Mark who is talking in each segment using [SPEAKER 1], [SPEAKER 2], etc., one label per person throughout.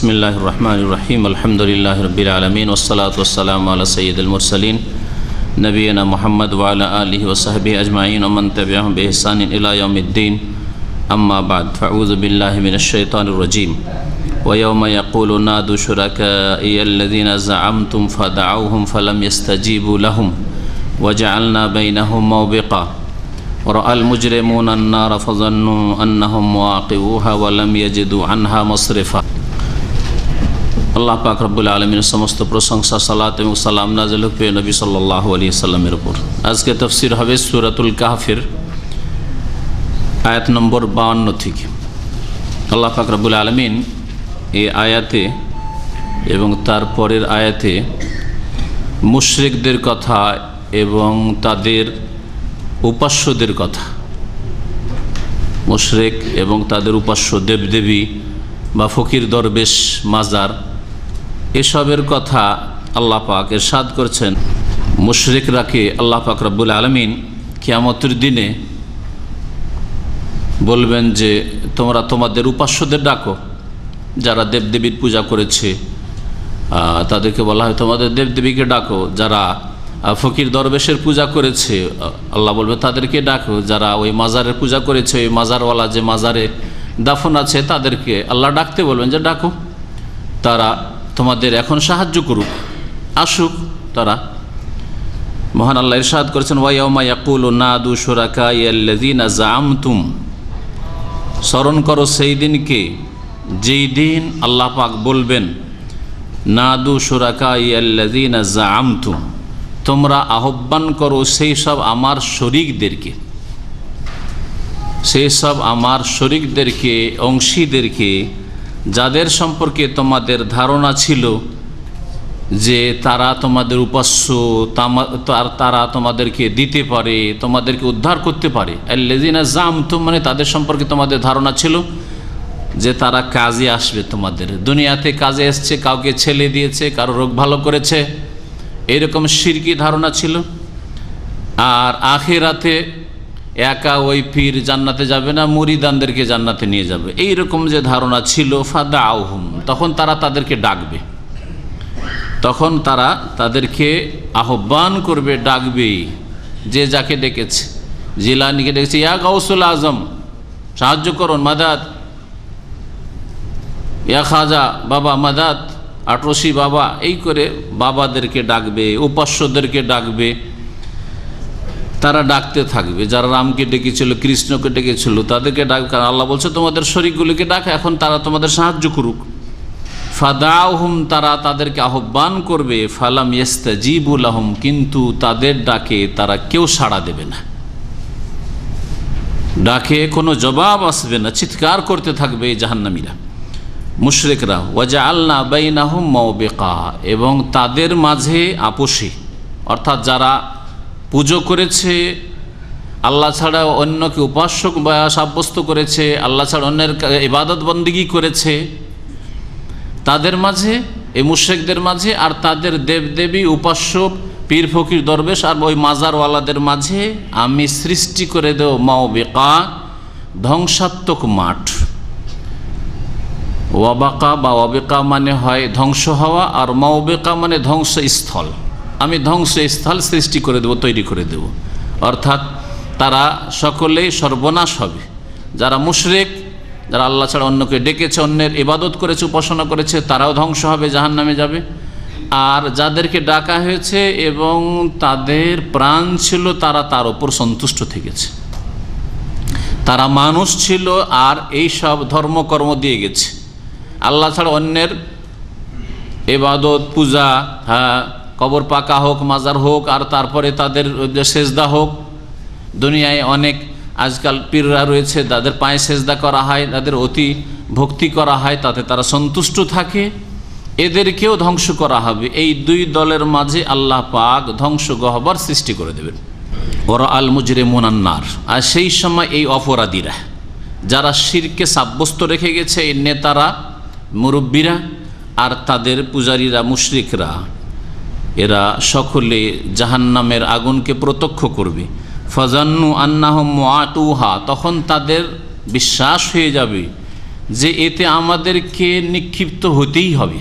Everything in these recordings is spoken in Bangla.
[SPEAKER 1] बिस्मिल्लाहिर्रहमानिर्रहीम अल्हम्दुलिल्लाहि रब्बिल आलमीन वस्सलातु वस्सलामु अला सय्यिदिल मुरसलीन नबीना मुहम्मद व अला आलिहि व सहबिहि अजमाइन व मन तबिअहुम बिइहसान इला यौमिद्दीन अम्मा बाद फ़अऊज़ु बिल्लाहि मिनश शैतानिर रजीम व यौम यक़ूलु नादू शुरकाइयल्लज़ीना ज़अमतुम फ़दअऊहुम फ़लम यस्तजीबू लहुम व जअलना बैनहुम मौबिक़ा वरअल मुजरिमून अन्नार फ़ज़न्नू अन्नहुम वाक़िऊहा व लम यजिदू अन्हा मसरिफ़ा। আল্লাহ পাক রব্বুল আলামিনের সমস্ত প্রশংসা, সালাত এবং সালাম নাযিল হোক প্রিয় নবী সাল্লাল্লাহু আলাইহি সাল্লামের উপর। আজকে তাফসীর হবে সূরাতুল কাহফের আয়াত নম্বর 52 থেকে। আল্লাহ পাক রব্বুল আলামিন এই আয়াতে এবং তার পরের আয়াতে মুশরিকদের কথা এবং তাদের উপাস্যদের কথা, মুশরিক এবং তাদের উপাস্য দেবদেবী বা ফকির দরবেশ মাজার এসবের কথা আল্লাহ পাক ইরশাদ করছেন। মুশরিকরাকে আল্লাহ পাক রব্বুল আলামিন কিয়ামতের দিনে বলবেন যে তোমরা তোমাদের উপাস্যদের ডাকো, যারা দেবদেবীর পূজা করেছে তাদেরকে বলা হয় তোমাদের দেবদেবীকে ডাকো। যারা ফকির দরবেশের পূজা করেছে আল্লাহ বলবে তাদেরকে ডাকো। যারা ওই মাজারের পূজা করেছে, ওই মাজারওয়ালা যে মাজারে দাফন আছে তাদেরকে আল্লাহ ডাকতে বলবেন যে ডাকো, তারা তোমাদের এখন সাহায্য করুক, আসুক তারা। মহান আল্লাহ ইরশাদ করেছেন ওয়া ইয়াউমা ইয়াকুলু নাদু শুরাকাইয়াল্লাযীনা যাআমতুম, স্মরণ করো সেই দিনকে যেই দিন আল্লাহ পাক বলবেন নাদু শুরাকাইয়াল্লাযীনা যাআমতুম, তোমরা আহ্বান করো সেই সব আমার শরীকদেরকে, সেই সব আমার শরীকদেরকে, অংশীদেরকে, যাদের সম্পর্কে তোমাদের ধারণা ছিল যে তারা তোমাদের উপাস্য, তারা তোমাদেরকে দিতে পারে, তোমাদেরকে উদ্ধার করতে পারে। আল্লাযীনা যাআমতুম মানে তাদের সম্পর্কে তোমাদের ধারণা ছিল যে তারা কাজে আসবে, তোমাদের দুনিয়াতে কাজে এসছে, কাউকে ছেলে দিয়েছে, কারো রোগ ভালো করেছে, এরকম শিরকি ধারণা ছিল। আর আখিরাতে একা ওই পীর জান্নাতে যাবে না, মুরিদানদেরকে জান্নাতে নিয়ে যাবে, এইরকম যে ধারণা ছিল। ফাদাউহুম, তখন তারা তাদেরকে ডাকবে, তখন তারা তাদেরকে আহ্বান করবে, ডাকবে। যে যাকে ডেকেছে, জিলানিকে ডেকেছে ইয়া গাউসুল আজম সাহায্য করুন, মাদাদ, ইয়া খাজা বাবা মাদাদ, আটরশি বাবা, এই করে বাবাদেরকে ডাকবে, উপাস্যদেরকে ডাকবে, তারা ডাকতে থাকবে। যারা রামকে ডেকেছিল, কৃষ্ণকে ডেকেছিল, তাদেরকে ডাকবে। কারণ আল্লাহ বলছে তোমাদের শরীকগুলিকে ডাক, এখন তারা তোমাদের সাহায্য করুক। ফাদাউহুম, তারা তাদেরকে আহ্বান করবে। ফালাম ইস্তাজিবু লাহুম, কিন্তু তাদের ডাকে তারা কেউ সাড়া দেবে না, ডাকে কোনো জবাব আসবে না, চিৎকার করতে থাকবে এই জাহান্নামীরা, মুশরিকরা। ওয়াজআলনা বাইনাহুম মাওবিকা, এবং তাদের মাঝে আপোষে, অর্থাৎ যারা পুজো করেছে, আল্লাহ ছাড়া অন্যকে উপাস্যক সাব্যস্ত করেছে, আল্লাহ ছাড়া অন্যের ইবাদত বন্দেগী করেছে, তাদের মাঝে, এই মুশরিকদের মাঝে, আর তাদের দেবদেবী উপাস্য পীর ফকির দরবেশ আর ওই মাজারওয়ালাদের মাঝে আমি সৃষ্টি করে দেব মাওবিকা, ধ্বংসাত্মক মাঠ। ওয়াবাকা বা ওয়াবিকা মানে হয় ধ্বংস হওয়া, আর মাওবিকা মানে ধ্বংসস্থল। আমি ধ্বংসস্থল সৃষ্টি করে দেব, তৈরি করে দেব, অর্থাৎ তারা সকলেই সর্বনাশ হবে। যারা মুশরিক, যারা আল্লাহ ছাড়া অন্যকে ডেকেছে, অন্যের ইবাদত করেছে, উপাসনা করেছে, তারাও ধ্বংস হবে, জাহান্নামে যাবে। আর যাদেরকে ডাকা হয়েছে এবং তাদের প্রাণ ছিল, তারা তার ওপর সন্তুষ্ট থেকেছে, তারা মানুষ ছিল আর এই সব ধর্মকর্ম দিয়ে গেছে। আল্লাহ ছাড়া অন্যের ইবাদত, পূজা, কবর পাকা হোক, মাজার হোক, আর তারপরে তাদের সেজদা হোক। দুনিয়ায় অনেক আজকাল পীররা রয়েছে, তাদের পায়ে সেজদা করা হয়, তাদের অতি ভক্তি করা হয়, তাতে তারা সন্তুষ্ট থাকে। এদেরকেও ধ্বংস করা হবে। এই দুই দলের মাঝে আল্লাহ পাক ধ্বংস গহ্বর সৃষ্টি করে দেবেন। ওরা আল মুজরিমুন আন্নার, আর সেই সময় এই অপরাধীরা, যারা শিরকে সাব্যস্ত রেখে গেছে, এই নেতারা, মুরব্বীরা আর তাদের পূজারীরা, মুশরিকরা, এরা সকলে জাহান্নামের আগুনকে প্রত্যক্ষ করবে। ফাজান্নু আন্নাহুম ওয়াতুহা, তখন তাদের বিশ্বাস হয়ে যাবে যে এতে আমাদেরকে নিক্ষিপ্ত হতেই হবে,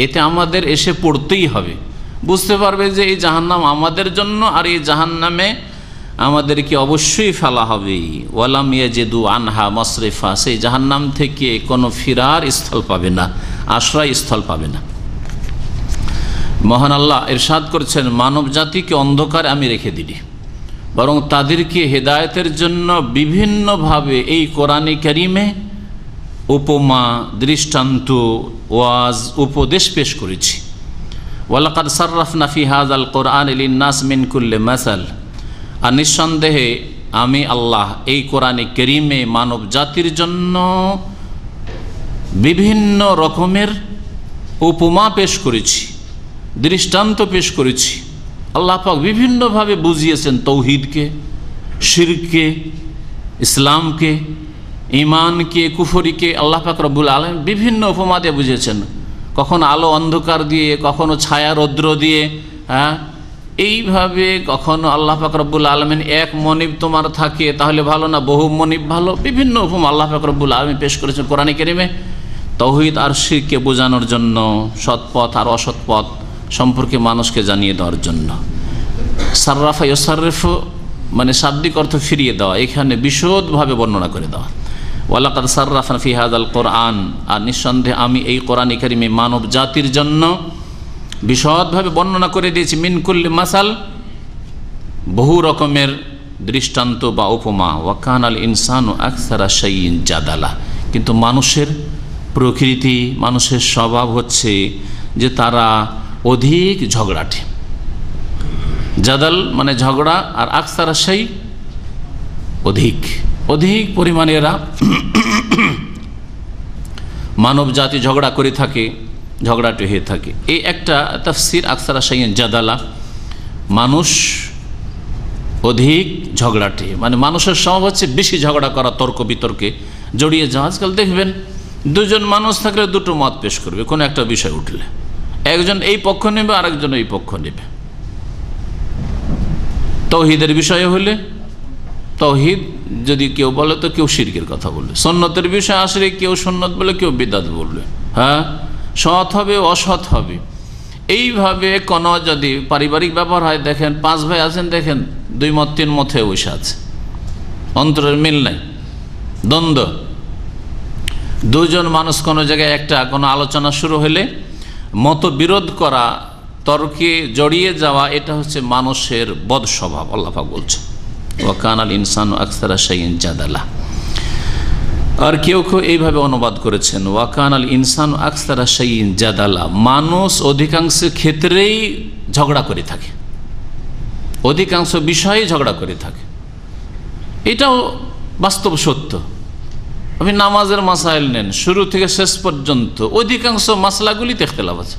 [SPEAKER 1] এতে আমাদের এসে পড়তেই হবে। বুঝতে পারবে যে এই জাহান্নাম আমাদের জন্য, আর এই জাহান্নামে আমাদেরকে অবশ্যই ফেলা হবে। ওয়ালাম ইয়াজিদু আনহা মাসরিফা, সেই জাহান্নাম থেকে কোনো ফিরার স্থল পাবে না, আশ্রয় স্থল পাবে না। মহান আল্লাহ ইরশাদ করছেন, মানব জাতিকে অন্ধকারে আমি রেখে দিই, বরং তাদেরকে হেদায়েতের জন্য বিভিন্নভাবে এই কোরআনে কারিমে উপমা, দৃষ্টান্ত, ওয়াজ, উপদেশ পেশ করেছি। ওয়ালাকাদ সাররাফনা ফি হাযাল কোরআন লিন-নাস মিন কুল্লি মাসাল, আর নিঃসন্দেহে আমি আল্লাহ এই কোরআনে কারিমে মানব জাতির জন্য বিভিন্ন রকমের উপমা পেশ করেছি, দৃষ্টান্ত পেশ করেছি। আল্লাহ পাক বিভিন্নভাবে বুঝিয়েছেন তৌহিদকে, শিরককে, ইসলামকে, ঈমানকে, কুফরিকে। আল্লাহ পাক রব্বুল আলামিন বিভিন্ন উপমা দিয়ে বুঝিয়েছেন, কখনো আলো অন্ধকার দিয়ে, কখনো ছায়া রৌদ্র দিয়ে। এইভাবে কখনো আল্লাহ পাক রব্বুল আলামিন এক মনিব তোমার থাকে তাহলে ভালো না, বহু মনিব ভালো, বিভিন্ন উপমা আল্লাহ পাক রব্বুল আলামিন পেশ করেছেন কোরআনে কারিমে তৌহিদ আর শিরককে বোঝানোর জন্য, সৎপথ আর অসৎ পথ সম্পর্কে মানুষকে জানিয়ে দেওয়ার জন্য। সাররাফা ইউসাররিফু মানে শাব্দিক অর্থ ফিরিয়ে দেওয়া, এখানে বিশদভাবে বর্ণনা করে দেওয়া। ওয়ালাকাদ সাররাফনা ফি হাযাল কোরআন, আর নিঃসন্দেহে আমি এই কোরআনে কারিমে মানব জাতির জন্য বিশদভাবে বর্ণনা করে দিয়েছি মিন কুল্লি মাসাল, বহু রকমের দৃষ্টান্ত বা উপমা। ওয়া কানাল ইনসানু আকসারা শাইইন জাদালা, কিন্তু মানুষের প্রকৃতি, মানুষের স্বভাব হচ্ছে যে তারা অধিক ঝগড়াটে। জাদাল মানে ঝগড়া, আর আকসারা শাই অধিক, অধিক পরিমাণে এরা মানব জাতি ঝগড়া করে থাকে, ঝগড়াটে হয়ে থাকে। এই একটা তাফসির আকসারা শাইইন জাদালা, মানুষ অধিক ঝগড়াটে, মানে মানুষের স্বভাব হচ্ছে বেশি ঝগড়া করা, তর্ক বিতর্কে জড়িয়ে যাওয়া। আজকাল দেখবেন দুজন মানুষ থাকলে দুটো মত পেশ করবে কোনো একটা বিষয় উঠলে, একজন এই পক্ষ নেবে আরেকজন এই পক্ষ নেবে। তৌহিদের বিষয়ে হলে তৌহিদ যদি কেউ বলে তো কেউ শিরকের কথা বলবে, সুন্নতের বিষয় আসলে কেউ সুন্নত বলে কেউ বিদআত বলবে, সৎ হবে অসৎ হবে। এইভাবে কোনো যদি পারিবারিক ব্যাপার হয়, দেখেন 5 ভাই আছেন, দেখেন 2 মত 3 মত হয়ে বসে আছে, অন্তরের মিল নাই, দ্বন্দ্ব। দুজন মানুষ কোনো জায়গায় একটা কোনো আলোচনা শুরু হলে মতবিরোধ করা, তর্কে জড়িয়ে যাওয়া, এটা হচ্ছে মানুষের বদ স্বভাব। আল্লাহ পাক বলছেন ওয়া কানাল ইনসানু আকসারা শাইইন জাদালা। আর কেউ কেউ এইভাবে অনুবাদ করেছেন ওয়া কানাল ইনসানু আকসারা শাইইন জাদালা, মানুষ অধিকাংশ ক্ষেত্রেই ঝগড়া করে থাকে, অধিকাংশ বিষয়ে ঝগড়া করে থাকে। এটাও বাস্তব সত্য। আপনি নামাজের মাসাইল নেন, শুরু থেকে শেষ পর্যন্ত অধিকাংশ মাসলাগুলিতে ইখতিলাফ আছে।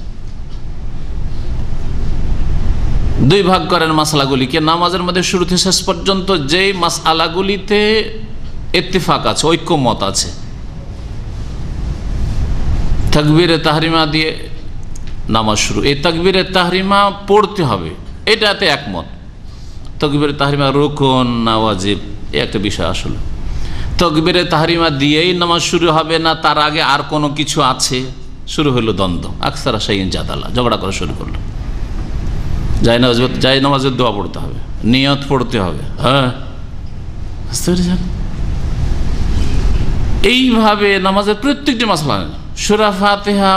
[SPEAKER 1] 2 ভাগ করেন মাসলাগুলিকে নামাজের মধ্যে, শুরু থেকে শেষ পর্যন্ত যেই মাসআলাগুলিতে ইত্তিফাক আছে, ঐক্যমত আছে, তাকবীরে তাহরিমা দিয়ে নামাজ শুরু, এই তাকবীরে তাহরিমা পড়তে হবে, এটাতে একমত। তাকবীরে তাহরিমা রুকন না ওয়াজিব, এই একটা বিষয়। আসলে তাকবীরে তাহরিমা দিয়েই নামাজ শুরু হবে না, তার আগে আর কোনো কিছু আছে, শুরু হলো দ্বন্দ্ব। আকসারা শাইইন জাদালা, ঝগড়া করা শুরু করলো। যাই নামাজের দোয়া পড়তে হবে, নিয়ত পড়তে হবে, বুঝতে পেরেছেন? এইভাবে নামাজের প্রত্যেকটি মাসলা, সূরা ফাতিহা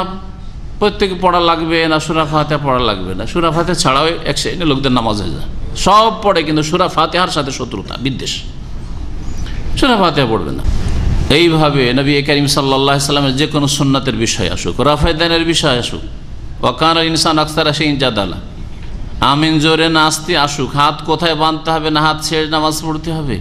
[SPEAKER 1] প্রত্যেকে পড়া লাগবে না, সূরা ফাতিহা পড়া লাগবে না, সূরা ফাতিহা ছাড়াও এক শ্রেণীর লোকদের নামাজ হয়ে যায়, সব পড়ে কিন্তু সূরা ফাতিহার সাথে শত্রুতা, বিদ্বেষ, সূরা ফাতিহা পড়বে না। এইভাবে নবী করিম সাল্লাল্লাহু আলাইহি সাল্লামের যে কোনো সুন্নাতের বিষয় আসুক, রাফায়দানের বিষয় আসুক, ওয়া কানাল ইনসানু আকসারা শাইইন জাদালা, আমিন জোরে নাস্তি আসুক, হাত কোথায় বাঁধতে হবে না হাত ছেড়ে নামাজ পড়তে হবে,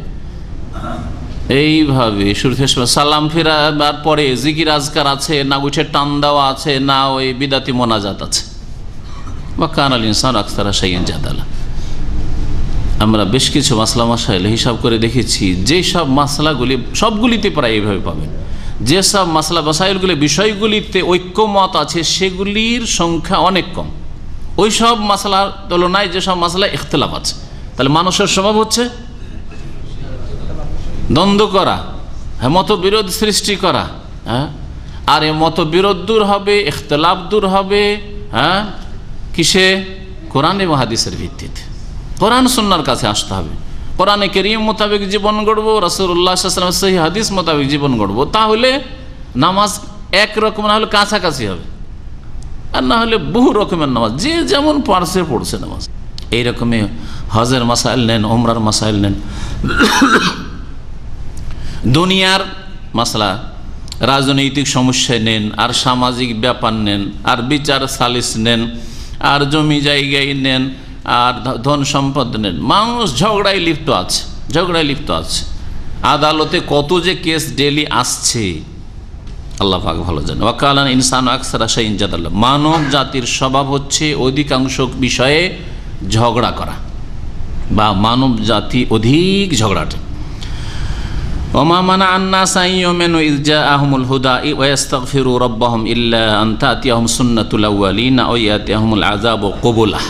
[SPEAKER 1] এইভাবে শুরু থেকে সালাম ফিরাবার পরে জিকির আজকার আছে না, উঠে টান দেওয়া আছে না, ওই বিদাতি মোনাজাত আছে। ওয়া কানাল ইনসানু আকসারা শাইইন জাদালা। আমরা বেশ কিছু মাসলা মাসাইল হিসাব করে দেখেছি, যেসব মাসলাগুলি সবগুলিতে প্রায় এইভাবে পাবেন, যেসব মাসলা মাসাইলগুলি বিষয়গুলিতে ঐক্যমত আছে সেগুলির সংখ্যা অনেক কম, ওই সব মাসলার তুলনায় যেসব মাসলা ইখতিলাফ আছে। তাহলে মানুষের স্বভাব হচ্ছে দ্বন্দ্ব করা, মতবিরোধ সৃষ্টি করা, হ্যাঁ, আর এ মতবিরোধ দূর হবে, ইখতিলাফ দূর হবে। হ্যাঁ, কিসে? কোরআন এবং হাদিসের ভিত্তিতে। কোরআন সুন্নাহর কাছে আসতে হবে। কোরআনে কারীম মোতাবেক জীবন গড়বো, রাসূলুল্লাহ সাল্লাল্লাহু আলাইহি ওয়াসাল্লামের সহিহ হাদিস মোতাবেক জীবন গড়বো, তাহলে নামাজ একরকম না হলে কাছাকাছি হবে, আর না হলে বহু রকমের নামাজ, যে যেমন পারছে পড়ছে নামাজ। এইরকমই হজের মাসাইল নেন, ওমরার মাসাইল নেন, দুনিয়ার মাসলা, রাজনৈতিক সমস্যা নেন, আর সামাজিক ব্যাপার নেন, আর বিচার সালিস নেন, আর জমি জায়গায় নেন, আর ধন সম্পদ নেন। মানুষ ঝগড়ায় লিপ্ত আছে, ঝগড়ায় লিপ্ত আছে। আদালতে কত যে কেস ডেলি আসছে আল্লাহ পাক ভালো জানে। ওয়াকালান ইনসান আকসারা শাইইন জাদাল্লাহ। মানব জাতির স্বভাব হচ্ছে অধিকাংশ বিষয়ে ঝগড়া করা, বা মানব জাতি অধিক ঝগড়াটে। ওমা মানা আন-নাস আন ইউমিনু ইয জাআহুমুল হুদা ওয়া ইস্তাগফিরু রাব্বাহুম ইল্লা আন তা'তিয়াহুম সুন্নাতুল আউয়ালিন আও ইয়াতিয়াহুমুল আযাবু ক্বাবুলা।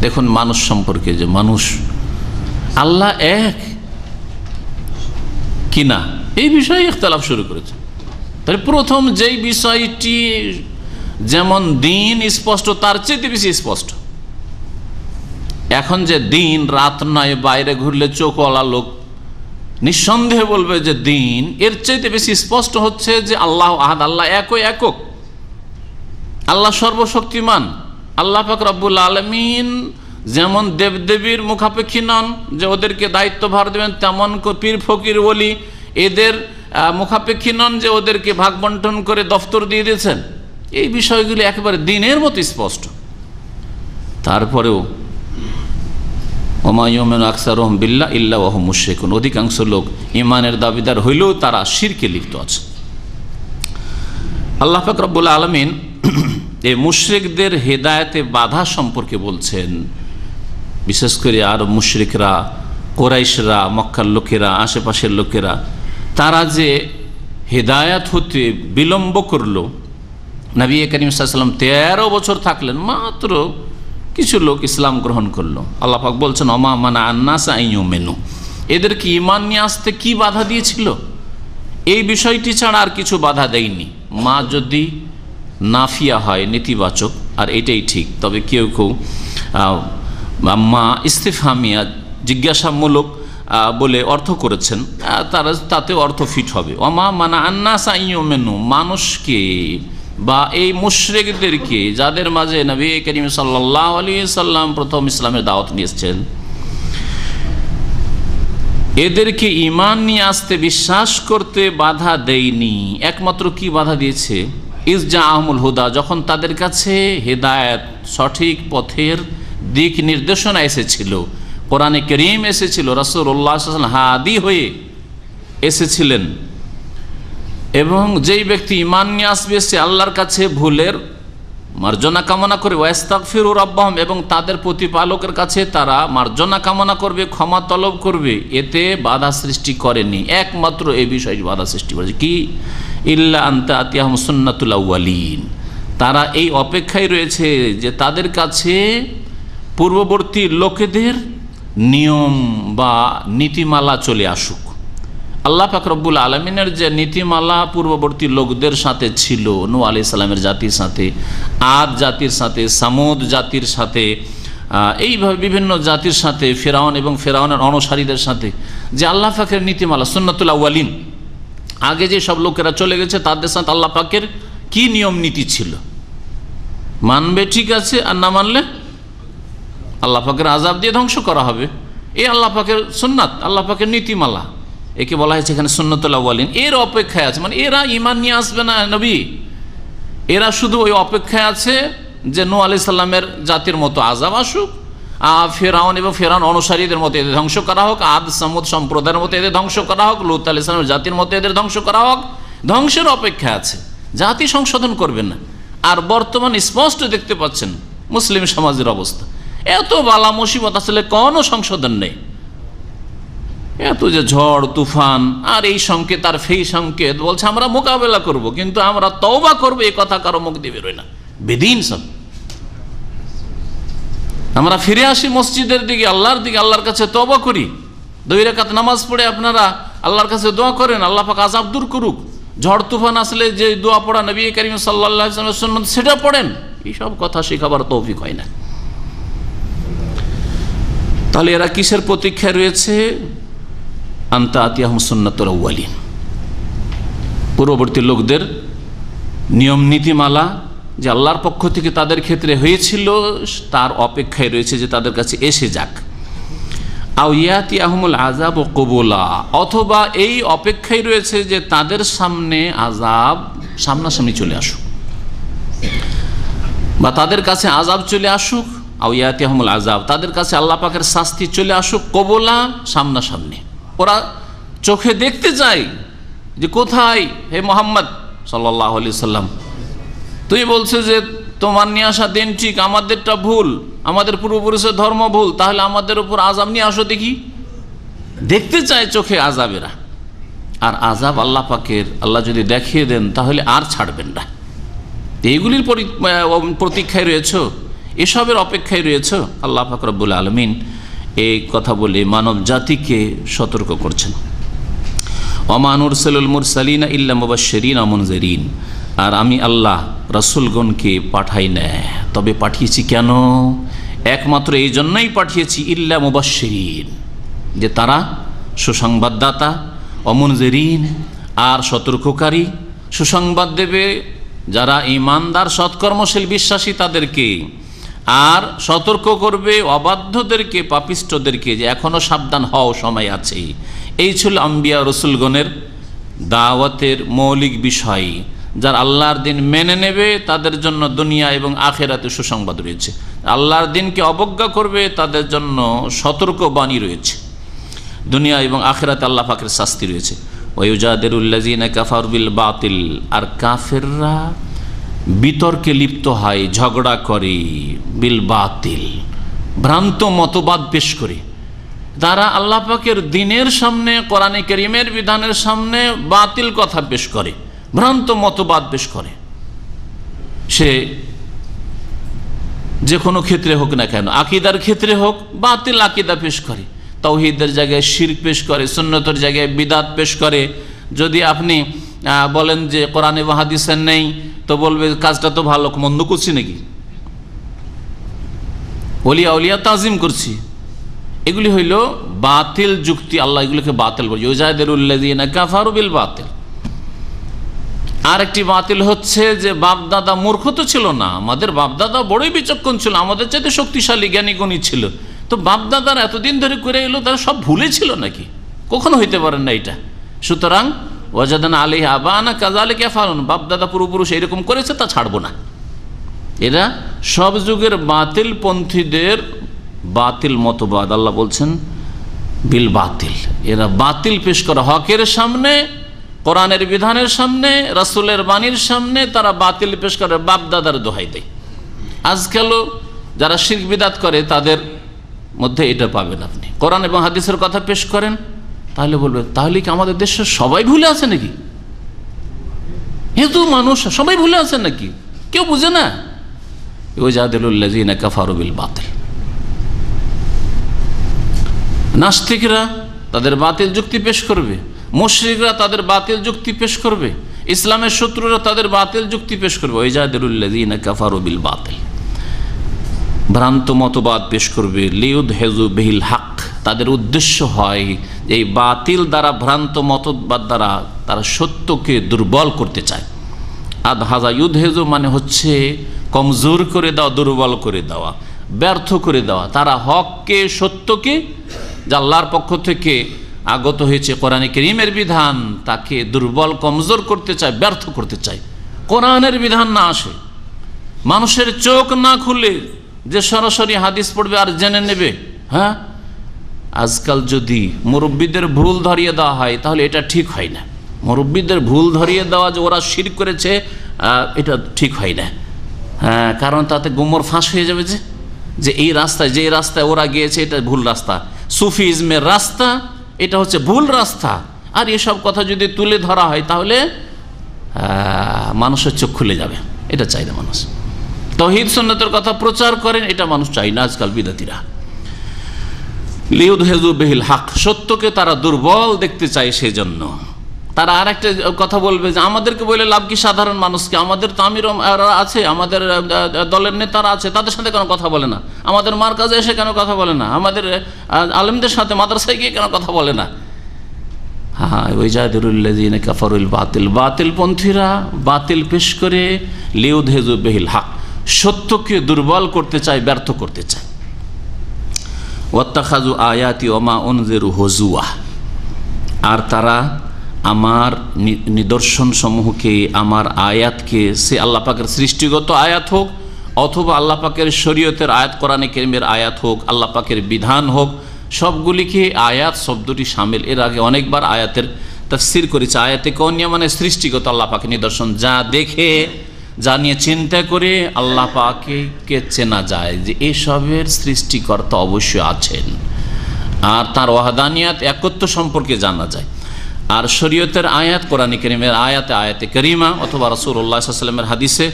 [SPEAKER 1] দেখুন মানুষ সম্পর্কে, যে মানুষ আল্লাহ এক কিনা এই বিষয়ে ইখতিলাফ শুরু করেছে। তাহলে প্রথম যেই বিষয়টি যেমন দিন স্পষ্ট, তার চেয়ে বেশি স্পষ্ট। এখন যে দিন রাত নয়, বাইরে ঘুরলে চোখওয়ালা লোক নিঃসন্দেহে বলবে যে দিন, এর চাইতে বেশি স্পষ্ট হচ্ছে যে আল্লাহ আহাদ, আল্লাহ একই একক, আল্লাহ সর্বশক্তিমান। আল্লাহ পাক রব্বুল আলামিন যেমন দেবদেবীর মুখাপেক্ষী নন, যে ওদেরকে দায়িত্বভার দেবেন, তেমন পীর ফকির ওলি এদের মুখাপেক্ষী নন, যে ওদেরকে ভাগ বন্টন করে দফতর দিয়ে দিয়েছেন। এই বিষয়গুলি একেবারে দিনের মতো স্পষ্ট। তারপরেও ওমা ইউমিনু আকসারুহুম বিল্লাহি ইল্লা ওয়া হুম মুশরিকুন, অধিকাংশ লোক ঈমানের দাবিদার হইলেও তারা শিরকে লিপ্ত আছে। আল্লাহ পাক রব্বুল আলামিন এই মুশরিকদের হেদায়েতে বাধা সম্পর্কে বলছেন। বিশেষ করে আর মুশরিকরা, কোরাইশরা, মক্কার লোকেরা, আশেপাশের লোকেরা, তারা যে হেদায়েত হতে বিলম্ব করলো। নবী করিম সাল্লাল্লাহু আলাইহি ওয়াসাল্লাম 13 বছর থাকলেন, মাত্র কিছু লোক ইসলাম গ্রহণ করলো। আল্লাহ পাক বলছেন ওমা মানা আন-নাস আন ইউমিনু, এদেরকে ঈমান নিয়ে আসতে কি বাধা দিয়েছিল? এই বিষয়টি ছাড়া আর কিছু বাধা দেয়নি। মা যদি নাফিয়া হয়, নেতিবাচক, আর এটাই ঠিক, তবে কেউ কেউ মা ইস্তিফহামিয়া, জিজ্ঞাসামূলক বলে অর্থ করেছেন, তারা তাতে অর্থ ফিট হবে। ওমা মানা আন-নাস আন ইউমিনু, মানুষকে বা এই মুশরিকদেরকে, যাদের মাঝে নবী করিম সাল্লাল্লাহু আলাইহি সাল্লাম প্রথম ইসলামের দাওয়াত নিয়ে এসেছেন, এদেরকে ঈমান নিয়ে আসতে, বিশ্বাস করতে বাধা দেয়নি। একমাত্র কি বাধা দিয়েছে? ইয জাআহুমুল হুদা, যখন তাদের কাছে হেদায়েত, সঠিক পথের দিক নির্দেশনা এসেছিল, কোরআনে কারীম এসেছিল, রাসূলুল্লাহ সাল্লাল্লাহু আলাইহি ওয়াসাল্লাম হাদি হয়ে এসেছিলেন, এবং যেই ব্যক্তি ঈমান নিয়ে আসবে সে আল্লাহর কাছে ভুলের মার্জনা কামনা করে, ওয়াস্তাগফিরু রাব্বাহুম, এবং তাদের প্রতিপালকের কাছে তারা মার্জনা কামনা করবে, ক্ষমা তলব করবে, এতে বাধা সৃষ্টি করেনি। একমাত্র এই বিষয়ে বাধা সৃষ্টি করেছে কি? ইল্লা আন তা'তিয়াহুম সুন্নাতুল আউয়ালিন, তারা এই অপেক্ষায় রয়েছে যে তাদের কাছে পূর্ববর্তী লোকেদের নিয়ম বা নীতিমালা চলে আসুক। আল্লাহ পাক রব্বুল আলামিনের যে নীতিমালা পূর্ববর্তী লোকদের সাথে ছিল, নূহ আলাইহিস সালামের জাতির সাথে, আদ জাতির সাথে, সামুদ জাতির সাথে, এইভাবে বিভিন্ন জাতির সাথে, ফেরাউন এবং ফেরাউনের অনুসারীদের সাথে, যে আল্লাহ পাকের নীতিমালা সুন্নাতুল আউয়ালিন, আগে যে সব লোকেরা চলে গেছে তাদের সাথে আল্লাহ পাকের কি নিয়ম নীতি ছিল, মানবে ঠিক আছে, আর না মানলে আল্লাহ পাকের আযাব দিয়ে ধ্বংস করা হবে। এই আল্লাহ পাকের সুন্নাত, আল্লাহ পাকের নীতিমালা, একে বলা হয়েছে এখানে সুন্নাতুল আউয়ালিন। এর অপেক্ষায় আছে, মানে এরা ঈমান নিয়ে আসবে না নবী, এরা শুধু ওই অপেক্ষায় আছে যে নূহ আলাইহিস সালামের জাতির মতো আযাব আসুক, ফেরাউন এবং ফেরাউন অনুসারীদের মতো এদের ধ্বংস করা হোক, আদ সামুদ সম্প্রদায়ের মতো এদের ধ্বংস করা হোক, লূত আলাইহিস সালামের জাতির মতো এদের ধ্বংস করা হোক। ধ্বংসের অপেক্ষা আছে, জাতি সংশোধন করবেন না। আর বর্তমান স্পষ্ট দেখতে পাচ্ছেন মুসলিম সমাজের অবস্থা, এত বালা মুসিবত, আসলে কোনো সংশোধন নেই। এত যে ঝড় তুফান, আর এই সংকেত আর সেই সংকেত, বলছে আমরা মোকাবেলা করব, কিন্তু আমরা তওবা করবো, এই কথা কারো মুখ দিয়ে বেরোয় না। বেদিন সব। আমরা ফিরে আসি মসজিদের দিকে, আল্লাহর দিকে, আল্লাহর কাছে তওবা করি, 2 রাকাত নামাজ পড়ে আপনারা আল্লাহর কাছে দোয়া করেন আল্লাহ পাক আযাব দূর করুক, ঝড় তুফান আসলে যে দোয়া পড়া নবী করিম সাল্লাল্লাহু আলাইহি ওয়াসাল্লামের সুন্নাত সেটা পড়েন। এইসব কথা শেখাবার তৌফিক হয় না। তাহলে এরা কিসের প্রতীক্ষায় রয়েছে? আনতা আতিয়াহুম সুন্নাতুল আউয়ালিন, পূর্ববর্তী লোকদের নিয়ম নীতিমালা যে আল্লাহর পক্ষ থেকে তাদের ক্ষেত্রে হয়েছিল তার অপেক্ষায় রয়েছে যে তাদের কাছে এসে যাক। আও ইয়াতিয়াহুমুল আযাব কবুলা, অথবা এই অপেক্ষায় রয়েছে যে তাদের সামনে আযাব সামনাসামনি চলে আসুক, বা তাদের কাছে আযাব চলে আসুক। আও ইয়াতিয়াহুমুল আযাব, তাদের কাছে আল্লাহ পাকের শাস্তি চলে আসুক কবুলা, সামনাসামনি। ওরা চোখে দেখতে চায় যে কোথায় হে মুহাম্মদ সাল্লাল্লাহু আলাইহি সাল্লাম, তুই বলছে যে তোমার নিয়ে আসা দিন ঠিক, আমাদেরটা ভুল, আমাদের পূর্বপুরুষের ধর্ম ভুল, তাহলে আমাদের উপর আযাব নিয়ে আসো দেখি। দেখতে চায় চোখে আযাবেরা। আর আযাব আল্লাহ পাকের, আল্লাহ যদি দেখিয়ে দেন তাহলে আর ছাড়বেন না। এইগুলির প্রতীক্ষায় রয়েছ, এসবের অপেক্ষায় রয়েছ। আল্লাহ পাক রব্বুল আলামিন এই কথা বলে মানব জাতিকে সতর্ক করছেন। ওমা নুরসিলুল মুরসালিনা ইল্লা মুবাশশিরিনা ওয়া মুনজিরিন, আর আমি আল্লাহ রাসূলগণকে পাঠাই না, তবে পাঠিয়েছি কেন? একমাত্র এই জন্যই পাঠিয়েছি ইল্লা মুবাশশিরিন, যে তারা সুসংবাদদাতা, ওয়া মুনজিরিন, আর সতর্ককারী। সুসংবাদ দেবে যারা ঈমানদার সৎকর্মশীল বিশ্বাসী তাদেরকে, আর সতর্ক করবে অবাধ্যদেরকে, পাপিষ্ঠদেরকে, যে এখনো সাবধান হও, সময় আছে। এই ছিল আম্বিয়া রসুলগণের দাওয়াতের মৌলিক বিষয়। যারা আল্লাহর দিন মেনে নেবে তাদের জন্য দুনিয়া এবং আখিরাতে সুসংবাদ রয়েছে, আল্লাহর দিনকে অবজ্ঞা করবে তাদের জন্য সতর্ক বাণী রয়েছে, দুনিয়া এবং আখিরাতে আল্লাহ পাকের শাস্তি রয়েছে। ওয়ায়ুজাদিলুল্লাযিনা কাফারু বিল বাতিল, আর কাফেররা বিতর্কে লিপ্ত হয়, ঝগড়া করে, বিল বাতিল, ভ্রান্ত মতবাদ পেশ করে। তারা আল্লাহ পাকের দিনের সামনে, কোরআনে কারীমের বিধানের সামনে বাতিল কথা পেশ করে, ভ্রান্ত মতবাদ পেশ করে। সে যে কোনো ক্ষেত্রে হোক না কেন, আকীদার ক্ষেত্রে হোক, বাতিল আকীদা পেশ করে, তাওহীদের জায়গায় শিরক পেশ করে, সুন্নতের জায়গায় বিদাত পেশ করে। যদি আপনি বলেন যে কোরআনে বা হাদিসে নেই, তো বলবে কাজটা তো ভালো, মন্দ করছি নাকি, ওলিয়া উলিয়া তাজিম করছি। এগুলি হইল বাতিল যুক্তি, আল্লাহ এগুলিকে বাতিল বলে। ইউজাদিলুল্লাযিনা কাফারু বিল বাতিল। আর একটি বাতিল হচ্ছে যে বাপদাদা মূর্খ তো ছিল না, আমাদের বাপদাদা বড়ই বিচক্ষণ ছিল, আমাদের চাইতে শক্তিশালী জ্ঞানী গুণী ছিল, তো বাপদাদার এতদিন ধরে করে এলো, তারা সব ভুলে ছিল নাকি? কখনো হইতে পারেন না এটা। সুতরাং ওয়াজাদানা আলাইহি আবানা কাযালিকা ইয়াফআলুন, বাপদাদা পূর্বপুরুষ এরকম করেছে, তা ছাড়বো না। এরা সব যুগের বাতিল পন্থীদের বাতিল মতবাদ, আল্লাহ বলছেন বিল বাতিল। এরা বাতিল পেশ করে হকের সামনে, কোরআনের বিধানের সামনে, রাসূলের বাণীর সামনে, তারা বাতিল পেশ করে, বাপদাদার দোহাই দেয়। আজকালও যারা শিরক বিদাত করে তাদের মধ্যে এটা পাবেন আপনি। কোরআন এবং হাদিসের কথা পেশ করেন, তাহলে বলবে তাহলে কি আমাদের দেশের সবাই ভুলে আছে নাকি? হিন্দু মানুষ সবাই ভুলে আছে নাকি? কেউ বুঝে না। ইউজাদিলুল্লাযিনা কাফারু বিল বাতিল। নাস্তিকরা তাদের বাতিল যুক্তি পেশ করবে, মুশরিকরা তাদের বাতিল যুক্তি পেশ করবে, ইসলামের শত্রুরা তাদের বাতিল যুক্তি পেশ করবে। ইউজাদিলুল্লাযিনা কাফারু বিল বাতিল, ভ্রান্ত মতবাদ পেশ করবে। লিউদহিজু বিহিল হক, তাদের উদ্দেশ্য হয় এই বাতিল দ্বারা, ভ্রান্ত মতবাদ দ্বারা তারা সত্যকে দুর্বল করতে চায়। আদহাজা ইউদহিজু মানে হচ্ছে কমজোর করে দেওয়া, দুর্বল করে দেওয়া, ব্যর্থ করে দেওয়া। তারা হককে, সত্যকে, যা আল্লাহর পক্ষ থেকে আগত হয়েছে কোরআনে কারীমের বিধান, তাকে দুর্বল, কমজোর করতে চায়, ব্যর্থ করতে চায়। কোরআনের বিধান না আসে, মানুষের চোখ না খুলে যে সরাসরি হাদিস পড়বে আর জেনে নেবে। হ্যাঁ, আজকাল যদি মুরব্বীদের ভুল ধরিয়ে দেওয়া হয় তাহলে এটা ঠিক হয় না। মুরব্বীদের ভুল ধরিয়ে দেওয়া যে ওরা শিরক করেছে, এটা ঠিক হয় না। হ্যাঁ, কারণ তাতে গোমর ফাঁস হয়ে যাবে যে এই রাস্তায়, যে রাস্তায় ওরা গিয়েছে এটা ভুল রাস্তা, সুফিজমের রাস্তা, এটা হচ্ছে ভুল রাস্তা। আর এসব কথা যদি তুলে ধরা হয় তাহলে মানুষের চোখ খুলে যাবে। এটা চাই না মানুষ। তাওহীদ সুন্নাতের কথা প্রচার করেন, এটা মানুষ চাই না আজকাল বিদাতীরা। লিউদহিজু বিহিল হক, সত্যকে তারা দুর্বল দেখতে চায়। সেজন্য তারা আর একটা কথা বলবে যে আমাদেরকে বলে লাভ কি, সাধারণ মানুষকে, আমাদের তো আমির আছে, আমাদের দলের নেতারা আছে, তাদের সাথে কেন কথা বলে না, আমাদের মার্কাজে এসে কেন কথা বলে না, আমাদের আলেমদের সাথে মাদ্রাসায় গিয়ে কেন কথা বলে না। হ্যাঁ, ওই জায়দুল্লাযিনা কাফারুল বাতিল, বাতিলপন্থীরা বাতিল পেশ করে লিউদহিজু বিহিল হক, সত্যকে দুর্বল করতে চায়, ব্যর্থ করতে চায়। ওয়াত্তাখাযু আয়াতি ওয়া মা উনজিরু হুজুয়া, আর তারা আমার নিদর্শন সমূহকে, আমার আয়াতকে, সে আল্লাহ পাকের সৃষ্টিগত আয়াত হোক অথবা আল্লাহ পাকের শরীয়তের আয়াত, কোরআনে কারীমের আয়াত হোক, আল্লাহ পাকের বিধান হোক, সবগুলিকে আয়াত শব্দটি শামিল। এর আগে অনেকবার আয়াতের তাফসীর করেছে। আয়াতে কাউনিয়া মানে সৃষ্টিগত আল্লাহ পাকের নিদর্শন, যা দেখে, যা নিয়ে চিন্তা করে আল্লাহ পাককে চেনা যায় যে এসবের সৃষ্টিকর্তা অবশ্যই আছেন, আর তার ওয়াহদানিয়াত, একত্ব সম্পর্কে জানা যায়। আর শরীয়তের আয়াত, কোরআন কারীমের আয়াতে, আয়াতে কারীমা অথবা রাসূলুল্লাহ সাল্লাল্লাহু আলাইহি ওয়াসাল্লামের হাদিসে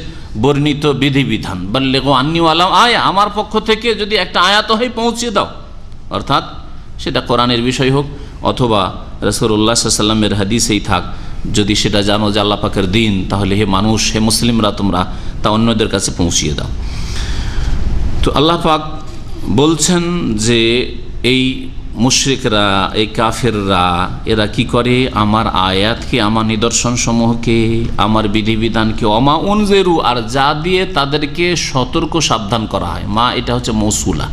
[SPEAKER 1] বর্ণিত বিধিবিধান, বাল্লিগু আন্নী ওয়ালাউ আয়া, আমার পক্ষ থেকে যদি একটা আয়াত হয় পৌঁছে দাও, অর্থাৎ সেটা কোরআনের বিষয় হোক অথবা রাসূলুল্লাহ সাল্লাল্লাহু আলাইহি ওয়াসাল্লামের হাদিসেই থাক, যদি সেটা জানো যে আল্লাহ পাকের দিন, তাহলে হে মানুষ, হে মুসলিমরা, তোমরা তা অন্যদের কাছে পৌঁছিয়ে দাও। তো আল্লাহ পাক বলছেন যে এই মুশরিকরা, এই কাফেররা, এরা কি করে, আমার আয়াতকে, আমার নিদর্শন সমূহকে, আমার বিধিবিধানকে, ওমা উনজিরু, আর যা দিয়ে তাদেরকে সতর্ক সাবধান করা হয়। মা এটা হচ্ছে মৌসুলা,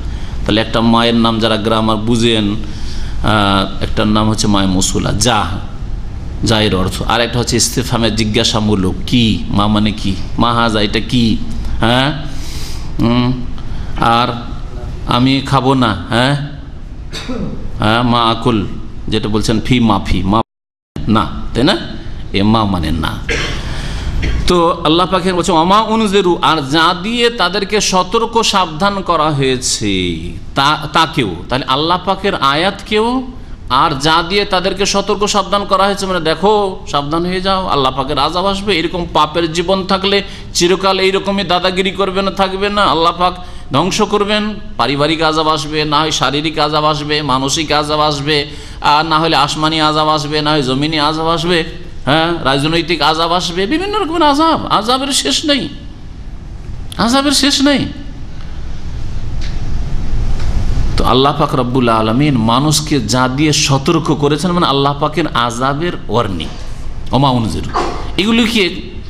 [SPEAKER 1] তাহলে একটা মায়ের নাম যারা গ্রামার বুঝেন, একটার নাম হচ্ছে মায় মৌসুলা, যা, যায়ের অর্থ, আর একটা হচ্ছে ইস্তেফহামের জিজ্ঞাসামূলক, কি, মা মানে কি, মা হাজা, এটা কি, হ্যাঁ, আর আমি খাবো না, হ্যাঁ, হ্যাঁ, মা আকুল, যেটা বলছেন ফি মাফি, মা না, তাই না, এ মা মানে না। তো আল্লাহ পাকের বলছে ওমা উনজিরু, আর যা দিয়ে তাদেরকে সতর্ক সাবধান করা হয়েছে তাকেও, তাহলে আল্লাহ পাকের আয়াতকেও, আর যা দিয়ে তাদেরকে সতর্ক সাবধান করা হয়েছে, মানে দেখো, সাবধান হয়ে যাও, আল্লাহ পাকের আযাব আসবে, এরকম পাপের জীবন থাকলে চিরকাল এইরকমই দাদাগিরি করবে না, থাকবে না, আল্লাহ পাক ধ্বংস করবেন, পারিবারিক আযাব আসবে, না হয় শারীরিক আযাব আসবে, মানসিক আযাব আসবে, আর না হলে আসমানি আযাব আসবে, না হয় জমিনি আযাব আসবে, হ্যাঁ, রাজনৈতিক আযাব আসবে, বিভিন্ন রকমের আযাব, আযাবের শেষ নেই, আযাবের শেষ নেই। তো আল্লাহ পাক রব্বুল আলামিন মানুষকে যা দিয়ে সতর্ক করেছেন, মানে আল্লাহ পাকের আযাবের ওয়ার্নিং, ওমা উনজিরু, এগুলিকে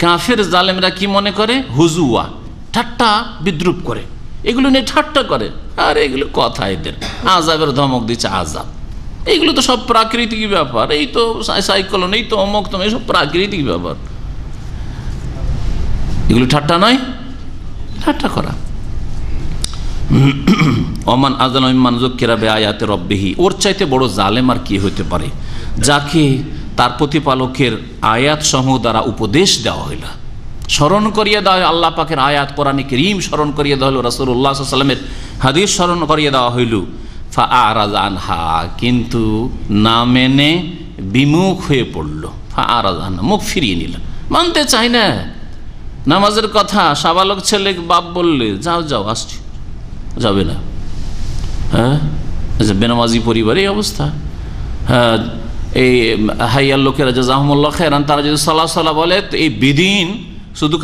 [SPEAKER 1] কাফের জালেমরা কি মনে করে, হুজুয়া, ঠাট্টা বিদ্রুপ করে, এগুলো নিয়ে ঠাট্টা করে, আর এগুলো কথা, এদের আযাবের ধমক দিচ্ছে, আযাব, এইগুলো তো সব প্রাকৃতিক ব্যাপার, এই তো সাইক্লোন, এই তো অমুক, তো এইসব প্রাকৃতিক ব্যাপার, এগুলো ঠাট্টা নয়, ঠাট্টা করা। ওমান আযালামু মিম্মান যুক্কিরা বিআয়াতি রাব্বিহি, ওর চাইতে বড় জালেম আর কি হতে পারে, যাকে তার প্রতিপালকের আয়াত সমূহ দ্বারা উপদেশ দেওয়া হইল, স্মরণ করিয়ে দেওয়া হয় আল্লাহ পাকের আয়াত, কোরআনে কারীম স্মরণ করিয়ে দেওয়া হলো, রাসূলুল্লাহ সাল্লাল্লাহু আলাইহি ওয়াসাল্লামের হাদিস স্মরণ করিয়ে দেওয়া হইল, ফাআরাযা আনহা, কিন্তু না মেনে বিমুখ হয়ে পড়ল, ফাআরাযা আনহা, মুখ ফিরিয়ে নিল, মানতে চাই না। নামাজের কথা সাবালক ছেলে বাপ বললে, যাও যাও, আসছি, যাবে না, হ্যাঁ, বেনামাজি পরিবার এই অবস্থা, হ্যাঁ, এই হাইয়ার লোকেরা জাযাহুমুল্লাহ খায়রান, তারা যদি সালাহ সালাহ বলে, তো এই বিদিন শুধু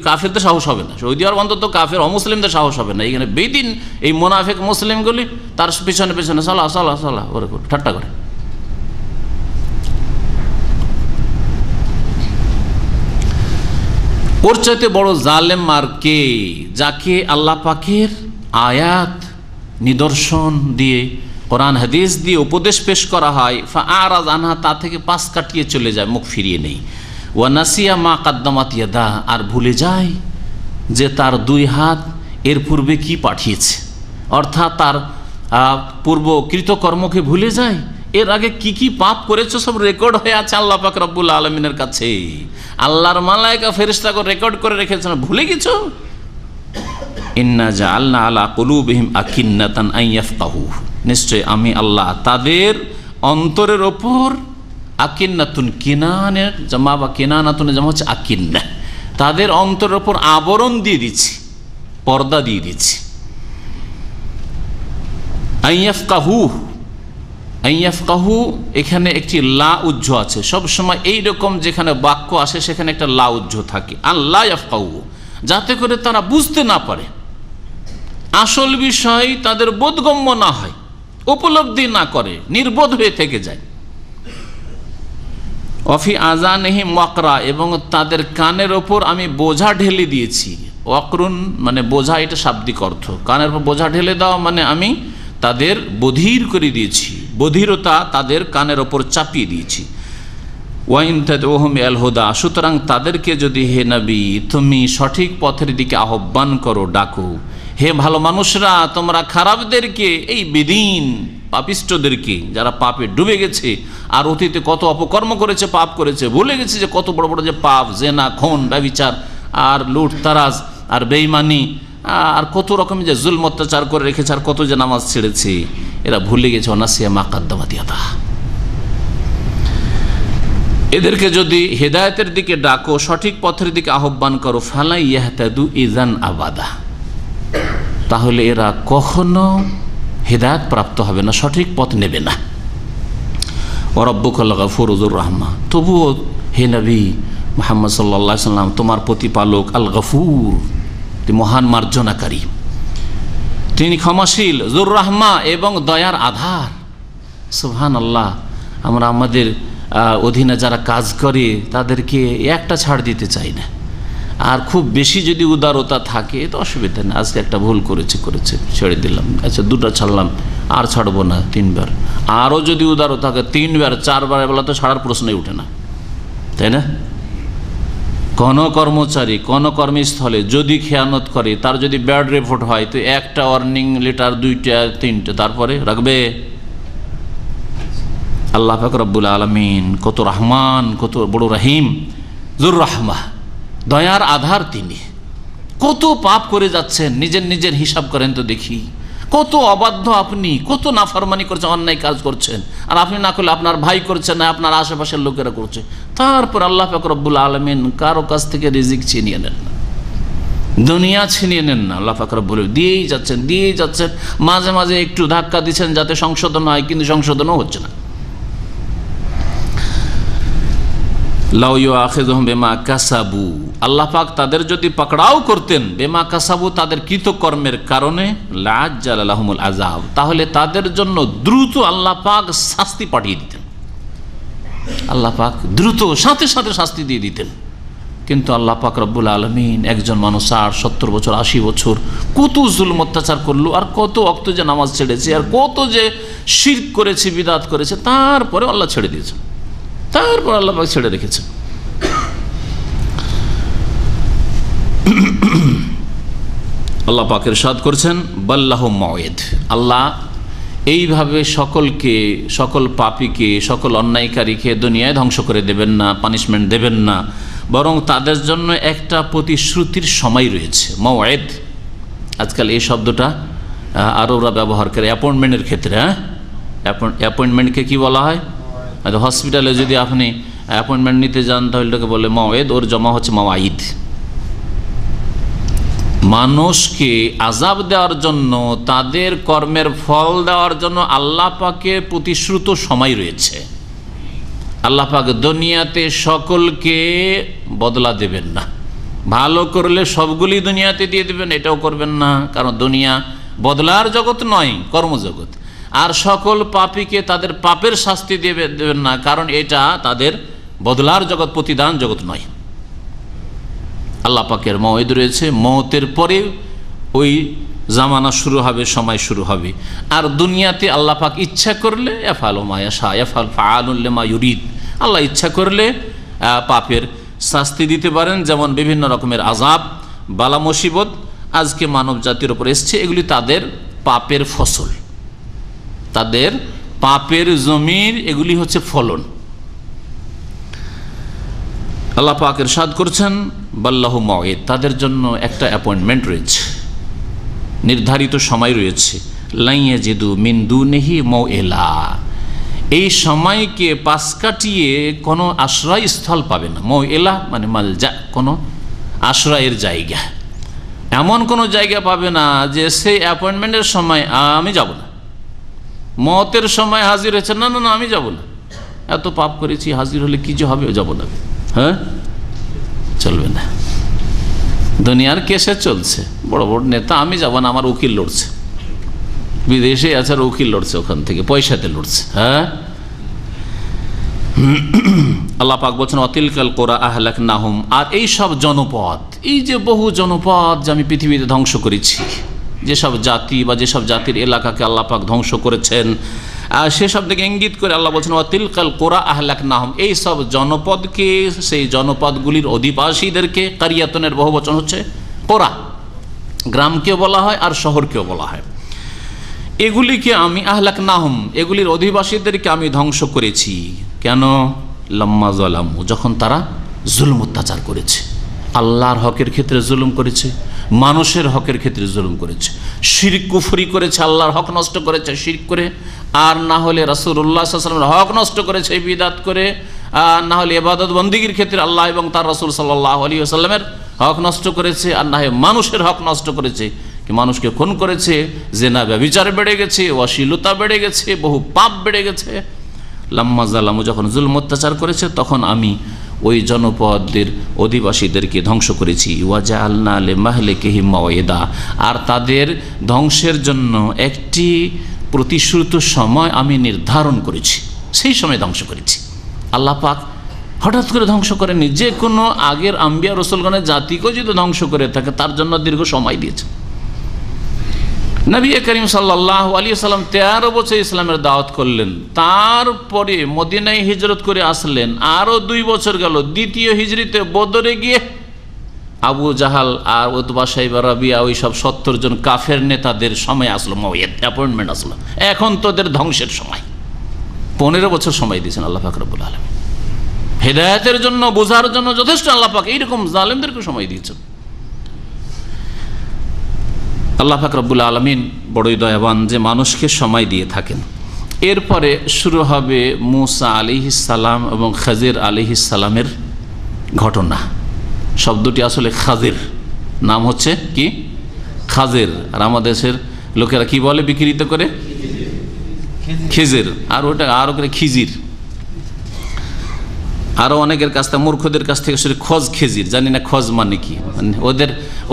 [SPEAKER 1] কাফেরদের সাহস হবে না, সৌদি আরব অন্তত কাফের অমুসলিমদের সাহস হবে না, এখানে বেদিন এই মোনাফেক মুসলিমগুলি তার পিছনে পিছনে সালাহ সালাহ সালাহ করে ঠাট্টা করে। ওর চাইতে বড় জালেম আর কে, যাকে আল্লাহ পাকের আয়াত নিদর্শন দিয়ে, কোরআন হাদিস দিয়ে উপদেশ পেশ করা হয়, ফাআরায আনহা, তা থেকে পাশ কাটিয়ে চলে যায়, মুখ ফিরিয়ে নেই, ওয়া নাসিয়া মা কাদ্দামাত ইয়াদা, আর ভুলে যায় যে তার দুই হাত এর পূর্বে কি পাঠিয়েছে, অর্থাৎ তার পূর্ব কৃতকর্মকে ভুলে যায়, এর আগে কি কি পাপ করেছে সব রেকর্ড হয়ে আছে আল্লাহ পাক রব্বুল আলামিনের কাছে, আল্লাহর মালায়েকা ফেরেশতাকে রেকর্ড করে রেখেছেন, ভুলে গেছো। ইন্না জাআলনা আলা কুলুবিহিম আকিন্নাতান আন ইয়াফকাহু, নিশ্চয় আমি আল্লাহ তাদের অন্তরের ওপর, আকিন্নাতুন, কিনানের জামা বা কিনানাতুনের জামা হচ্ছে আকিন্না, তাদের অন্তরের ওপর আবরণ দিয়ে দিচ্ছি, পর্দা দিয়ে দিচ্ছি। আইয়াফকাহু এখানে একটি লা উজ্জ আছে। সবসময় এইরকম যেখানে বাক্য আসে সেখানে একটা লা উজ্জ থাকে, আল্লাহ ইয়াফকাহু, যাতে করে তারা বুঝতে না পারে, আসল বিষয় তাদের বোধগম্য না হয়, উপলব্ধি না করে, নির্বোধ হয়ে থেকে যায়। ওয়াফি আযানিহিম ওয়াকরা, এবং তাদের কানের ওপর আমি বোঝা ঢেলে দিয়েছি। ওয়াকরুন মানে বোঝা, এটা শাব্দিক অর্থ। কানের উপর বোঝা ঢেলে দেওয়া মানে আমি তাদের বধির করে দিয়েছি, বধিরতা তাদের কানের ওপর চাপিয়ে দিয়েছি। ওয়াইন তাদউহুম ইলাল হুদা, সুতরাং তাদেরকে যদি হে নবী তুমি সঠিক পথের দিকে আহ্বান করো, ডাকো, হে ভালো মানুষরা তোমরা খারাপদেরকে, এই বেদিন পাপিষ্টদেরকে যারা পাপে ডুবে গেছে আর অতীতে কত অপকর্ম করেছে, পাপ করেছে, ভুলে গেছে যে কত বড় বড় যে পাপ, জেনা, খুন, ব্যভিচার আর লুট তারাজ আর বেঈমানি আর কত রকমের যে জুলম অত্যাচার করে রেখেছে আর কত যে নামাজ ছেড়েছে, এরা ভুলে গেছে। অনাসিয়া মা কাদ্দামাত ইয়াদা, এদেরকে যদি হেদায়েতের দিকে ডাকো, সঠিক পথের দিকে আহ্বান করো, ফালা ইয়াহতাদু ইযান আবাদা, তাহলে এরা কখনো হেদায়েত প্রাপ্ত হবে না, সঠিক পথ নেবে না। ওয়া রাব্বুকাল গফুরুর যুর রাহমা, তবুও হে নবী মুহাম্মদ সাল্লাল্লাহু আলাইহি সাল্লাম তোমার প্রতিপালক আল গফুর, তিনি মহান মার্জনাকারী, তিনি ক্ষমাশীল, যুর রাহমা এবং দয়ার আধার। সুবহানাল্লাহ, আমরা আমাদের অধীনে যারা কাজ করে তাদেরকে একটা ছাড় দিতে চাই না, আর খুব বেশি যদি উদারতা থাকে তো অসুবিধা নেই। আজকে একটা ভুল করেছে ছেড়ে দিলাম, আচ্ছা দুটো ছাড়লাম, আর ছাড়বো না 3 বার। আরও যদি উদারতা থাকে 3 বার 4 বার বেলা তো ছাড়ার প্রশ্নই উঠে না, তাই না? কোন কর্মচারী কোন কর্মস্থলে যদি খেয়ানত করে, তার যদি ব্যাড রিপোর্ট হয় তো একটা ওয়ার্নিং লেটার, 2টা 3টে তারপরে রাখবে। আল্লাহ পাক রব্বুল আলামিন কত রহমান, কত বড় রহিম, যুর রাহমা, দয়ার আধার তিনি। কত পাপ করে যাচ্ছেন, নিজের হিসাব করেন তো দেখি। কত অবাধ্য আপনি, কত নাফরমানি করছেন, অন্যায় কাজ করছেন, আর আপনি না করলে আপনার ভাই করছে না, আপনার আশেপাশের লোকেরা করছে। তারপর আল্লাহ পাক রব্বুল আলামিন কারো কাছ থেকে রিজিক ছিনিয়ে নেন না, দুনিয়া ছিনিয়ে নেন না। আল্লাহ পাক রব্বুল দিয়েই যাচ্ছেন, মাঝে মাঝে একটু ধাক্কা দিচ্ছেন যাতে সংশোধন হয়, কিন্তু সংশোধনও হচ্ছে না। লাউ ইউআখিযুহুম বিমা কাসাবু, আল্লাহ পাক তাদের যদি পাকড়াও করতেন, বিমা কাসাবু তাদের কৃতকর্মের কারণে, লাআজ্জালা লাহুমুল আযাব, তাহলে তাদের জন্য দ্রুত আল্লাহ পাক শাস্তি পাঠিয়ে দিতেন। আল্লাহ পাক দ্রুত সাথে সাথে শাস্তি দিয়ে দিতেন। কিন্তু আল্লাহ পাক রব্বুল আলামিন, একজন মানুষ 60-70 বছর 80 বছর কত জুলম অত্যাচার করলো, আর কত ওয়াক্ত যে নামাজ ছেড়েছে, আর কত যে শিরক করেছে, বিদআত করেছে, তারপরে আল্লাহ ছেড়ে দিয়েছেন, তারপর আল্লাহ পাক ছেড়ে রেখেছেন। আল্লাহ পাক ইরশাদ করছেন বাল্লাহু মাউইদ, আল্লাহ এইভাবে সকল পাপীকে, সকল অন্যায়কারীকে দুনিয়ায় ধ্বংস করে দেবেন না, পানিশমেন্ট দেবেন না, বরং তাদের জন্য একটা প্রতিশ্রুতির সময় রয়েছে। মাউইদ, আজকাল এই শব্দটা আরবরা ব্যবহার করে অ্যাপয়েন্টমেন্টের ক্ষেত্রে। অ্যাপয়েন্টমেন্টকে কি বলা হয়? হসপিটালে যদি আপনি অ্যাপয়েন্টমেন্ট নিতে যান তাহলে ওটাকে বলে মাওয়েদ, ওর জমা হচ্ছে মাওয়াইদ। মানুষকে আযাব দেওয়ার জন্য, তাদের কর্মের ফল দেওয়ার জন্য আল্লাহ পাকের প্রতিশ্রুত সময় রয়েছে। আল্লাহ পাক দুনিয়াতে সকলকে বদলা দেবেন না, ভালো করলে সবগুলি দুনিয়াতে দিয়ে দেবেন, এটাও করবেন না, কারণ দুনিয়া বদলার জগৎ নয়, কর্মজগৎ। আর সকল পাপীকে তাদের পাপের শাস্তি দেবেন না, কারণ এটা তাদের বদলার জগৎ, প্রতিদান জগৎ নয়। আল্লাহ পাকের মওইদ রয়েছে, মওতের পরে ওই জামানা শুরু হবে, সময় শুরু হবে। আর দুনিয়াতে আল্লাহ পাক ইচ্ছা করলে ইয়াফআলু মা ইয়াশা, ফাআলুন লিমা ইউরিদ, আল্লাহ ইচ্ছা করলে পাপের শাস্তি দিতে পারেন। যেমন বিভিন্ন রকমের আযাব, বালা মুসিবত আজকে মানব জাতির উপর এসছে, এগুলি তাদের পাপের ফসল, তাদের পাপের জমির এগুলি হচ্ছে ফলন। আল্লাহ পাক ইরশাদ করছেন বাল্লাহু মাউইদ, তাদের জন্য একটা অ্যাপয়েন্টমেন্ট রয়েছে, নির্ধারিত সময় রয়েছে। লা ইয়াজিদু মিন দুনিহি মাওইলা, এই সময়কে পাশ কাটিয়ে কোনো আশ্রয়স্থল পাবে না। মাওইলা মানে মালজা, কোনো আশ্রয়ের জায়গা, এমন কোনো জায়গা পাবে না যে সেই অ্যাপয়েন্টমেন্টের সময় আমি যাব না, মতের সময় হাজির হয়েছে, না না না আমি যাব না, এত পাপ করেছি, হাজির হলে কি যে হবে, যাব না। হ্যাঁ, চলবে না। দুনিয়ার কেসে চলছে, বড় বড় নেতা, আমি যাব না, আমার উকিল লড়ছে, বিদেশে আছে আর উকিল লড়ছে, ওখান থেকে পয়সাতে লড়ছে। হ্যাঁ, আল্লাহ পাক বলছেন অতিলকাল কোরা আহলাকনাহুম, আর এই সব জনপদ, এই যে বহু জনপদ যে আমি পৃথিবীতে ধ্বংস করেছি, যেসব জাতি বা যেসব জাতির এলাকাকে আল্লাহ পাক ধ্বংস করেছেন, সেসব দিকে ইঙ্গিত করে আল্লাহ বলছেন অতিলকাল কোরা আহলাকনাহুম, এই সব জনপদকে, সেই জনপদগুলির অধিবাসীদেরকে, কারিয়াতনের বহুবচন হচ্ছে কোরা, গ্রামকেও বলা হয় আর শহরকেও বলা হয়, এগুলিকে আমি আহলাকনাহুম, এগুলির অধিবাসীদেরকে আমি ধ্বংস করেছি। কেন? লাম্মা যালামু, যখন তারা জুলম অত্যাচার করেছে, আল্লাহর হকের ক্ষেত্রে জুলুম করেছে, মানুষের হকের ক্ষেত্রে জুলুম করেছে, শিরক কুফরি করেছে, আল্লাহর হক নষ্ট করেছে শিরক করে, আর না হলে রাসূলুল্লাহ সাল্লাল্লাহু আলাইহি ওয়াসাল্লামের হক নষ্ট করেছে বিদআত করে, আর না হলে ইবাদত বন্দেগীর ক্ষেত্রে আল্লাহ এবং তার রাসূল সাল্লাল্লাহু আলাইহি ওয়াসাল্লামের হক নষ্ট করেছে, আর না হয় মানুষের হক নষ্ট করেছে, কি মানুষকে খুন করেছে, জিনা ব্যভিচার বেড়ে গেছে, অশ্লীলতা বেড়ে গেছে, বহু পাপ বেড়ে গেছে। লাম্মা যালামু, যখন জুলম অত্যাচার করেছে, তখন আমি ওই জনপদের অধিবাসীদেরকে ধ্বংস করেছি। ওয়াজআলনা লিমাহলিকিহিম মাওইদা, আর তাদের ধ্বংসের জন্য একটি প্রতিশ্রুত সময় আমি নির্ধারণ করেছি, সেই সময় ধ্বংস করেছি। আল্লাহ পাক হঠাৎ করে ধ্বংস করেননি, যে কোনো আগের আম্বিয়া রসুলগণের জাতিকেও যদি ধ্বংস করে থাকে তার জন্য দীর্ঘ সময় দিয়েছে। নবী করিম সাল্লাল্লাহু আলাইহি ওয়াসাল্লাম 13 বছর ইসলামের দাওয়াত করলেন, তারপরে মদিনায় হিজরত করে আসলেন, আরও 2 বছর গেল, দ্বিতীয় হিজরিতে বদরে গিয়ে আবু জাহাল আর উতবা সাইবা রাবিয়া, ওই সব 70 জন কাফের নেতাদের সময় আসলো, মওইদ অ্যাপয়েন্টমেন্ট আসলো, এখন তোদের ধ্বংসের সময়। 15 বছর সময় দিয়েছেন আল্লাহ পাক রব্বুল আলামিন, হেদায়েতের জন্য, বোঝার জন্য যথেষ্ট। আল্লাহ পাক এইরকম জালেমদেরকে সময় দিয়েছেন। আল্লাহ পাক রব্বুল আলামিন বড়ই দয়াবান যে মানুষকে সময় দিয়ে থাকেন। এরপরে শুরু হবে মূসা আলাইহিস সালাম এবং খাজির আলাইহিস সালামের ঘটনা। শব্দটি আসলে খাজির, নাম হচ্ছে কি খাজির, আর আমাদের দেশের লোকেরা কি বলে বিকৃত করে, খিজির, আর ওটা আরও করে খিজির, আরও অনেকের কাছ থেকে, মূর্খদের কাছ থেকে শুধু খোঁজ খেজির, জানি না খোঁজ মানে কি, মানে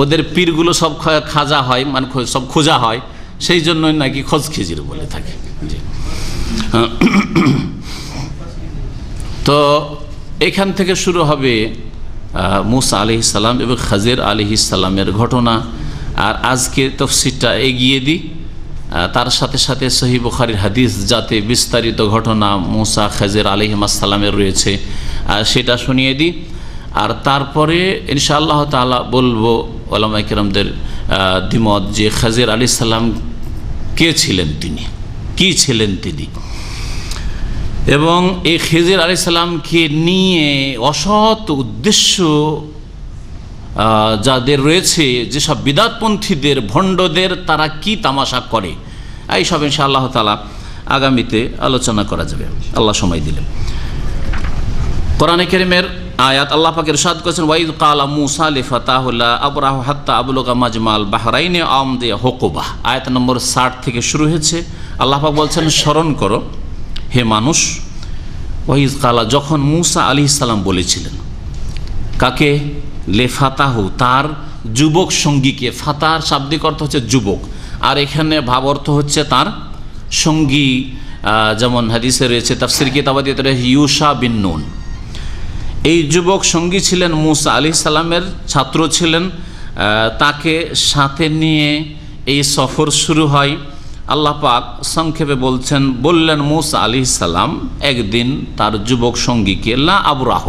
[SPEAKER 1] ওদের পীরগুলো সব খাজা হয়, মানে সব খোঁজা হয়, সেই জন্যই নাকি খোঁজ খেজির বলে থাকে। তো এখান থেকে শুরু হবে মূসা আলাইহিস সালাম এবং খাজির আলাইহিস সালামের ঘটনা। আর আজকে তাফসীরটা এগিয়ে দিই, তার সাথে সাথে সহিহ বুখারীর হাদিস যাতে বিস্তারিত ঘটনা মূসা খাজির আলাইহিস সালামের রয়েছে সেটা শুনিয়ে দিই। আর তারপরে ইনশাআল্লাহ তাআলা বলবো উলামায়ে কেরামদের দ্বিমত যে খাজির আলাইহিস সালাম কে ছিলেন, তিনি কি ছিলেন তিনি, এবং এই খাজির আলাইহিস সালামকে নিয়ে অসৎ উদ্দেশ্য যাদের রয়েছে, যেসব বিদআতপন্থীদের, ভণ্ডদের, তারা কি তামাশা করে, এইসব ইনশাআল্লাহ তাআলা আগামীতে আলোচনা করা যাবে আল্লাহ সময় দিলে। কোরআনে কারীমের আয়াত আল্লাহ পাক ইরশাদ করেছেন ওয়াইদ ক্বালা মূসা লিফাতাহু লা আবরাহু হাত্তা আবলুগা মাজমাল বাহরাইনি আমদি হুকুবা, আয়াত নম্বর 60 থেকে শুরু হয়েছে। আল্লাহ পাক বলছেন স্মরণ করো হে মানুষ, ওয়াইদ ক্বালা, যখন মূসা আলাইহিস সালাম বলেছিলেন, কাকে? লেফাতাহু, তার যুবক সঙ্গীকে। ফাতার শাব্দিক অর্থ হচ্ছে যুবক, আর এখানে ভাব অর্থ হচ্ছে তার সঙ্গী, যেমন হাদিসে রয়েছে, তাফসীর কিতাবাদিতে রয়েছে ইউশা বিন নুন। এই যুবক সঙ্গী ছিলেন মূসা আলাইহিস সালামের, ছাত্র ছিলেন, তাকে সাথে নিয়ে এই সফর শুরু হয়। আল্লাহ পাক সংক্ষেপে বললেন মূসা আলাইহিস সালাম একদিন তার যুবক সঙ্গীকে, লা আবরাহ,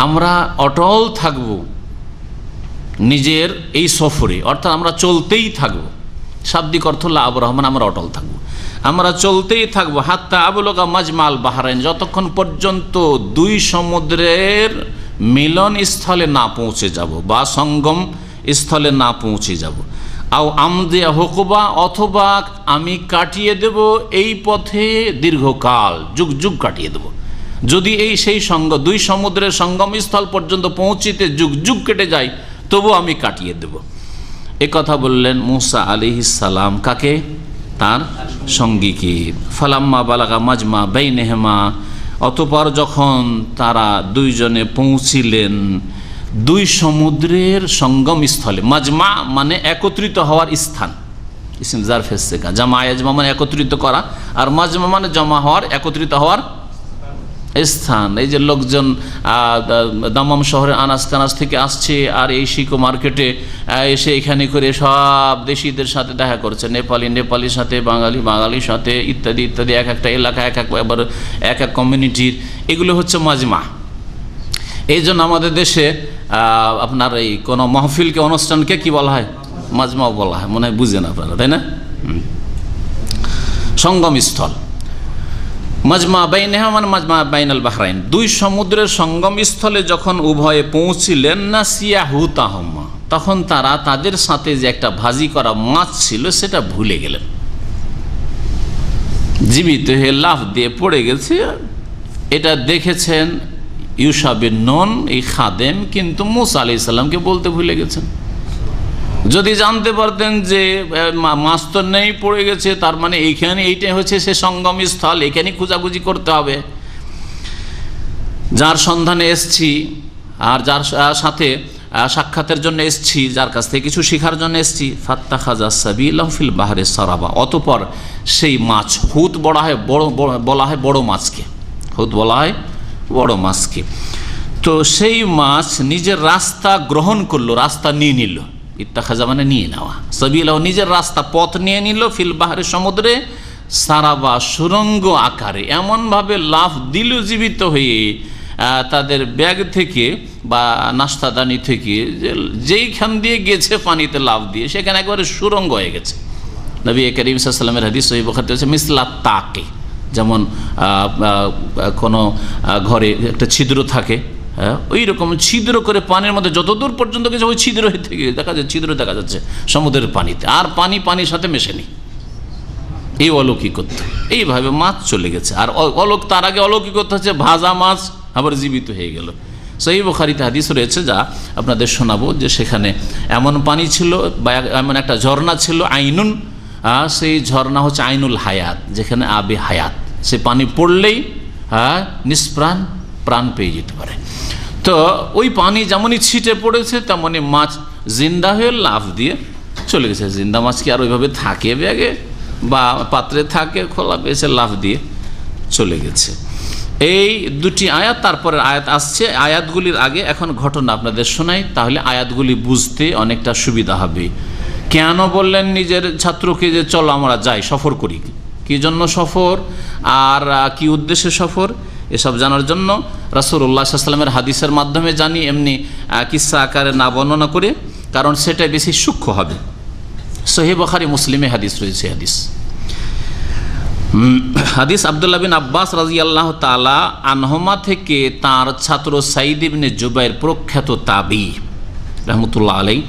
[SPEAKER 1] আমরা অটল থাকব নিজের এই সফরে, অর্থাৎ আমরা চলতেই থাকব। শাব্দিক অর্থ লা আবরাহ মানে আমরা অটল থাকব, আমরা চলতেই থাকবো, হাত্তা আবলুগা মাজমাল বাহরাইন, যতক্ষণ পর্যন্ত 2 সমুদ্রের মিলন স্থলে না পৌঁছে যাব বা সঙ্গম স্থলে না পৌঁছে যাব। আও আমদিয়া হুকুবা, অথবা আমি কাটিয়ে দেব এই পথে দীর্ঘকাল, যুগ যুগ কাটিয়ে দেব। যদি এই সেই 2 সমুদ্রের সঙ্গম স্থল পর্যন্ত পৌঁছিতে যুগ যুগ কেটে যায়, তবু আমি কাটিয়ে দেব। এ কথা বললেন মূসা আলাইহিস সালাম, কাকে? তার সঙ্গীকে। ফালাম্মা বালাগা মাজমা বাইনেহমা, অতঃপর যখন তারা দুইজনে পৌঁছিলেন দুই সমুদ্রের সঙ্গম স্থলে। মাজমা মানে একত্রিত হওয়ার স্থান, ইসম জারফের সেকা। জামা ইয়াজমা মানে একত্রিত করা, আর মাজমা মানে জমা হওয়ার, একত্রিত হওয়ার স্থান। এই যে লোকজন দামাম শহরের আনাজ কানাজ থেকে আসছে আর এই শিকো মার্কেটে এসে এখানে করে সব দেশিদের সাথে দেখা করছে, নেপালি নেপালির সাথে, বাঙালি বাঙালির সাথে, ইত্যাদি ইত্যাদি, এক একটা এলাকা এক এক কমিউনিটির, এগুলো হচ্ছে মাজমা। এই জন্য আমাদের দেশে আপনার এই কোনো মাহফিলকে, অনুষ্ঠানকে কি বলা হয়? মাজমাও বলা হয়। মনে হয় বুঝেন আপনারা, তাই না? সঙ্গম স্থল। মাজমা বাইনেহা মানে মাজমা বাইনাল বাহরাইন, দুই সমুদ্রের সঙ্গম স্থলে যখন উভয়ে পৌঁছিলেন, নাসিয়া হুতাহমা, তখন তারা তাদের সাথে যে একটা ভাজি করা মাছ ছিল সেটা ভুলে গেলেন। জীবিত হয়ে লাফ দিয়ে পড়ে গেছে, এটা দেখেছেন ইউশা বিন নুন, এই খাদেম, কিন্তু মুসা আলাইহিস সালামকে বলতে ভুলে গেছেন। যদি জানতে পারতেন যে মাছ তো নেই, পড়ে গেছে, তার মানে এইখানে এইটাই হচ্ছে সে সঙ্গম স্থল, এখানেই খোঁজাখুঁজি করতে হবে, যার সন্ধানে এসছি আর যার সাথে সাক্ষাতের জন্য এসছি, যার কাছ থেকে কিছু শেখার জন্য এসছি। ফাত্তাখাযা সাবিলাহু ফিল বাহরি সারাবা, অতঃপর সেই মাছ, হুত বলা হয় বড় মাছকে, হুত বলা হয় বড় মাছকে। তো সেই মাছ নিজের রাস্তা গ্রহণ করলো, রাস্তা নিয়ে নিল। ইত্তাখাযা মানে নিয়ে নেওয়া, সাবিলাহু নিজের রাস্তা, পথ নিয়ে নিল, ফিল বাহরি সমুদ্রে, সারাবা সুরঙ্গ আকারে, এমনভাবে লাফ দিল জীবিত হয়ে তাদের ব্যাগ থেকে বা নাস্তাদানি থেকে, যেইখান দিয়ে গেছে পানিতে লাফ দিয়ে, সেখানে একেবারে সুরঙ্গ হয়ে গেছে। নবী করিম সাল্লাল্লাহু আলাইহি ওয়াসাল্লামের হাদিস সহিহ বুখারীতে আছে, মিসলা তাকে, যেমন কোনো ঘরে একটা ছিদ্র থাকে, ওই রকম ছিদ্র করে পানির মধ্যে যতদূর পর্যন্ত গেছে ওই ছিদ্র থেকে দেখা যাচ্ছে, ছিদ্র দেখা যাচ্ছে সমুদ্রের পানিতে, আর পানির সাথে মেশেনি। এই অলৌকিকত্ব, এইভাবে মাছ চলে গেছে। আর তার আগে অলৌকিকত্ব হচ্ছে ভাজা মাছ আবার জীবিত হয়ে গেল। সহিহ বুখারীতে হাদিস রয়েছে, যা আপনাদের শোনাবো, যে সেখানে এমন পানি ছিল বা এমন একটা ঝর্ণা ছিল, আইনুন, সেই ঝর্ণা হচ্ছে আইনুল হায়াত, যেখানে আবে হায়াত, সে পানি পড়লেই নিষ্প্রাণ প্রাণ পেয়ে যেতে পারে। তো ওই পানি যেমনই ছিটে পড়েছে তেমনই মাছ জিন্দা হয়ে লাফ দিয়ে চলে গেছে। জিন্দা মাছ কি আর ওইভাবে থাকে ব্যাগে বা পাত্রে থাকে? খোলা পেয়েছে, লাফ দিয়ে চলে গেছে। এই দুটি আয়াত, তারপরে আয়াত আসছে। আয়াতগুলির আগে এখন ঘটনা আপনাদের শোনাই, তাহলে আয়াতগুলি বুঝতে অনেকটা সুবিধা হবে। কেন বললেন নিজের ছাত্রকে যে চলো আমরা যাই, সফর করি? কি জন্য সফর আর কি উদ্দেশ্যে সফর, এসব জানার জন্য রাসূলুল্লাহ সাল্লাল্লাহু আলাইহি ওয়াসাল্লামের হাদিসের মাধ্যমে জানি, এমনি কিসসা আকারে না বর্ণনা করে, কারণ সেটা বেশি সূক্ষ্ম হবে। সহিহ বুখারী মুসলিমে হাদিস রয়েছে। হাদিস আব্দুল্লাহ বিন আব্বাস রাদিয়াল্লাহু তাআলা আনহুমা থেকে তার ছাত্র সাঈদ ইবনে জুবাইর, প্রখ্যাত তাবী রাহমাতুল্লাহ আলাইহি,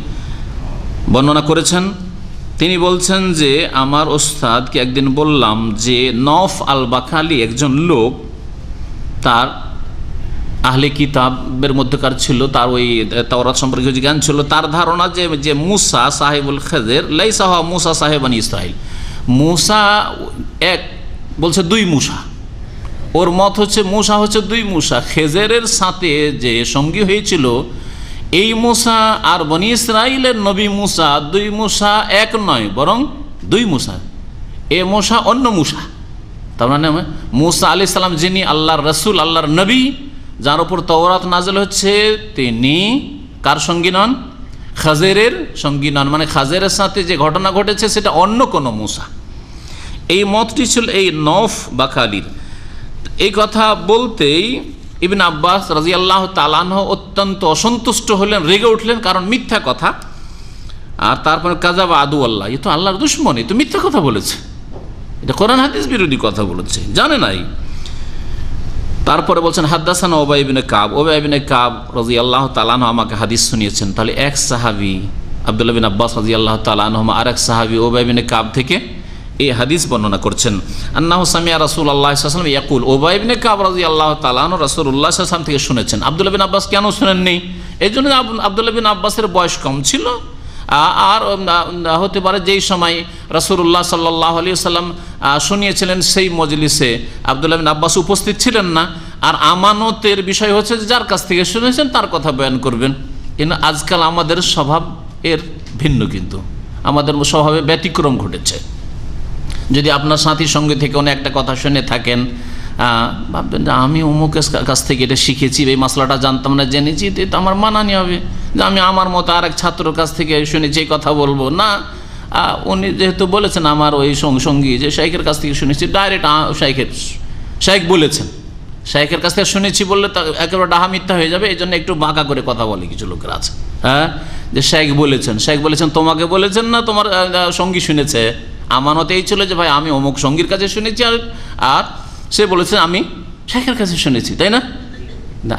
[SPEAKER 1] বর্ণনা করেছেন। তিনি বলছেন যে আমার ওস্তাদকে একদিন বললাম যে নওফ আল বাকালি একজন লোক, তার আহলে কিতাবের মধ্যকার ছিল, তার ওই তাওরাত সম্পর্কে যে জ্ঞান ছিল, তার ধারণা যে মুসা সাহেবুল খেজের লাইসা হওয়া মুসা সাহেব বানি ইসরাইল, মুসা এক, বলছে দুই মুসা, ওর মত হচ্ছে মুসা হচ্ছে দুই মুসা। খেজেরের সাথে যে সঙ্গী হয়েছিল এই মুসা আর বনি ইসরাইলের নবী মুসা, দুই মুসা এক নয়, বরং দুই মুসা। এ মুসা অন্য মুসা, তার মানে মুসা আলাইহিস সালাম যিনি আল্লাহর রসুল, আল্লাহর নবী, যার উপর তাওরাত নাযিল হচ্ছে, তিনি কার সঙ্গী নন? খাজেরের সঙ্গী নন। মানে খাজেরের সাথে যে ঘটনা ঘটেছে সেটা অন্য কোনো মুসা। এই মতটি ছিল এই নওফ বাকালির। এই কথা বলতেই ইবনে আব্বাস রাদিয়াল্লাহু তাআলা আনহু অত্যন্ত অসন্তুষ্ট হলেন, রেগে উঠলেন, কারণ মিথ্যা কথা। আর তারপরে কাযাবা আদু আল্লাহ, এ তো আল্লাহর দুশমন, এ তো মিথ্যা কথা বলেছে, এটা কোরআন হাদিস বিরোধী কথা বলেছে, জানে নাই। তারপরে বলছেন হাদ্দাসানা উবাই ইবনে কাব, উবাই ইবনে কাব রাদিয়াল্লাহু তাআলা আনহু আমাকে হাদিস শুনিয়েছেন। তাহলে এক সাহাবী আব্দুল্লাহ বিন আব্বাস রাদিয়াল্লাহু তাআলা আনহুমা আর এক সাহাবী উবাই ইবনে কাব থেকে এই হাদিস বর্ণনা করছেন। আন্নাহু সামিয়া রাসূলুল্লাহ সাল্লাল্লাহু আলাইহি ওয়াসাল্লাম ইয়াকুল, উবাই ইবনে কাব রাদিয়াল্লাহু তাআলা আনহু রাসূলুল্লাহ সাল্লাল্লাহু আলাইহি ওয়াসাল্লাম থেকে শুনেছেন। আব্দুল্লাহ বিন আব্বাস কেন শুনেননি? এই জন্য আব্দুল্লাহ বিন আব্বাসের বয়স কম ছিল আর হতে পারে যেই সময় রাসূলুল্লাহ সাল্লাল্লাহু আলাইহি ওয়াসাল্লাম শুনিয়েছিলেন সেই মজলিসে আব্দুল্লাহ বিন আব্বাস উপস্থিত ছিলেন না। আর আমানতের বিষয় হচ্ছে যে যার কাছ থেকে শুনেছেন তার কথা বয়ান করবেন। কিন্তু আজকাল আমাদের স্বভাব এর ভিন্ন, কিন্তু আমাদের স্বভাবে ব্যতিক্রম ঘটেছে। যদি আপনার সাথী সঙ্গে থেকে কোনো একটা কথা শুনে থাকেন, ভাববেন যে আমি অমুকের কাছ থেকে এটা শিখেছি, এই মশলাটা জানতাম না, জেনেছি, তো আমার মানানি হবে যে আমি আমার মতো আরেক ছাত্রর কাছ থেকে শুনেছি এই কথা বলবো না। উনি যেহেতু বলেছেন আমার ওই সঙ্গী যে শাইখের কাছ থেকে শুনেছি, ডাইরেক্ট শাইখ বলেছেন, শাইখের কাছ থেকে শুনেছি বললে তা একেবারে ডাহা মিথ্যা হয়ে যাবে। এই জন্য একটু বাঁকা করে কথা বলে কিছু লোকের আছে, যে শাইখ বলেছেন তোমাকে বলেছেন না তোমার সঙ্গী শুনেছে। আমানত এই ছিল যে ভাই আমি অমুক সঙ্গীর কাছে শুনেছি, আর সে বলেছে আমি শাইখের কাছে শুনেছি, তাই না?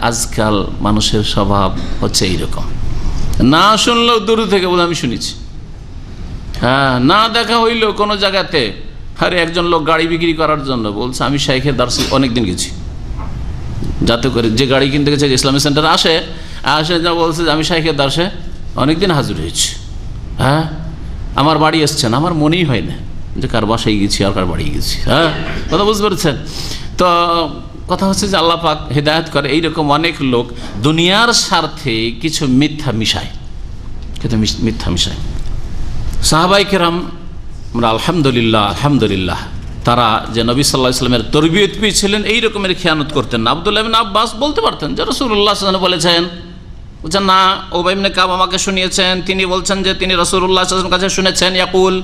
[SPEAKER 1] আজকাল মানুষের স্বভাব হচ্ছে এইরকম, না শুনলেও দূর থেকে বলে আমি শুনেছি। না দেখা হইলেও কোনো জায়গাতে, আরে একজন লোক গাড়ি বিক্রি করার জন্য বলছে আমি শাইখের দার্সে অনেকদিন গেছি, যাতে করে যে গাড়ি কিনতে গেছে ইসলামিক সেন্টারে আসে যা বলছে যে আমি শাইখের দার্সে অনেকদিন হাজির হয়েছি। আমার বাড়ি এসছেন, আমার মনেই হয় না যে কার বাসায় গেছি আর কার বাড়ি গেছি। কথা বুঝতে পেরেছেন? তো কথা হচ্ছে যে আল্লাহ পাক হেদায়েত করে। এইরকম অনেক লোক দুনিয়ার স্বার্থে কিছু মিথ্যা মিশায়, সাহাবায়ে কেরাম আলহামদুলিল্লাহ তারা যে নবী সাল্লাল্লাহু আলাইহি ওয়াসাল্লামের তরবিয়ত পেয়েছিলেন এই রকমের খেয়ানত করতেন না। আব্দুল্লাহ বিন আব্বাস বলতে পারতেন যে রাসূলুল্লাহ সাল্লাল্লাহু আলাইহি ওয়াসাল্লাম বলেছেন না, উবাই ইবনে কাব আমাকে শুনিয়েছেন, তিনি বলছেন যে তিনি রাসূলুল্লাহ সাল্লাল্লাহু আলাইহি ওয়াসাল্লামের কাছে শুনেছেন ইয়াকুল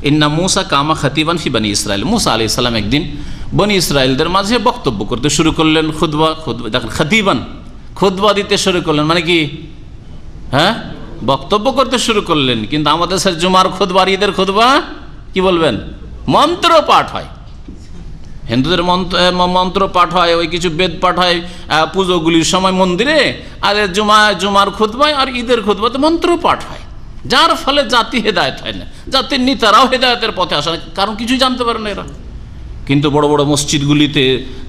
[SPEAKER 1] ইন্না মুসা কামা খাতিবান ফি বনি ইসরাইল। মুসা আলাইহিস সালাম একদিন বনি ইসরাইলদের মাঝে বক্তব্য করতে শুরু করলেন, খুতবা দেখেন খাতিবান, খুতবা দিতে শুরু করলেন মানে কি, বক্তব্য করতে শুরু করলেন। কিন্তু আমাদের স্যার জুমার খুতবা আর ঈদের খুতবা কি বলবেন, মন্ত্র পাঠ হয়, হিন্দুদের মন্ত্র পাঠ হয়, ওই কিছু বেদ পাঠ হয় পুজোগুলির সময় মন্দিরে, আর জুমার খুতবায় আর ঈদের খুতবাতে মন্ত্র পাঠ হয়, যার ফলে জাতি হেদায়েত হয় না, জাতির নেতারাও হেদায়েতের পথে আসে না, কারণ কিছুই জানতে পারে না এরা। কিন্তু বড় বড় মসজিদগুলিতে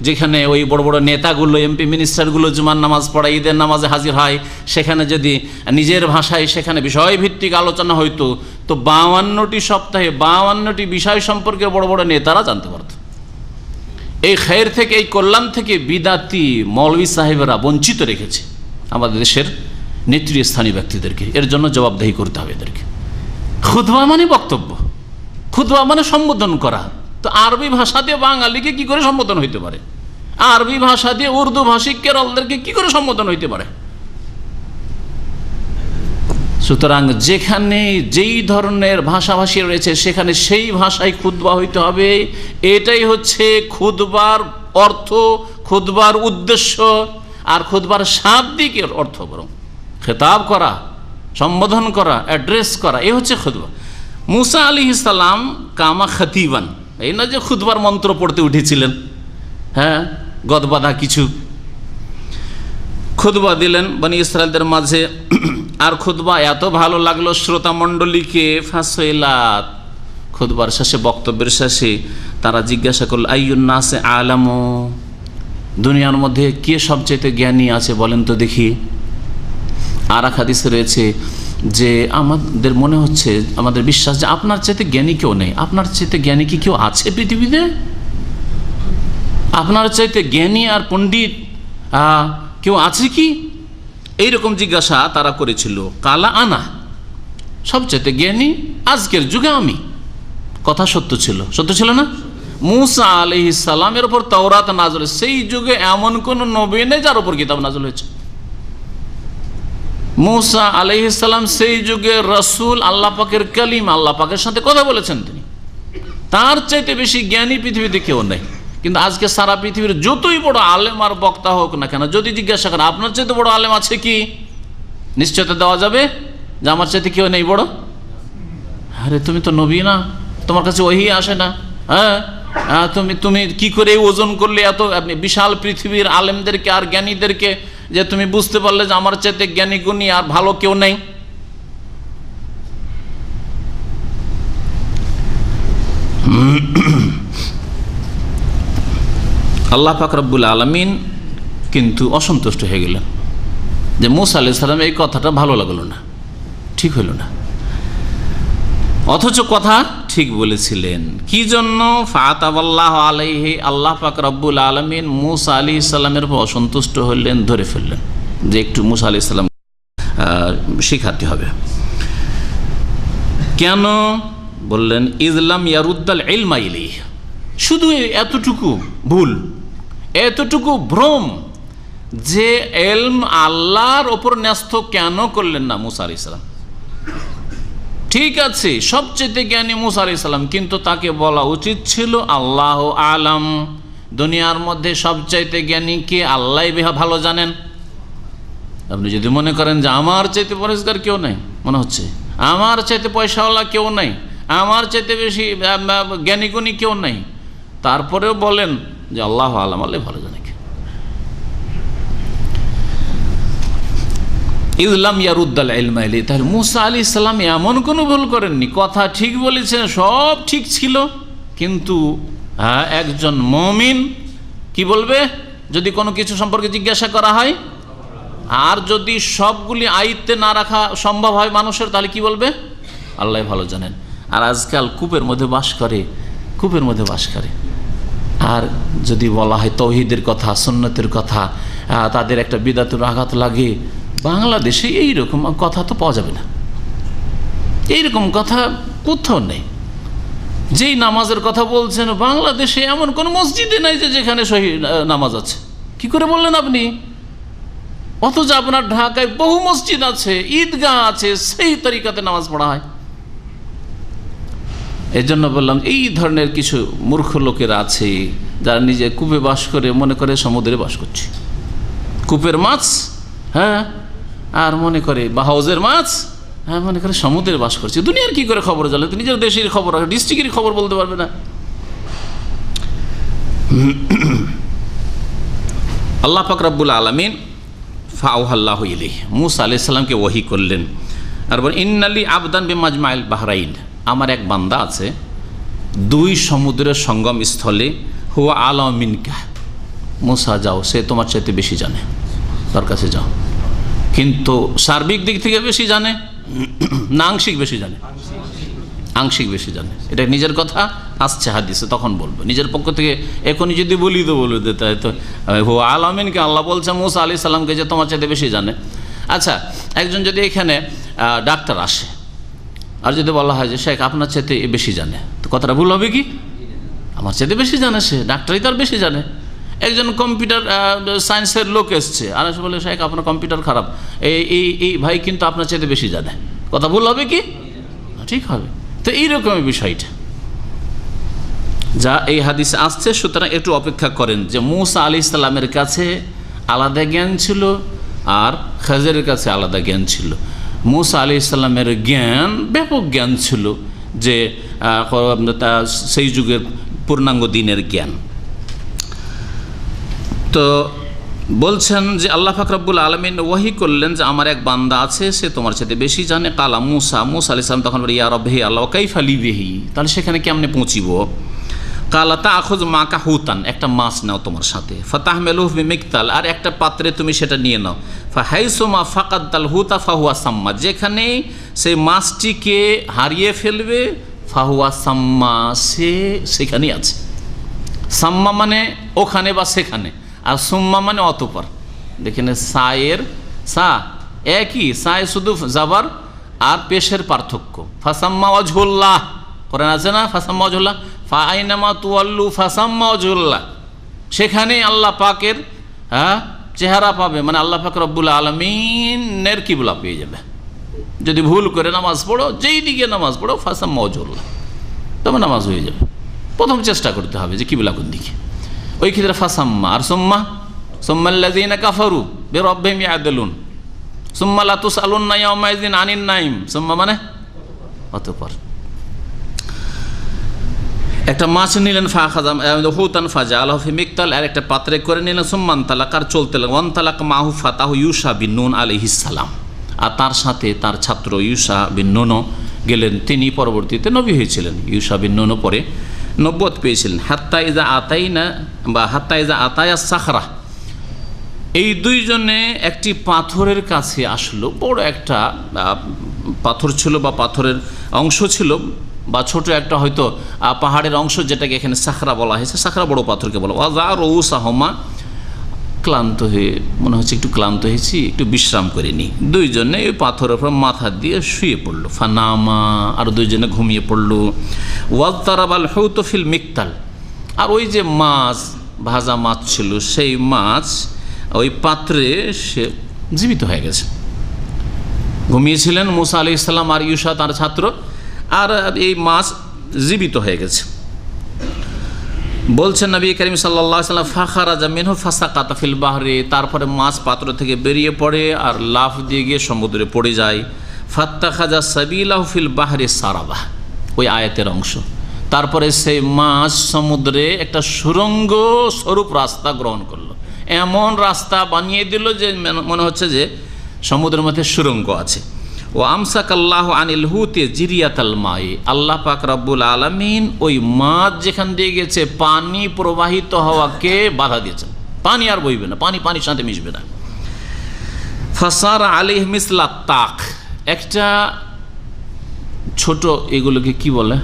[SPEAKER 1] যেখানে ওই বড় বড় নেতাগুলো এমপি মিনিস্টারগুলো জুমার নামাজ পড়ায়, ঈদের নামাজে হাজির হয়, সেখানে যদি নিজের ভাষায় সেখানে বিষয়ভিত্তিক আলোচনা হইতো তো 52টি সপ্তাহে 52টি বিষয় সম্পর্কে বড় বড় নেতারা জানতে পারত। এই খায়ের থেকে, এই কল্যাণ থেকে বিদাতি মৌলভী সাহেবেরা বঞ্চিত রেখেছে আমাদের দেশের নেতৃস্থানীয় ব্যক্তিদেরকে। এর জন্য জবাবদেহি করতে হবে এদেরকে। খুতবা মানে বক্তব্য, খুতবা মানে সম্বোধন করা। তো আরবি ভাষা দিয়ে বাঙালিকে কি করে সম্বোধন হইতে পারে? আরবি ভাষা দিয়ে উর্দু ভাষিক কেরলদেরকে কি করে সম্বোধন হইতে পারে? সুতরাং যেখানে যেই ধরনের ভাষাভাষী রয়েছে সেখানে সেই ভাষায় খুতবা হইতে হবে। এটাই হচ্ছে খুতবার অর্থ, খুতবার উদ্দেশ্য, আর খুতবার শাব্দিকের অর্থ বরং খেতাব করা, সম্বোধন করা, অ্যাড্রেস করা, এই হচ্ছে খুতবা। মুসা আলাইহিস সালাম কামা খাতিবান, এই না যে খুতবার মন্ত্র পড়তে উঠেছিলেন, গদবাধা কিছু খুতবা দিলেন বনি ইসরাইলদের মাঝে। আর খুতবা এত ভালো লাগলো শ্রোতা মণ্ডলীকে, ফাসইলাত, খুতবার শেষে, বক্তব্যের শেষে তারা জিজ্ঞাসা করল আইয়ুন নাসে আলামু, দুনিয়ার মধ্যে কে সবচেয়ে জ্ঞানী আছে বলেন তো দেখি। আর এক হাদিসে রয়েছে যে আমাদের মনে হচ্ছে, আমাদের বিশ্বাস যে আপনার চাইতে জ্ঞানী কেউ নেই। আপনার চাইতে জ্ঞানী কি কেউ আছে পৃথিবীতে? আপনার চাইতে জ্ঞানী আর পণ্ডিত কেউ আছে কি? এইরকম জিজ্ঞাসা তারা করেছিল। কালা আনা, সবচাইতে জ্ঞানী আজকের যুগে আমি। কথা সত্য ছিল না? মুসা আলাইহিস সালামের উপর তাওরাত নাযিল, সেই যুগে এমন কোন নবী নেই যার উপর কিতাব নাযিল হয়েছে। মুসা আলাইহিস সালাম সেই যুগে রাসূল, আল্লাহ পাকের কালিম, আল্লাহ পাকের সাথে কথা বলেছেন তিনি। তার চাইতে বেশি জ্ঞানী পৃথিবীতে কেউ নেই। কিন্তু আজকে সারা পৃথিবীর যতই বড় আলেম আর বক্তা হোক না কেন, যদি জিজ্ঞাসা করেন আপনার চাইতে বড় আলেম আছে কি, নিশ্চয়তা দেওয়া যাবে যে আমার চাইতে কেউ নেই বড়। আরে তুমি তো নবী না, তোমার কাছে ওহী আসে না, তুমি কি করে ওজন করলে এত বিশাল পৃথিবীর আলেমদেরকে আর জ্ঞানীদেরকে, যে তুমি বুঝতে পারলে যে আমার চাইতে জ্ঞানী গুণী আর ভালো কেউ নেই। আল্লাহ পাক রব্বুল আলামিন কিন্তু অসন্তুষ্ট হয়ে গেলেন যে মুসা আলাইহিস সালাম এই কথাটা ভালো লাগলো না, ঠিক হইল না। অথচ কথা ঠিক বলেছিলেন। কি জন্য? ফাতাবাল্লাহু আলাইহি, আল্লাহ পাক রব্বুল আলামিন মূসা আলাইহিস সালামের উপর অসন্তুষ্ট হলেন, ধরে ফেললেন যে একটু মূসা আলাইহিস সালাম শিখাতে হবে। কেন? বললেন ইজলাম ইয়ারুদ্দাল ইলমা ইলাইহি, শুধু এতটুকু ভুল, এতটুকু ভ্রম যে ইলম আল্লাহর ওপর ন্যস্ত কেন করলেন না মূসা আলাইহিস সালাম। ঠিক আছে, সবচেয়ে জ্ঞানী মূসা আলাইহিস সালাম, কিন্তু তাকে বলা উচিত ছিল আল্লাহু আলাম, দুনিয়ার মধ্যে সবচাইতে জ্ঞানী কে আল্লাহই ভালো জানেন। আপনি যদি মনে করেন যে আমার চাইতে পরিষ্কার কেউ নাই, মনে হচ্ছে আমার চাইতে পয়সাওয়ালা কেউ নাই, আমার চাইতে বেশি জ্ঞানীগুণী কেউ নাই, তারপরেও বলেন যে আল্লাহু আলাম, আল্লাহ ভালো জানে। ইজলাম ইয়ারুদ্দাল ইলমা ইলাইহি, তাহলে মূসা আলাইহিস সালাম এমন কোনো ভুল করেননি, কথা ঠিক বলেছেন, সব ঠিক ছিল। কিন্তু একজন মুমিন কি বলবে যদি কোনো কিছু সম্পর্কে জিজ্ঞাসা করা হয়, আর যদি সবগুলি আয়ত্তে না রাখা সম্ভব হয় মানুষের, তাহলে কি বলবে? আল্লাহ ভালো জানেন। আর আজকাল কূপের মধ্যে বাস করে, কূপের মধ্যে বাস করে। আর যদি বলা হয় তৌহিদের কথা, সুন্নতের কথা, তাদের একটা বিদআতের আঘাত লাগে। বাংলাদেশে এইরকম কথা তো পাওয়া যাবে না, এইরকম কথা কোথাও নেই। যেই নামাজের কথা বলছেন, বাংলাদেশে এমন কোন মসজিদে নাই যে যেখানে সহি নামাজ আছে। কি করে বললেন আপনি? অথচ আপনার ঢাকায় বহু মসজিদ আছে, ঈদগাহ আছে, সেই তরিকাতে নামাজ পড়া হয়। এই জন্য বললাম, এই ধরনের কিছু মূর্খ লোকেরা আছে যারা নিজে কূপে বাস করে মনে করে সমুদ্রে বাস করছে। কূপের মাছ, হ্যাঁ, আর মনে করে বা হাউজের মাছ, হ্যাঁ, মনে করে সমুদ্রে বাস করছে। দুনিয়ার কি করে খবর জানে? নিজের দেশের খবর, ডিস্ট্রিক্টের খবর বলতে পারবে না। আল্লাহ পাক রব্বুল আলামিন ফাআওহাল্লাহু ইলাইহি, মূসা আলাইহিস সালামকে ওহী করলেন। আর বলেন ইন্নালি আবদান বিমাজমাইল বাহরাইন, আমার এক বান্দা আছে দুই সমুদ্রের সঙ্গম স্থলে, হুয়া আলাম মিনকা, মূসা যাও, সে তোমার চাইতে বেশি জানে, তার কাছে যাও। কিন্তু সার্বিক দিক থেকে বেশি জানে না আংশিক বেশি জানে? আংশিক বেশি জানে। এটা নিজের কথা আসছে হাদিসে, তখন বলবো। নিজের পক্ষ থেকে এখনই যদি বলি তো বলে দিতে হয়। তো হুয়া আলাম মিনকা, আল্লাহ বলছে মূসা আলাইহিস সালামকে যে তোমার চাইতে বেশি জানে। আচ্ছা, একজন যদি এখানে ডাক্তার আসে আর যদি বলা হয় যে শেখ আপনার চাইতে বেশি জানে, তো কথাটা ভুল হবে কি? আমার চাইতে বেশি জানে সে, ডাক্তারই তার বেশি জানে। একজন কম্পিউটার সায়েন্সের লোক এসছে আর এসে বলে শেখ আপনার কম্পিউটার খারাপ, এই ভাই কিন্তু আপনার চাইতে বেশি জানে, কথা ভুল হবে কি? ঠিক হবে। তো এইরকমই বিষয়টা যা এই হাদিসে আসছে। সুতরাং একটু অপেক্ষা করেন যে মূসা আলাইহিস সালামের কাছে আলাদা জ্ঞান ছিল আর খাজিরের কাছে আলাদা জ্ঞান ছিল। মূসা আলাইহিস সালামের জ্ঞান ব্যাপক জ্ঞান ছিল, যে সেই যুগের পূর্ণাঙ্গ দিনের জ্ঞান। তো বলছেন যে আল্লাহ পাক রব্বুল আলামিন ওহী করলেন যে আমার এক বান্দা আছে, সে তোমার সাথে বেশি জানে। কালা মূসা, মূসা আলাইহিস সালাম তখন বলে ইয়া রব্বি, হে আল্লাহ, কাইফা লিবিহি, তাহলে সেখানে কেমনে পৌঁছিব? কালা তাখুয মাকা হুতান, একটা মাছ নাও তোমার সাথে, ফাতাহমিলুহু বিমিকতাল, আর একটা পাত্রে তুমি সেটা নিয়ে নাও। ফাহাইসুমা ফাকাদাল হুতা ফাহুয়া সাম্মা, যেখানে সেই মাছটিকে হারিয়ে ফেলবে, ফাহুয়া সাম্মা, সে সেখানেই আছে। সাম্মা মানে ওখানে বা সেখানে, আর সুম্মা মানে অতঃপর। দেখেন সায়ের সা একই, সায় শুধু জাবার আর পেশের পার্থক্য। ফাসাম্মা ওয়াজহুল্লাহ, কোরআন আছে না, ফাসাম্মা ওয়াজহুল্লাহ, ফা আইনামা তুওয়াল্লু ফাসাম্মা ওয়াজহুল্লাহ, সেখানে আল্লাহ পাকের চেহারা পাবে, মানে আল্লাহ পাক রব্বুল আলামিনের কিবলা পেয়ে যাবে। যদি ভুল করে নামাজ পড়ো, যেই দিকে নামাজ পড়ো, ফাসাম্মা ওয়াজহুল্লাহ, তবে নামাজ হয়ে যাবে। প্রথম চেষ্টা করতে হবে যে কিবলা কোন দিকে, ওই ক্ষেত্রে ফাসাম্মা। আর সুম্মা, সুম্মাল্লাযীনা কাফারু বিরাব্বিহিম ইয়াদিলুন, সুম্মা লা তুসআলুন্না ইয়াওমাইযিন আনিন নাঈম, সুম্মা মানে অতঃপর। একটা মাছ নিলেন, হুতান ফাজালাহু ফি মিকতাল, আর একটা পাত্রে করে নিলেন। সুম্মান তালাকার চলতে লাগলেন, ওয়ান তালাক মাহু ফাতাহু ইউশা বিন নুন আলাইহিস সালাম, আর তার সাথে তার ছাত্র ইউশা বিন নুনও গেলেন। তিনি পরবর্তীতে নবী হয়েছিলেন। ইউশা বিন নুনও পরে নবুয়ত পেয়েছিলেন। হাত্তা ইজা আতাইনা বা হাত্তা ইজা আতায়া সাখরা, এই দুইজনে একটি পাথরের কাছে আসলো। বড় একটা পাথর ছিল বা পাথরের অংশ ছিল, বা ছোট একটা হয়তো পাহাড়ের অংশ, যেটাকে এখানে সাখরা বলা হয়েছে। সাখরা বড় পাথরকে বলা। ওয়াজা রউসাহুমা, ক্লান্ত হয়ে মনে হচ্ছে একটু ক্লান্ত হয়েছি, একটু বিশ্রাম করে নিই। দুইজনে ওই পাথরের উপর মাথা দিয়ে শুয়ে পড়লো। ফানামা, আর দুইজনে ঘুমিয়ে পড়লো। ওয়াজতারাবাল হুত ফিল মিকতাল, আর ওই যে মাছ, ভাজা মাছ ছিল, সেই মাছ ওই পাত্রে সে জীবিত হয়ে গেছে। ঘুমিয়েছিলেন মুসা আলাইহিস সালাম আর ইউশা তার ছাত্র, আর এই মাছ জীবিত হয়ে গেছে। বলছেন নবী করিম সাল্লাল্লাহু আলাইহি ওয়াসাল্লাম, ফাখারাজা মিনহু ফাসাকাতা ফিল বাহরি, তারপরে মাছ পাত্র থেকে বেরিয়ে পড়ে আর লাফ দিয়ে গিয়ে সমুদ্রে পড়ে যায়। ফাত্তাখাজা সাবিলাহু ফিল বাহরি সারাবা, ওই আয়াতের অংশ। তারপরে সেই মাছ সমুদ্রে একটা সুরঙ্গ স্বরূপ রাস্তা গ্রহণ করলো। এমন রাস্তা বানিয়ে দিল যে মনে হচ্ছে যে সমুদ্রের মধ্যে সুরঙ্গ আছে। ও আমসাকাল্লাহু আনিল হুতি জিরিয়াতাল মাই, আল্লাহ পাক রব্বুল আলামিন ওই মাছ যেখান দিয়ে গেছে পানি প্রবাহিত হওয়াকে বাধা দিয়েছেন। পানি আর বইবে না, পানির সাথে মিশবে না। ফাসার আলাইহি মিসলা তাক, একটা ছোট, এগুলোকে কি বলে,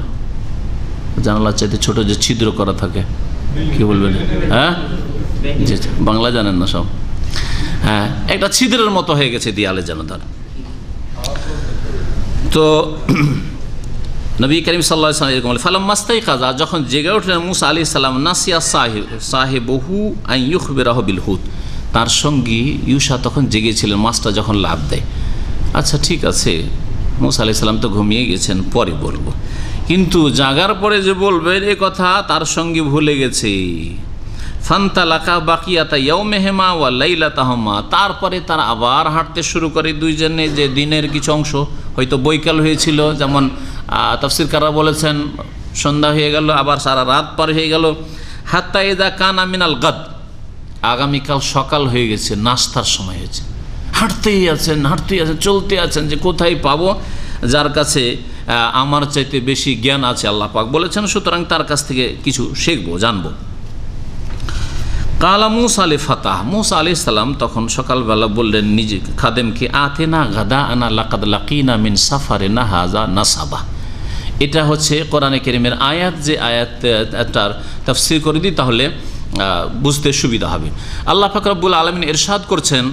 [SPEAKER 1] জানালার চাইতে ছোট যে ছিদ্র করা থাকে, কি বলবেন? হ্যাঁ, বাংলা জানেন না সব। হ্যাঁ, একটা ছিদ্রের মতো হয়ে গেছে দেয়ালে যেন তার। তো নবী করিম সাল্লাল্লাহু আলাইহি ওয়াসাল্লাম এরকম বলে, ফালাম্মা ইস্তাইকাযা, যখন জেগে উঠলেন মুসা আলাইহিস সালাম, নাসিয়া সাহিবহু আন ইউখবিরাহু বিল হুত, তার সঙ্গী ইউশা তখন জেগেছিলেন, মাছটা যখন লাফ দেয়। আচ্ছা ঠিক আছে, মুসা আলাইহিস সালাম তো ঘুমিয়ে গেছেন, পরে বলবো, কিন্তু জাগার পরে যে বলবেন এ কথা তার সঙ্গে ভুলে গেছে। ফান্তালাকা বাকিয়াতা ইয়াউমিহিমা ওয়া লাইলাতাহুমা, তারপরে তারা আবার হাঁটতে শুরু করে দুইজনে। যে দিনের কিছু অংশ হয়তো বৈকাল হয়েছিল, যেমন তাফসীরকাররা বলেছেন সন্ধ্যা হয়ে গেল, আবার সারা রাত পার হয়ে গেল। হাত্তা ইযা কানা মিনাল গাদ, আগামীকাল সকাল হয়ে গেছে, নাস্তার সময় হয়েছে। হাঁটতেই আছেন, চলতে আছেন যে কোথায় পাবো যার কাছে আমার চাইতে বেশি জ্ঞান আছে, আল্লাহ পাক বলেছেন, সুতরাং তার কাছ থেকে কিছু শিখবো, জানবো। কালা মুসা আলী ফাতাহ, মুসা আলাইহিস সালাম তখন সকালবেলা বললেন নিজে খাদেমকে, আতেনা গাদা আনা লাকাদ লাকিনা মিন সাফারিনা হাযা নাসাবা। এটা হচ্ছে কোরআনে কারীমের আয়াত, যে আয়াতটার তাফসীর করে দিই তাহলে বুঝতে সুবিধা হবে। আল্লাহ পাক রব্বুল আলামিন ইরশাদ করছেন,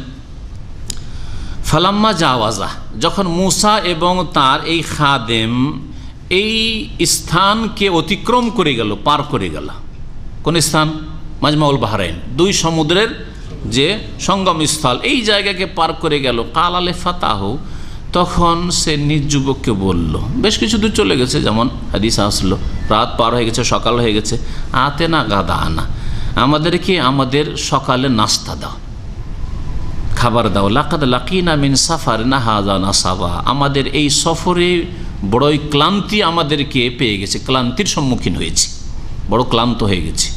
[SPEAKER 1] ফালাম্মা জাওয়াজা, যখন মুসা এবং তার এই খাদেম এই স্থানকে অতিক্রম করে গেল, পার করে গেল। কোন স্থান? মাজমাউল বাহরাইন, দুই সমুদ্রের যে সঙ্গম স্থল, এই জায়গাকে পার করে গেল। কাল আলে ফাতাহু, তখন সে নিজ যুবককে বলল, বেশ কিছু দূর চলে গেছে, যেমন হাদিস আসলো, রাত পার হয়ে গেছে, সকাল হয়ে গেছে। আতে না গাদা আনা, আমাদেরকে আমাদের সকালে নাস্তা দাও, খাবার দাও। লাকাদ লাকিনা মিন সাফারিনা হাযা নাসাবা, আমাদের এই সফরে বড়ই ক্লান্তি আমাদেরকে পেয়ে গেছে, ক্লান্তির সম্মুখীন হয়েছি, বড় ক্লান্ত হয়ে গেছি।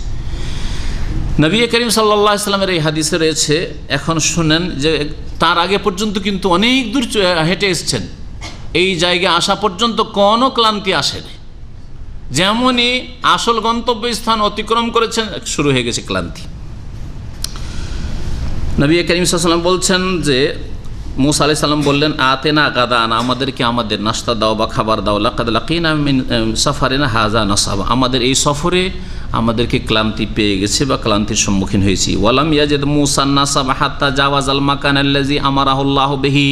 [SPEAKER 1] নবী করিম সাল্লাল্লাহু আলাইহি ওয়াসাল্লামের এই হাদিসে রয়েছে, এখন শুনেন যে তার আগে পর্যন্ত কিন্তু অনেক দূর হেঁটে এসছেন, এই জায়গায় আসা পর্যন্ত কোনো ক্লান্তি আসেনি। যেমনই আসল গন্তব্যস্থান অতিক্রম করেছেন, শুরু হয়ে গেছে ক্লান্তি। নবী করিম সাল্লাল্লাহু আলাইহি ওয়াসাল্লাম বলছেন যে মুসা আলাইহিস সালাম বললেন, আতেনা গাদানা, আমাদেরকে আমাদের নাস্তা দাও বা খাবার দাও। লাকাদ লাকিনা মিন সাফারিনা হাযা নাসাবা, আমাদের এই সফরে আমাদেরকে ক্লান্তি পেয়ে গেছে বা ক্লান্তির সম্মুখীন হয়েছি। ওয়ালাম ইয়াজিদ মুসা নাসাবা হাত্তা জাওয়াজাল মাকান আল্লাযী আমারাহুল্লাহু বিহি,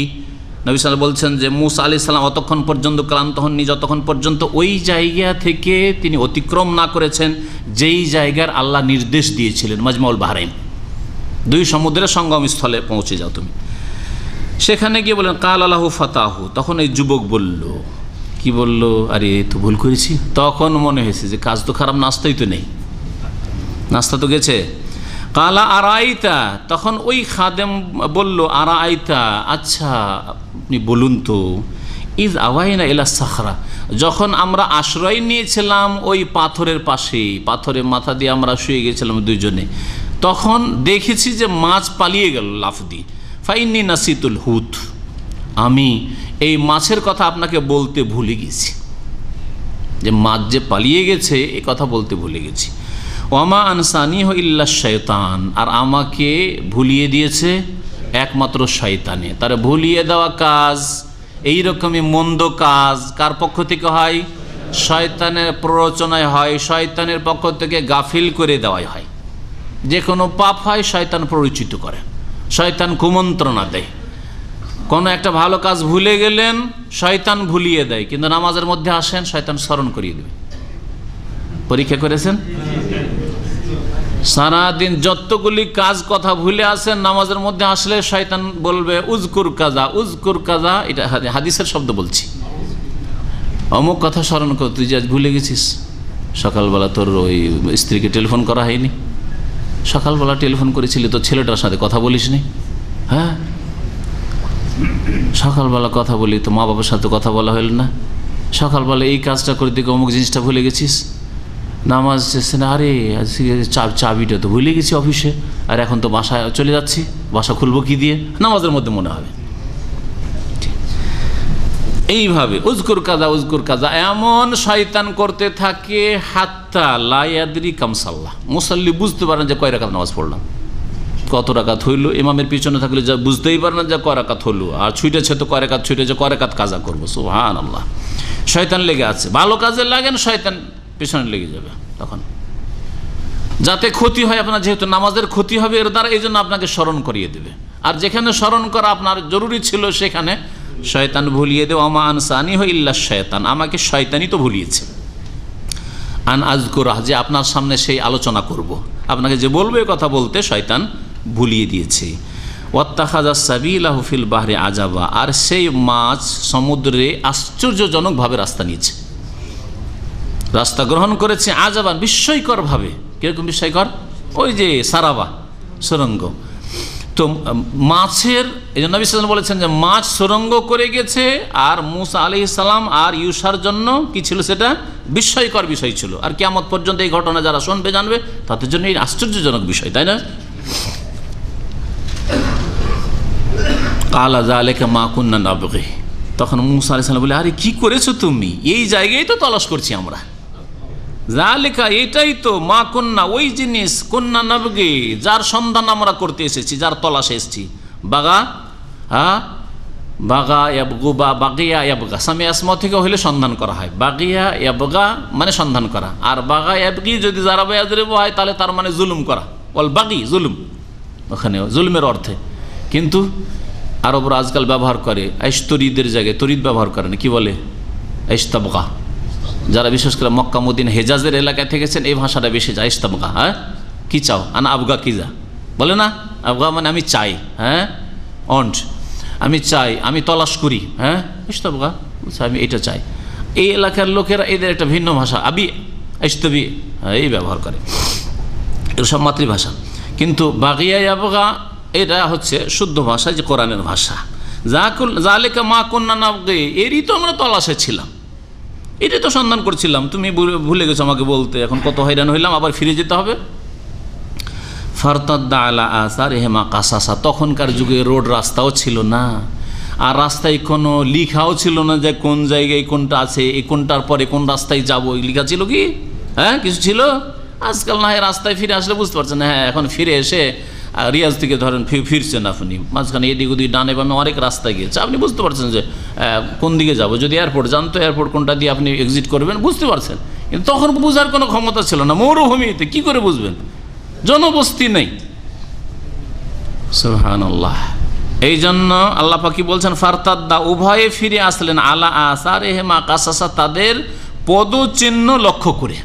[SPEAKER 1] নবী সাল্লাল্লাহু বলছেন যে মুসা আলাইহিস সালাম অতক্ষণ পর্যন্ত ক্লান্ত হননি যতক্ষণ পর্যন্ত ওই জায়গা থেকে তিনি অতিক্রম না করেছেন যেই জায়গার আল্লাহ নির্দেশ দিয়েছিলেন, মাজমাউল বাহরাইন, দুই সমুদ্রের সঙ্গম স্থলে পৌঁছে যাও তুমি। সেখানে গিয়ে বললেন, কাল আলাহু ফাতাহু, তখন এই যুবক বলল, কি বলল, আরে তো ভুল করেছি। তখন মনে হয়েছে যে কাজ তো খারাপ, নাস্তাই তো নেই, নাস্তা তো গেছে। কালা আরাইতা, তখন ওই খাদেম বলল, আরাইতা, আচ্ছা আপনি বলুন তো, ইজ আওয়াইনা ইলা সাখরা, যখন আমরা আশ্রয় নিয়েছিলাম ওই পাথরের পাশে, পাথরের মাথা দিয়ে আমরা শুয়ে গেছিলাম দুইজনে, তখন দেখেছি যে মাছ পালিয়ে গেল লাফ দিয়ে। ফাইন্নি নাসিতুল হুত, আমি এই মাছের কথা আপনাকে বলতে ভুলে গেছি, যে মাছ যে পালিয়ে গেছে এই কথা বলতে ভুলে গেছি। ওয়ামা আনসানি ইল্লা শয়তান, আর আমাকে ভুলিয়ে দিয়েছে একমাত্র শয়তানে। তার ভুলিয়ে দেওয়া কাজ, এই রকমই মন্দ কাজ কার পক্ষ থেকে হয়? শয়তানের প্ররোচনায় হয়, শয়তানের পক্ষ থেকে গাফিল করে দেওয়াই হয়। যে কোনো পাপ হয় শয়তান প্ররোচিত করে, শয়তান কুমন্ত্রণা দেয়। কোনো একটা ভালো কাজ ভুলে গেলেন, শয়তান ভুলিয়ে দেয়, কিন্তু নামাজের মধ্যে আসেন শয়তান স্মরণ করিয়ে দেবে। পরীক্ষা করেছেন? সারাদিন যতগুলি কাজ কথা ভুলে আসেন, নামাজের মধ্যে আসলে শয়তান বলবে উজকুর কাজা, উজকুর কাজা। এটা হাদিসের শব্দ বলছি। অমুক কথা স্মরণ কর, তুই যে আজ ভুলে গেছিস, সকালবেলা তোর ওই স্ত্রীকে টেলিফোন করা হয়নি, সকালবেলা টেলিফোন করেছিলি তোর ছেলেটার সাথে কথা বলিস নি, হ্যাঁ সকালবেলা কথা বলি তো মা বাবার সাথে কথা বলা হইল না, সকালবেলা এই কাজটা করে দিকে অমুক জিনিসটা ভুলে গেছিস, নামাজ শেষে না, আরে চাবিটা তো ভুলে গেছি অফিসে, আর এখন তো বাসায় চলে যাচ্ছি, বাসা খুলবো কি দিয়ে, নামাজের মধ্যে মনে হবে। এইভাবে উজকুর কাজা উজকুর কাজা এমন শয়তান করতে থাকে হাত্তা লা ইয়াদরি কাম সাল্লাহ। মুসাল্লি বুঝতে পারেন যে কয় রাকাত নামাজ পড়লাম, কত রাকাত হইল, ইমামের পিছনে থাকলে যা বুঝতেই পারে না যে কয় রাকাত হলো, আর ছুটেছে তো কয় রাকাত ছুটেছে, কয় রাকাত কাজা করবো। সুবহানাল্লাহ। শয়তান লেগে আছে, ভালো কাজে লাগেন শয়তান পিছনে লেগে যাবে তখন, যাতে ক্ষতি হয় আপনার, যেহেতু নামাজের ক্ষতি হবে এর দ্বারা, এই জন্য আপনাকে স্মরণ করিয়ে দেবে। আর যেখানে স্মরণ করা আপনার জরুরি ছিল সেখানে শয়তান ভুলিয়ে দেওয়া। আমা আনসানি ইল্লা শয়তান, আমাকে শয়তানই তো ভুলিয়েছে। আন আযকুরাহ, যে আপনার সামনে সেই আলোচনা করব, আপনাকে যে বলবে কথা বলতে শয়তান ভুলিয়ে দিয়েছে। ওয়াত্তাখাযা সাবিলাহু ফিল বাহরি আজাবা, আর সেই মাছ সমুদ্রে আশ্চর্যজনকভাবে রাস্তা নিয়েছে, রাস্তা গ্রহণ করেছে। আজাবান, বিস্ময়করভাবে। কীরকম বিস্ময়কর? ওই যে সারাবা, সুরঙ্গ। তো মাছের, এই জন্য নবী সাল্লাল্লাহু আলাইহি ওয়াসাল্লাম বলেছেন যে মাছ সুরঙ্গ করে গেছে, আর মূসা আলাইহিস সালাম আর ইউসার জন্য কি ছিল? সেটা বিস্ময়কর বিষয় ছিল। আর কিয়ামত পর্যন্ত এই ঘটনা যারা শুনবে জানবে তাদের জন্য এই আশ্চর্যজনক বিষয়, তাই না? কালা যালিকা মা কুন্না নাবগি, তখন মূসা আলাইহিস সালাম বলে, আরে কি করেছো তুমি? এই জায়গায় তো তলাশ করছি আমরা। যালিকা, এটাই তো, মা কন্যা, ওই জিনিস, কন্যা নাবগি, যার সন্ধান আমরা করতে এসেছি, যার তলাশে এসেছি। বাগা, হ্যাঁ, বাগা ইয়াবগু বা বাগিয়া ইয়াবগা, সামি আসমা থেকে হইলে সন্ধান করা হয়। বাগিয়া ইয়াবগা মানে সন্ধান করা, আর বাগা ইয়াবগি যদি জারাবা ইয়াজরিব হয় তাহলে তার মানে জুলুম করা। বল বাগি, জুলুম, ওখানে জুলুমের অর্থে। কিন্তু আরবরা আজকাল ব্যবহার করে আইস্তরিদের জায়গায় তরিদ ব্যবহার করে না, কি বলে? আইস্তাবগা। যারা বিশেষ করে মক্কা মদিনা হেজাজের এলাকায় থেকেছেন এই ভাষাটা বেশি যায়, ইস্তাবগা। হ্যাঁ, কি চাও? আনা আবগা কি যা বলে না? আবগা মানে আমি চাই, হ্যাঁ, অন্ট, আমি চাই, আমি তলাশ করি। হ্যাঁ, ইস্তাবগা, আমি এটা চাই। এই এলাকার লোকেরা এদের একটা ভিন্ন ভাষা, আবি ইস্তবি, এই ব্যবহার করে, এগুলো সব মাতৃভাষা। কিন্তু বাগিয়া আবগা এটা হচ্ছে শুদ্ধ ভাষা, যে কোরআনের ভাষা। যালিকা মা কুন্না নাবগি, এরই তো আমরা তলাশে ছিলাম, এটাই তো সন্ধান করছিলাম, তুমি ভুলে গেছো আমাকে বলতে, এখন কত হয়রান হইলাম, আবার ফিরে যেতে হবে। ফারতাদ্দা আলা আসারিহিমা কাসাসা, তখনকার যুগে রোড রাস্তাও ছিল না, আর রাস্তায় কোনো লিখাও ছিল না যে কোন জায়গায় কোনটা আছে, এই কোনটার পরে কোন রাস্তায় যাবো, লিখা ছিল কি? হ্যাঁ, কিছু ছিল? আজকাল না হয় রাস্তায় ফিরে আসলে বুঝতে পারছেন, হ্যাঁ এখন ফিরে এসে রিয়াজ থেকে ধরেন ফিরছেন আপনি, মাঝখানে এদিক ওদিক ডানে বামে অনেক রাস্তায় গিয়েছে, আপনি বুঝতে পারছেন যে কোন দিকে যাব। যদি এয়ারপোর্ট যান তো এয়ারপোর্ট কোনটা দিয়ে আপনি এক্সিট করবেন বুঝতে পারছেন, কিন্তু তখন বোঝার কোনো ক্ষমতা ছিল না। মরুভূমিতে কি করে বুঝবেন? জনবস্তি নেই। সুবহানাল্লাহ। এই জন্য আল্লাহ পাক কি বলছেন? ফারতাদ্দা, উভয়ে ফিরে আসলেন, আলা আসারিহিমা কাসাসা, তাদের পদচিহ্ন লক্ষ্য করে,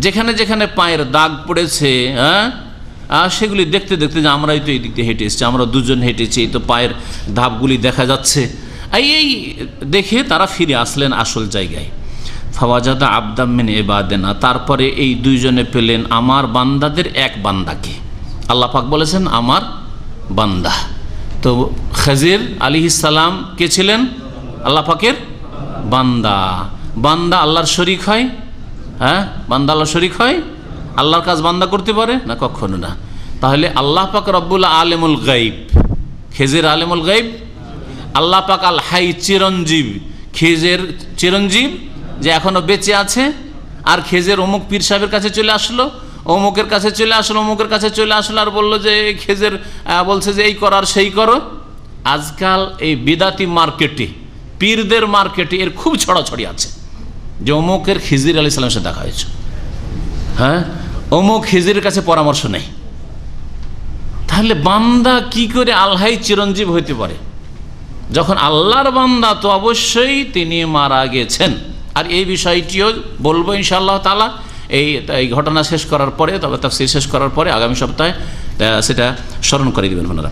[SPEAKER 1] যেখানে যেখানে পায়ের দাগ পড়েছে, হ্যাঁ, আর সেগুলি দেখতে দেখতে যে আমরাই তো এই দিক দিয়ে হেঁটে এসেছি, আমরা দুজন হেঁটেছি, এই তো পায়ের ধাপগুলি দেখা যাচ্ছে, এই দেখে তারা ফিরে আসলেন আসল জায়গায়। ফাওয়াজাদা আবদাম মিন ইবাদিনা, তারপরে এই দুইজনে পেলেন আমার বান্দাদের এক বান্দাকে। আল্লাহ পাক বলেছেন আমার বান্দা। তো খাজির আলাইহিস সালাম কে ছিলেন? আল্লাহ পাকের বান্দা। বান্দা আল্লাহর শরীক হয়? হ্যাঁ, বান্দা আল্লাহর শরীক হয়? আল্লাহর কাজ বান্দা করতে পারে না? কখনো না। তাহলে আল্লাহ পাক রব্বুল আলেমুল গাইব, খেজের আলেমুল গাইব, আল্লাহ পাক আল হাই, চিরঞ্জীব, খেজের চিরঞ্জীব যে এখনো বেঁচে আছে, আর খেজের অমুক পীর সাহেবের কাছে চলে আসলো, অমুকের কাছে চলে আসলো, অমুকের কাছে চলে আসলো আর বললো যে খেজের বলছে যে এই করার সেই করো। আজকাল এই বিদাতি মার্কেটে, পীরদের মার্কেটে এর খুব ছড়াছড়ি আছে যে অমুকের খিজির আলাইহিস সালামের সাথে দেখা হয়েছে, হ্যাঁ, অমুক খিজিরের কাছে পরামর্শ নেই। তাহলে বান্দা কি করে আল্লাহই চিরঞ্জীব হইতে পারে? যখন আল্লাহর বান্দা তো অবশ্যই তিনি মারা গেছেন। আর এই বিষয়টিও বলবো ইনশাআল্লাহ তাআলা এই ঘটনা শেষ করার পরে, তবে তাফসীর শেষ করার পরে আগামী সপ্তাহে সেটা স্মরণ করে দিবেন আপনারা।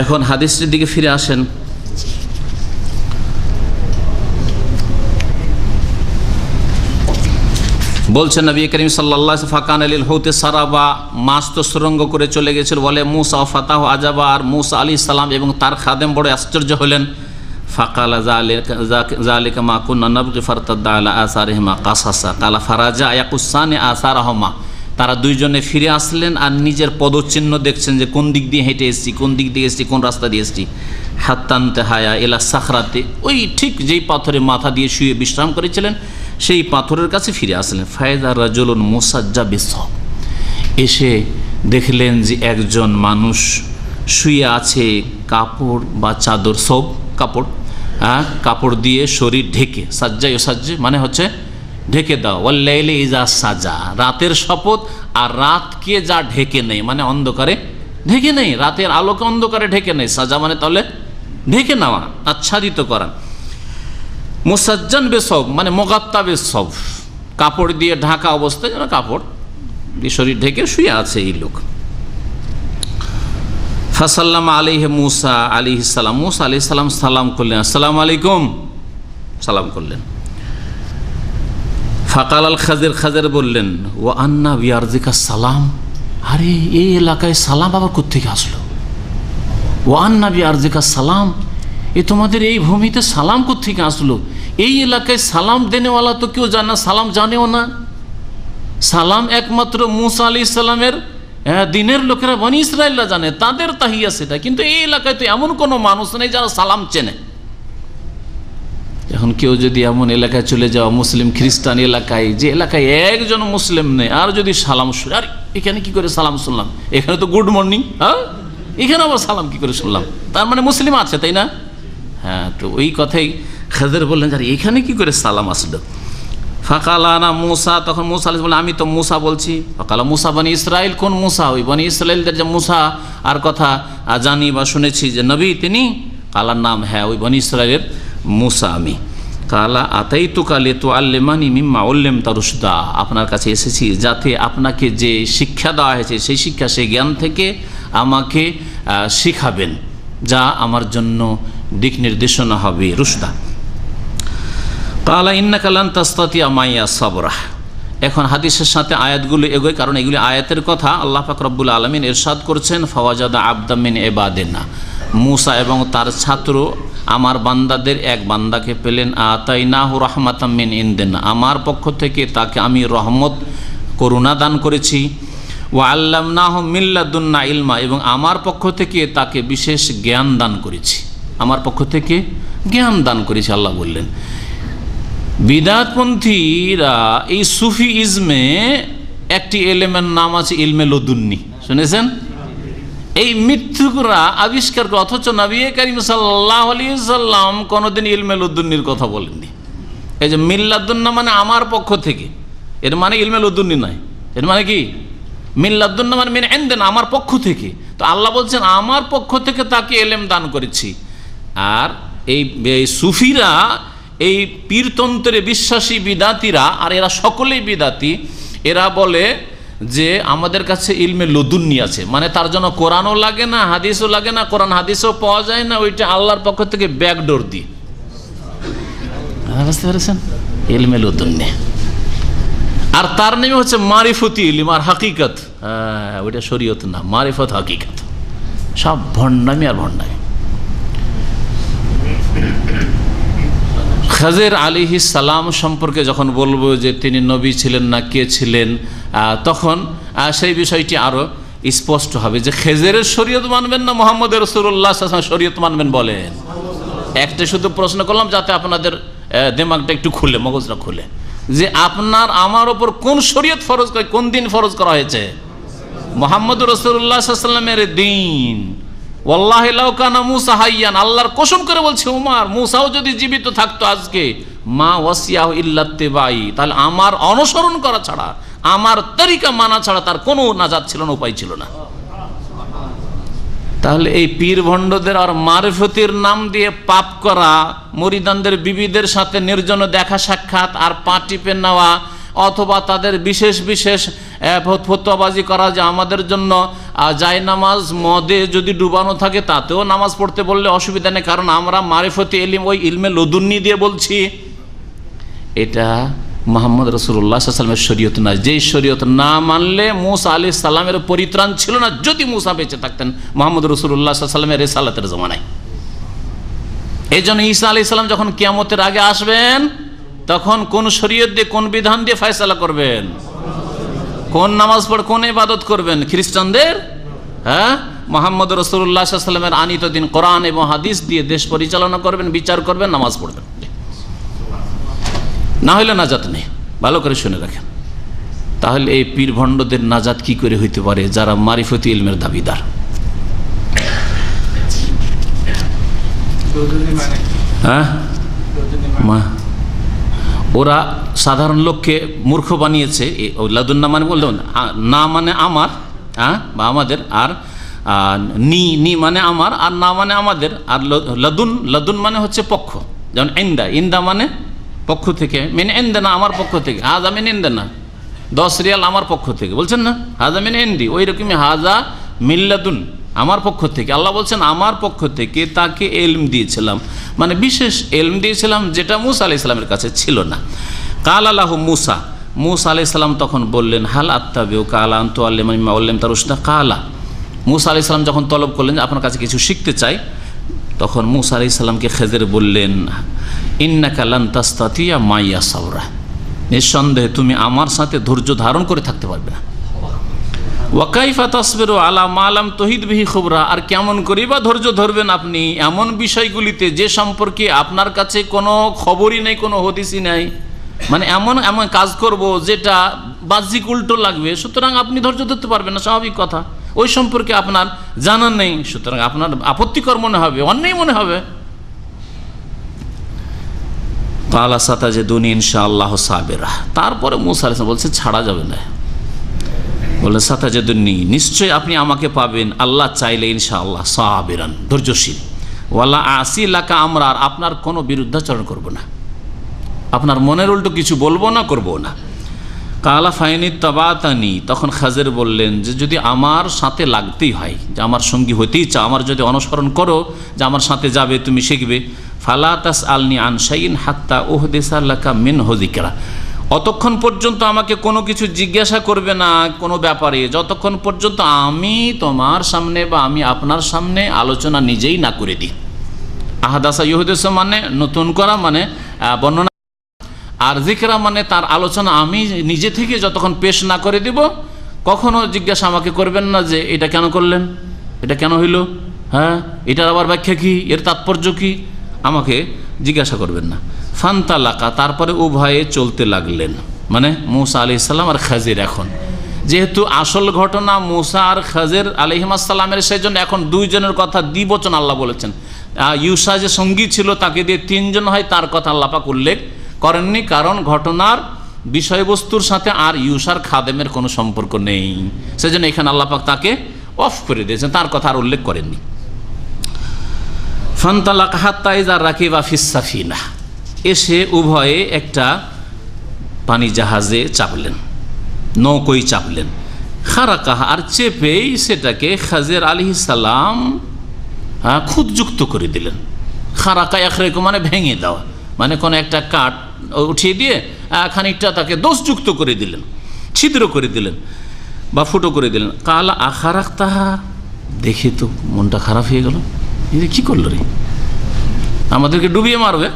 [SPEAKER 1] এখন হাদিসের দিকে ফিরে আসেন। বলছেন নবী করিম সাল্লাল্লাহু আলাইহি ওয়াসাল্লাম ফাকান লিল হুতে সারাবা, মাছ তো সুরঙ্গ করে চলে গেছিল বলে মুসা ফাতাহ আজাবা, আর মুসা আলাইহিস সালাম এবং তার খাদেম বড় আশ্চর্য হলেন। ফাকালা যালিকা মা কুননা নাবগি ফারতাদা আলা আসারিহিমা কাসাসা কালা ফারাজা ইয়াকুসানি আসারাহুমা। তারা দুইজনে ফিরে আসলেন আর নিজের পদচিহ্ন দেখছেন যে কোন দিক দিয়ে হেঁটে এসেছি, কোন দিক দিয়ে এসেছি, কোন রাস্তা দিয়ে এসেছি। হাত্তান্তে হায়া এলা সাখরাতে, ওই ঠিক যেই পাথরে মাথা দিয়ে শুয়ে বিশ্রাম করেছিলেন সেই পাথরের কাছে ফিরে আসলেন। ফায়দা রাজুলুন মুসাজ্জা বিসব, এসে দেখলেন যে একজন মানুষ শুয়ে আছে কাপড় বা চাদর, সব কাপড়, কাপড় দিয়ে শরীর ঢেকে, সাজ্জায় সাজ্জে মানে হচ্ছে ঢেকে দাও, ওয়াল্লাইলি ইজা সাজা, রাতের শপথ, আর রাতকে যা ঢেকে নেই মানে অন্ধকারে ঢেকে নেই, রাতের আলোকে অন্ধকারে ঢেকে নেই। সাজা মানে তাহলে ঢেকে নেওয়া, আচ্ছাদিত করা। মুসাজ্জান বেসব মানে মোগাত্তা বেসব, কাপড় দিয়ে ঢাকা অবস্থায়, যেন কাপড় দিয়ে শরীর ঢেকে শুয়ে আছে এই লোক। ফাসাল্লাম আলাইহি মুসা আলাইহিস সালাম, মুসা আলাইহিস সালাম সালাম করলেন, আসসালামু আলাইকুম, সালাম করলেন। ফাকাল আল খাজির, খাজির বললেন ও আন্না বিআরজিকা সালাম, আরে এই এলাকায় সালাম আবার কোত্থেকে আসলো? ও আন্না বিআরজিকা সালাম, এ তোমাদের এই ভূমিতে সালাম কোত্থেকে আসলো? এই এলাকায় সালাম দেনেওয়ালা তো কেউ জানে না, সালাম জানেও না। সালাম একমাত্র মুসা আলাইহিস সালামের দিনের লোকেরা, বনি ইসরাইলরা জানে, তাদের তাহিয়া সেটা, কিন্তু এই এলাকায় তো এমন কোনো মানুষ নেই যারা সালাম চেনে। এখন কেউ যদি এমন এলাকায় চলে যাওয়া, মুসলিম খ্রিস্টান এলাকায়, যে এলাকায় একজন মুসলিম নেই, আর যদি সালাম শুনে, আর এখানে কি করে সালাম শুনলাম, এখানে তো গুড মর্নিং, হ্যাঁ, এখানে আবার সালাম কি করে শুনলাম, তার মানে মুসলিম আছে, তাই না? হ্যাঁ, তো ওই কথাই খাজির বললেন যে এখানে কি করে সালাম আসলো। ফাকালানা মুসা, তখন মুসা আলাইহিস বললেন আমি তো মুসা বলছি। ফাকালা মুসা বনি ইসরাইল, কোন মুসা? ওই বনি ইসরাইলদের যে মুসা আর কথা জানি বা শুনেছি যে নবী তিনি। কালার নাম, হ্যাঁ ওই বনি ইসরাইলের মুসা আমি। কালা আতাইতুকা লিতুআল্লিমানি মিম্মা উল্লিমতা রুশদা, আপনার কাছে এসেছি যাতে আপনাকে যে শিক্ষা দেওয়া হয়েছে সেই শিক্ষা, সেই জ্ঞান থেকে আমাকে শিখাবেন, যা আমার জন্য দিক নির্দেশনা হবে, রুশদা। কালা ইন্নাকা লান তাসতাতিয়া মাইয়া সাবরা। এখন হাদিসের সাথে আয়াতগুলো এগোয়, কারণ এগুলি আয়াতের কথা। আল্লাহ পাক রব্বুল আলামিন ইরশাদ করছেন ফাওয়াজাদা আবদাম মিন ইবাদিনা, মুসা এবং তার ছাত্র আমার বান্দাদের এক বান্দাকে পেলেন। আতাইনাহু রাহমাতাম মিন ইনদিনা, আমার পক্ষ থেকে তাকে আমি রহমত, করুণা দান করেছি। ওয়া আল্লামনাহু মিন লাদুন্না ইলমা, এবং আমার পক্ষ থেকে তাকে বিশেষ জ্ঞান দান করেছি, আমার পক্ষ থেকে জ্ঞান দান করেছি। আল্লাহ বললেন বিদাতপন্থীরা এই সুফি ইজমে একটি এলেমের নাম আছে ইলমে লদুন্নি, শুনেছেন? এই মিথ্যুকরা আবিষ্কার করে, অথচ নবী করিম সাল্লাল্লাহু আলাইহি সাল্লাম কোনোদিন ইলমে লদুন্নির কথা বলেননি। এই যে মিল্লাদুন্না মানে আমার পক্ষ থেকে, এর মানে ইলমে লদুন্নি নয়, এর মানে কি মিল্লাদুন্না মানে মিন ইনদিনা, আমার পক্ষ থেকে। তো আল্লাহ বলছেন আমার পক্ষ থেকে তাকে এলেম দান করেছি। আর এই সুফিরা, এই পীরতন্ত্রে বিশ্বাসী বিদাতিরা, আর এরা সকলেই বিদাতি, এরা বলে যে আমাদের কাছে ইলমে লদুন্নি আছে, মানে তার জন্য কোরআনও লাগে না, হাদিসও লাগে না, কোরআন হাদিসও পাওয়া যায় না, ওইটা আল্লাহর পক্ষ থেকে ব্যাকডোর দিয়ে। বুঝতে পেরেছেন? ইলমে লদুন্নি। আর তার নামে হচ্ছে মারিফতি ইলম আর হাকিকত। হ্যাঁ, ওইটা শরীয়ত না, মারিফত হাকিকত, সব ভণ্ডামি আর ভণ্ডামি। খাজির আলাইহিস সালাম সম্পর্কে যখন বলবো যে তিনি নবী ছিলেন না কে ছিলেন, তখন সেই বিষয়টি আরও স্পষ্ট হবে যে খেজেরের শরীয়ত মানবেন না মুহাম্মদ রাসূলুল্লাহ সাল্লাল্লাহু আলাইহি ওয়াসাল্লাম শরীয়ত মানবেন বলেন। একটা শুধু প্রশ্ন করলাম যাতে আপনাদের দিমাগটা একটু খুলে, মগজটা খুলে। যে আপনার আমার ওপর কোন শরীয়ত ফরজ করে, কোন দিন ফরজ করা হয়েছে? মুহাম্মদুর রাসূলুল্লাহ সাল্লাল্লাহু আলাইহি ওয়াসাল্লামের দিন। ওয়াল্লাহি লাউ কানা মূসা হাইয়ান, আল্লাহর কসম করে বলছে উমর, মূসাও যদি জীবিত থাকতো আজকে, মা ওয়াসিয়াহু ইল্লা ইত্তিবাই, তাহলে আমার অনুসরণ করা ছাড়া, আমার তরিকা মানা ছাড়া তার কোনো নাজাত ছিল না, উপায় ছিল না। তাহলে এই পীর ভণ্ডদের আর মারিফতির নাম দিয়ে পাপ করা, মুরিদানদের বিবিদের সাথে নির্জনে দেখা সাক্ষাৎ আর পা টিপে নেওয়া, অথবা তাদের বিশেষ বিশেষ ফতোয়াবাজি করা যে আমাদের জন্য জায়নামাজ মদে যদি ডুবানো থাকে তাতেও নামাজ পড়তে বললে অসুবিধা নেই, কারণ আমরা মারিফতি ইলম ওই ইলমে লদুন্নি দিয়ে বলছি। এটা মুহাম্মদ রাসূলুল্লাহ সাল্লাল্লাহু আলাইহি ওয়াসাল্লামের শরীয়ত না। যেই শরীয়ত না মানলে মূসা আলাইহিস সালামের পরিত্রাণ ছিল না, যদি মূসা বেঁচে থাকতেন মুহাম্মদ রাসূলুল্লাহ সাল্লাল্লাহু আলাইহি ওয়াসাল্লামের রিসালাতের জামানায়। এই জন্য ঈসা আলাইহিস সালাম যখন কিয়ামতের আগে আসবেন, তখন কোন শরীয়ত দিয়ে, কোন বিধান দিয়ে ফয়সালা করবেন? কোন নামাজ পড়ে, কোন ইবাদত করবেন? খ্রিস্টানদের? হ্যাঁ, মুহাম্মদ রাসূলুল্লাহ সাল্লাল্লাহু আলাইহি ওয়াসাল্লামের আনিত দিন কোরআন এবং হাদিস দিয়ে দেশ পরিচালনা করবেন, বিচার করবেন, নামাজ পড়বেন, না হলে নাজাত নেই। ভালো করে শুনে রাখেন। তাহলে এই পীর ভণ্ডদের নাজাত কি করে হইতে পারে যারা মারিফতি ইলমের দাবিদার? হ্যাঁ, ওরা সাধারণ লোককে মূর্খ বানিয়েছে। লাদুন না মানে বললেন না মানে আমার, হ্যাঁ, বা আমাদের, আর নি মানে আমার, আর না মানে আমাদের, আর লাদুন মানে হচ্ছে পক্ষ। যেমন ইন্দা মানে পক্ষ থেকে, মেনে এন্দে না আমার পক্ষ থেকে, হাজা মেনে এন্দে না 10 রিয়াল আমার পক্ষ থেকে, বলছেন না হাজা মেনে এন্দি, ওই রকমই হাজা মিল্লাদুন আমার পক্ষ থেকে। আল্লাহ বলছেন আমার পক্ষ থেকে তাকে এলম দিয়েছিলাম, মানে বিশেষ এলম দিয়েছিলাম যেটা মূসা আলাইহিস সালামের কাছে ছিল না। কাল আলাহু মূসা, মূসা আলাইহিস সালাম তখন বললেন হাল আত্তাবিউ কালা আনতু আল্লিমানি মা উল্লিমতা রুশদা। কালা, মূসা আলাইহিস সালাম যখন তলব করলেন যে আপনার কাছে কিছু শিখতে চাই, তখন মূসা আলাইহিস সালামকে খেজর বললেন ইন্নাকা লান তাস্তাতিয়া মাইয়া সাবরা, নিঃসন্দেহে তুমি আমার সাথে ধৈর্য ধারণ করে থাকতে পারবে না। ওয়াকাইফা তাসবিরু আলা মা লাম তুহিত বিহি খুবরা, আর কেমন করেই বা ধৈর্য ধরবেন আপনি এমন বিষয়গুলিতে যে সম্পর্কে আপনার কাছে কোনো খবরই নেই, কোনো হদিসই নাই। মানে এমন এমন কাজ করব যেটা বাহ্যিক উল্টো লাগবে, সুতরাং আপনি ধৈর্য ধরতে পারবেন না, স্বাভাবিক কথা। ওই সম্পর্কে আপনার জানা নেই, সুতরাং আপনার আপত্তিকর মনে হবে, অন্যায় মনে হবে। কালা সাতাজিদুনি ইনশাআল্লাহ সাবিরা, তারপরে মূসা আলাইহিস সালাম বলছে ছাড়া যাবে না, বলে সাতাজিদুনি নিশ্চয় আপনি আমাকে পাবেন আল্লাহ চাইলে ইনশাআল্লাহ সাবিরান, ধৈর্যশীল, ওয়ালা আসি লাকা আমরা, আর আপনার কোনো বিরুদ্ধাচরণ করব না, আপনার মনের উল্টো কিছু বলবো না, করবো না। কালা ফাইনি তাবাতানি, তখন খাজের বললেন যে যদি আমার সাথে লাগতেই হয়, যে আমার সঙ্গী হতেই চাও, আমার যদি অনুসরণ করো, যে আমার সাথে যাবে, তুমি শিখবে, ফালা তাসআলনি আন শাইইন হাত্তা উহদিসা লাকা মিনহু যিকরা, অতক্ষণ পর্যন্ত আমাকে কোনো কিছু জিজ্ঞাসা করবে না কোনো ব্যাপারে, যতক্ষণ পর্যন্ত আমি তোমার সামনে বা আমি আপনার সামনে আলোচনা নিজেই না করে দিই। আহাদাসা ইউহদিসা মানে নতুন করা, মানে বর্ণনা, আর যিকরা মানে তার আলোচনা আমি নিজে থেকে যতক্ষণ পেশ না করে দিব, কখনো জিজ্ঞাসা আমাকে করবেন না যে এটা কেন করলেন, এটা কেন হইল, হ্যাঁ এটার আবার ব্যাখ্যা কি, এর তাৎপর্য কি, আমাকে জিজ্ঞাসা করবেন না। ফান্তালাকা, তারপরে উভয়ে চলতে লাগলেন, মানে মূসা আলাইহিস সালাম আর খাজির। এখন যেহেতু আসল ঘটনা মূসা আর খাজির আলাইহিস সালামের, সেই জন্য এখন দুইজনের কথা দ্বিবচন আল্লাহ বলেছেন। ইউসা যে সঙ্গী ছিল তাকে দিয়ে 3 জন হয়, তার কথা আল্লাহ পাক উল্লেখ করেননি, কারণ ঘটনার বিষয়বস্তুর সাথে আর ইউসার খাদেমের কোনো সম্পর্ক নেই, সেজন্য এখানে আল্লাহ পাক তাকে অফ করে দিয়েছেন, তার কথা আর উল্লেখ করেননি। ফান্তালাকা হাত্তা ইযা রাকিবা ফিস সাফিনা, এসে উভয়ে একটা পানি জাহাজে চাপলেন, নৌকোয় চাপলেন। খারাকাহা, আর চেপেই সেটাকে খাজির আলাইহিস সালাম খুদযুক্ত করে দিলেন। খারাকা ইয়াখরিকু মানে ভেঙে দেওয়া, মানে কোনো একটা কাঠ উঠিয়ে দিয়ে খানিকটা তাকে দোষযুক্ত করে দিলেন, ছিদ্র করে দিলেন বা ফুটো করে দিলেন। কালা আখারাক তাহা, দেখে তো মনটা খারাপ হয়ে গেল, এটা কী করলো রে, আমাদেরকে ডুবিয়ে মারবে।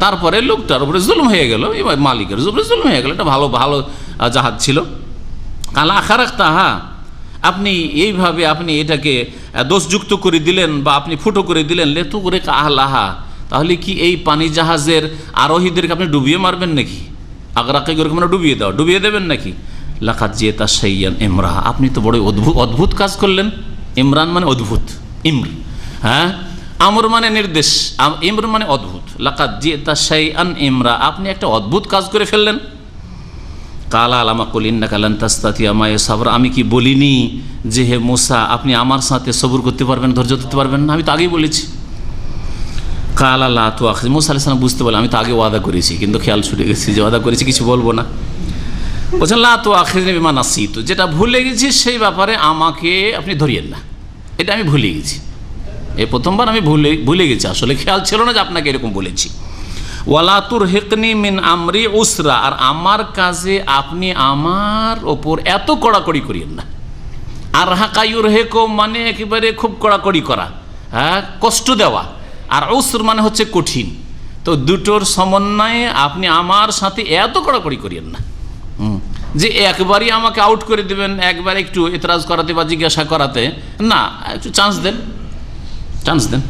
[SPEAKER 1] তারপরে লোকটার উপরে জুলুম হয়ে গেল, এবার মালিকের উপরে জুলুম হয়ে গেল, এটা ভালো ভালো জাহাজ ছিল। কালা আখারাক তাহা, আপনি এইভাবে আপনি এটাকে দোষযুক্ত করে দিলেন বা আপনি ফুটো করে দিলেন, লেতু করে আহলাহা, তাহলে কি এই পানি জাহাজের আরোহীদেরকে আপনি ডুবিয়ে মারবেন নাকি? আগরাকে এরকম মানে ডুবিয়ে দাও, ডুবিয়ে দেবেন নাকি? লাকাদ জিতা শাইয়ান ইমরা, আপনি তো বড় অদ্ভুত কাজ করলেন। ইমরান মানে অদ্ভুত, ইমর, হ্যাঁ, আমর মানে নির্দেশ, ইমর মানে অদ্ভুত। লাকাদ জিতা শাইয়ান ইমরা, আপনি একটা অদ্ভুত কাজ করে ফেললেন। কালা আলামা কুল ইন্নাকা লান তাসতাতিয়া মা'আ সাবর, আমি কি বলিনি যে হে মুসা আপনি আমার সাথে সবর করতে পারবেন, ধৈর্য ধরতে পারবেন না? আমি তো আগেই বলেছি। কালা লা তুআখিয, মুসা আলাইহিস সালাম বুঝতে পারলেন আমি তো আগে ওয়াদা করেছি, কিন্তু খেয়াল ছুটে গেছি যে ওয়াদা করেছি কিছু বলবো না। বলছেন লা তুআখিযনি বিমা নাসিতু, যেটা ভুলে গেছি সেই ব্যাপারে আমাকে আপনি ধরিয়েন না, এটা আমি ভুলে গেছি। এই প্রথমবার আমি ভুলে গেছি, আসলে খেয়াল ছিল না যে আপনাকে এরকম বলেছি। ওয়ালা তুরহিকনি মিন আমরি উসরা, আর আমার কাজে আপনি আমার ওপর এত কড়াকড়ি করিয়েন না। আর হাকায়ুর হেকো মানে একেবারে খুব কড়াকড়ি করা, হ্যাঁ, কষ্ট দেওয়া। আর উসর মানে হচ্ছে কঠিন। তো দুটোর সমন্বয়ে আপনি আমার সাথে এত কড়াকড়ি করিয়েন না যে একবারই আমাকে আউট করে দেবেন, একবার একটু এতরাজ করাতে বা জিজ্ঞাসা করাতে না, একটু চান্স দেন।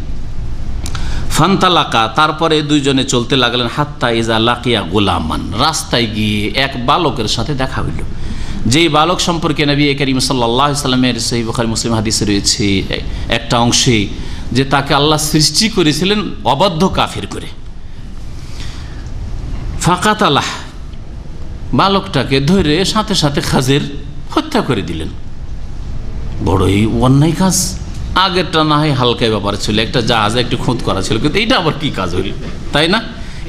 [SPEAKER 1] ফান্তালাকা, তারপরে দুইজনে চলতে লাগলেন। হাত্তা ইজা লাকিয়া গোলামান, রাস্তায় গিয়ে এক বালকের সাথে দেখা হইল, যেই বালক সম্পর্কে নবী করিম সাল্লাল্লাহু আলাইহি সাল্লামের সহিহ বুখারী মুসলিম হাদিসে রয়েছে একটা অংশে যে তাকে আল্লাহ সৃষ্টি করেছিলেন অবাধ্য কাফির করে। ফাকাতালাহ, বালকটাকে ধরে সাথে সাথে খাজির হত্যা করে দিলেন। বড়ই অন্যায় কাজ। আগেরটা না হয় হালকাই ব্যাপার ছিল, একটা জাহাজে একটু খুঁত করা ছিল, কিন্তু এটা আবার কি কাজ হইল, তাই না?